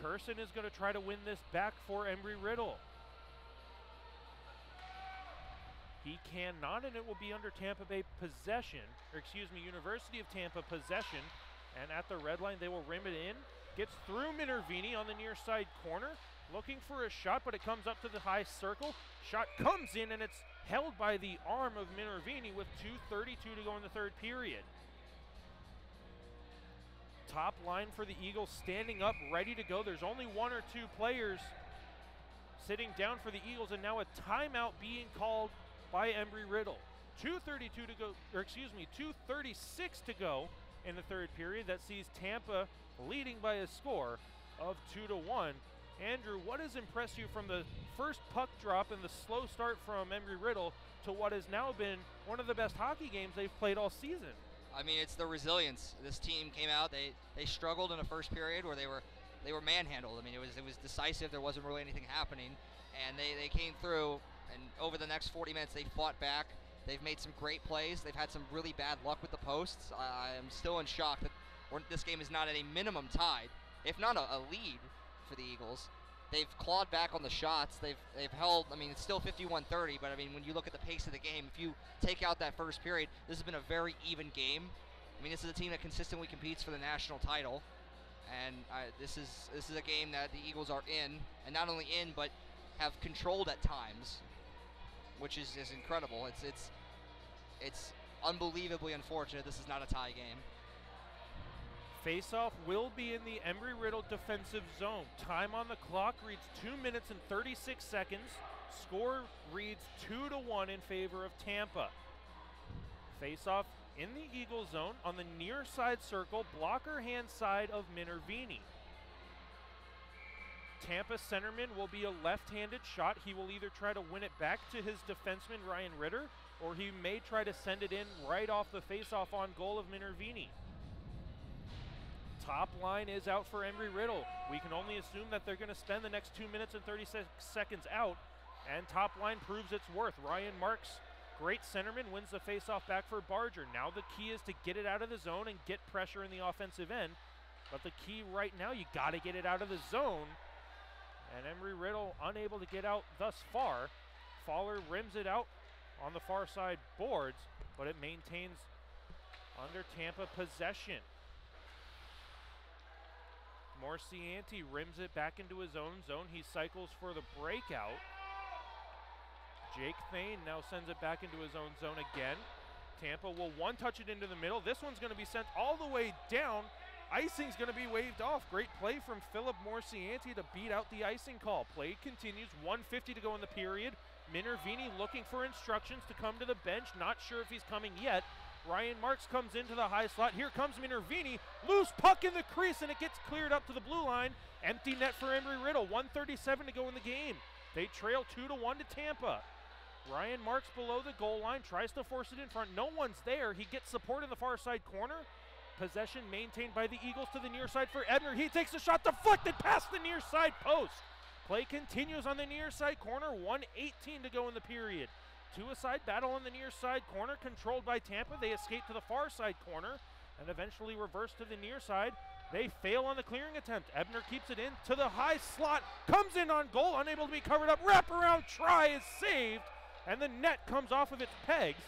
S1: Curson is going to try to win this back for Embry-Riddle. He cannot, and it will be under Tampa Bay possession, or excuse me, University of Tampa possession. And at the red line, they will rim it in. Gets through Minervini on the near side corner, looking for a shot, but it comes up to the high circle. Shot comes in, and it's held by the arm of Minervini with 2:32 to go in the third period. Top line for the Eagles standing up, ready to go. There's only one or two players sitting down for the Eagles, and now a timeout being called by Embry-Riddle. 2:32 to go, or excuse me, 2:36 to go in the third period. That sees Tampa leading by a score of 2-1. Andrew, what has impressed you from the first puck drop and the slow start from Embry-Riddle to what has now been one of the best hockey games they've played all season?
S2: I mean, it's the resilience. This team came out. They struggled in the first period where they were manhandled. I mean, it was decisive. There wasn't really anything happening, and they came through. And over the next 40 minutes, they fought back. They've made some great plays. They've had some really bad luck with the posts. I am still in shock that this game is not at a minimum tied, if not a lead for the Eagles. They've clawed back on the shots. They've held. I mean, it's still 51-30, but I mean, when you look at the pace of the game, if you take out that first period, this has been a very even game. I mean, this is a team that consistently competes for the national title, and this is a game that the Eagles are in, and not only in, but have controlled at times, which is incredible. It's unbelievably unfortunate this is not a tie game.
S1: Faceoff will be in the Embry-Riddle defensive zone. Time on the clock reads 2 minutes and 36 seconds. Score reads 2-1 in favor of Tampa. Faceoff in the Eagle zone on the near side circle, blocker hand side of Minervini. Tampa centerman will be a left-handed shot. He will either try to win it back to his defenseman Ryan Ritter, or he may try to send it in right off the face-off on goal of Minervini. Top line is out for Embry-Riddle. We can only assume that they're going to spend the next 2 minutes and 36 seconds out, and top line proves its worth. Ryan Marks, great centerman, wins the face-off back for Barger. Now the key is to get it out of the zone and get pressure in the offensive end. But the key right now, you got to get it out of the zone. And Embry-Riddle unable to get out thus far. Fowler rims it out on the far side boards, but it maintains under Tampa possession. Morcianti rims it back into his own zone. He cycles for the breakout. Jake Thane now sends it back into his own zone again. Tampa will one-touch it into the middle. This one's going to be sent all the way down. Icing's going to be waved off. Great play from Philip Morcianti to beat out the icing call. Play continues, 1:50 to go in the period. Minervini looking for instructions to come to the bench. Not sure if he's coming yet. Ryan Marks comes into the high slot. Here comes Minervini. Loose puck in the crease, and it gets cleared up to the blue line. Empty net for Embry-Riddle. 1:37 to go in the game. They trail 2-1 to Tampa. Ryan Marks below the goal line, tries to force it in front. No one's there. He gets support in the far side corner. Possession maintained by the Eagles to the near side for Ebner. He takes a shot deflected past the near side post. Play continues on the near side corner. 1:18 to go in the period. Two-a-side battle on the near side corner, controlled by Tampa. They escape to the far side corner and eventually reverse to the near side. They fail on the clearing attempt. Ebner keeps it in to the high slot, comes in on goal, unable to be covered up. Wraparound try is saved, and the net comes off of its pegs.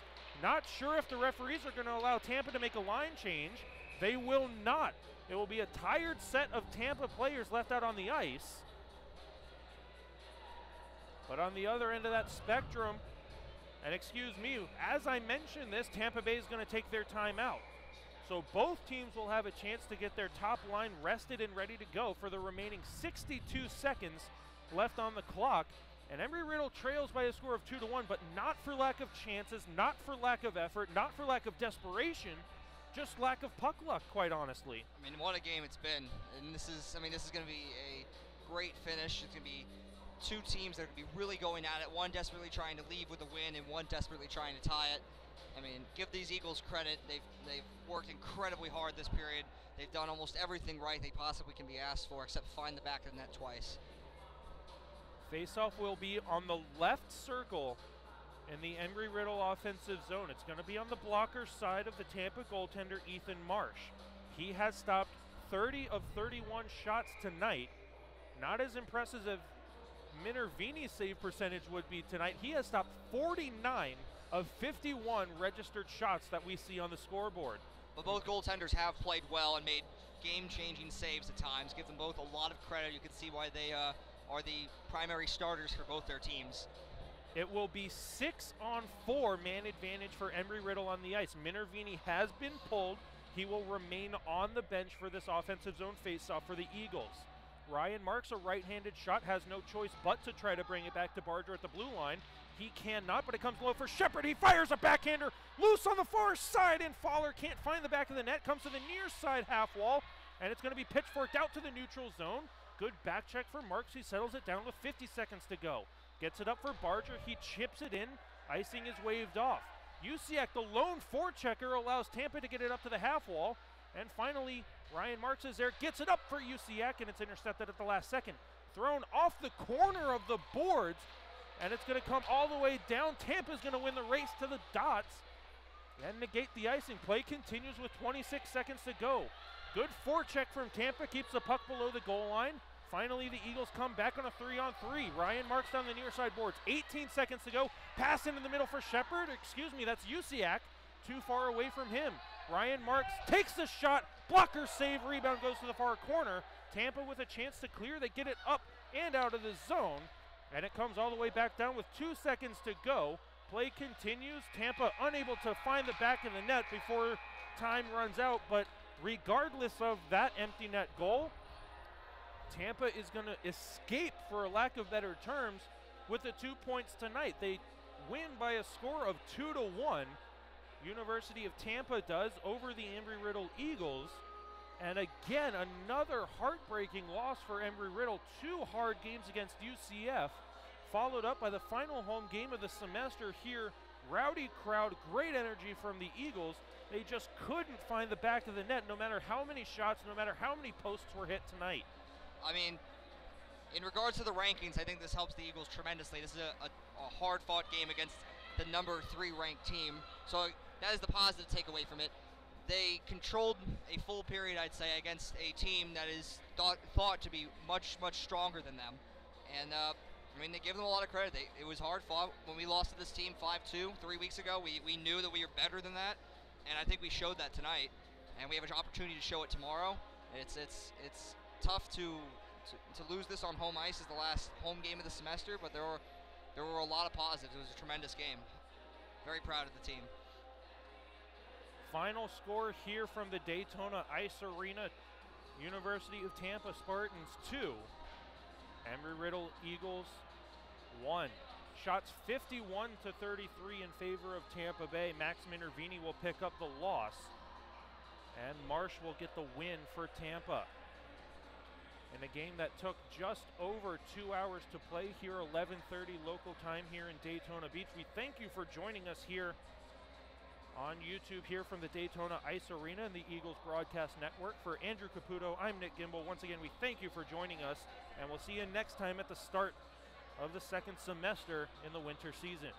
S1: Not sure if the referees are going to allow Tampa to make a line change. They will not. It will be a tired set of Tampa players left out on the ice. But on the other end of that spectrum, and excuse me, as I mentioned this, Tampa Bay is going to take their timeout. So both teams will have a chance to get their top line rested and ready to go for the remaining 62 seconds left on the clock. And Embry-Riddle trails by a score of 2-1, but not for lack of chances, not for lack of effort, not for lack of desperation, just lack of puck luck, quite honestly.
S2: I mean, what a game it's been. And this is going to be a great finish. It's going to be two teams that are going to be really going at it, one desperately trying to leave with a win and one desperately trying to tie it. I mean, give these Eagles credit. They've worked incredibly hard this period. They've done almost everything right they possibly can be asked for, except find the back of the net twice.
S1: Faceoff will be on the left circle in the Embry-Riddle offensive zone. It's going to be on the blocker side of the Tampa goaltender, Ethan Marsh. He has stopped 30 of 31 shots tonight. Not as impressive as Minervini's save percentage would be tonight. He has stopped 49 of 51 registered shots that we see on the scoreboard.
S2: But both goaltenders have played well and made game-changing saves at times. Give them both a lot of credit. You can see why they are the primary starters for both their teams.
S1: It will be 6-on-4 man advantage for Embry-Riddle on the ice. Minervini has been pulled. He will remain on the bench for this offensive zone faceoff for the Eagles. Ryan Marks, a right-handed shot, has no choice but to try to bring it back to Barger at the blue line. He cannot, but it comes low for Shepard. He fires a backhander loose on the far side, and Fowler can't find the back of the net. Comes to the near side half wall, and it's going to be pitchforked out to the neutral zone. Good back check for Marks. He settles it down with 50 seconds to go. Gets it up for Barger. He chips it in. Icing is waved off. Usiak, the lone forechecker, allows Tampa to get it up to the half wall. And finally, Ryan Marks is there, gets it up for Usiak, and it's intercepted at the last second. Thrown off the corner of the boards, and it's going to come all the way down. Tampa's going to win the race to the dots and negate the icing. Play continues with 26 seconds to go. Good forecheck from Tampa, keeps the puck below the goal line. Finally, the Eagles come back on a 3-on-3. Ryan Marks down the near side boards. 18 seconds to go. Pass into the middle for Shepard. Excuse me, that's Usiak. Too far away from him. Ryan Marks takes the shot. Blocker save. Rebound goes to the far corner. Tampa with a chance to clear. They get it up and out of the zone. And it comes all the way back down with 2 seconds to go. Play continues. Tampa unable to find the back of the net before time runs out. But regardless of that empty net goal, Tampa is going to escape, for a lack of better terms, with the 2 points tonight. They win by a score of 2-1. University of Tampa does over the Embry-Riddle Eagles. And again, another heartbreaking loss for Embry-Riddle. 2 hard games against UCF, followed up by the final home game of the semester here rowdy crowd, great energy from the Eagles. They just couldn't find the back of the net no matter how many shots, no matter how many posts were hit tonight.
S2: I mean, in regards to the rankings, I think this helps the Eagles tremendously. This is a hard-fought game against the number 3 ranked team, so that is the positive takeaway from it. They controlled a full period, I'd say, against a team that is thought to be much, much stronger than them. And, I mean, they give them a lot of credit. It was hard fought. When we lost to this team 5-2 3 weeks ago, we knew that we were better than that, and I think we showed that tonight. And we have an opportunity to show it tomorrow. It's tough to lose this on home ice as the last home game of the semester, but there were a lot of positives. It was a tremendous game. Very proud of the team.
S1: Final score here from the Daytona Ice Arena: University of Tampa Spartans 2, Embry-Riddle Eagles 1. Shots 51-33 in favor of Tampa Bay. Max Minervini will pick up the loss, and Marsh will get the win for Tampa. In a game that took just over 2 hours to play here, 11:30 local time here in Daytona Beach. We thank you for joining us here on YouTube here from the Daytona Ice Arena and the Eagles Broadcast Network. For Andrew Caputo, I'm Nick Gimbel. Once again, we thank you for joining us, and we'll see you next time at the start of the second semester in the winter season.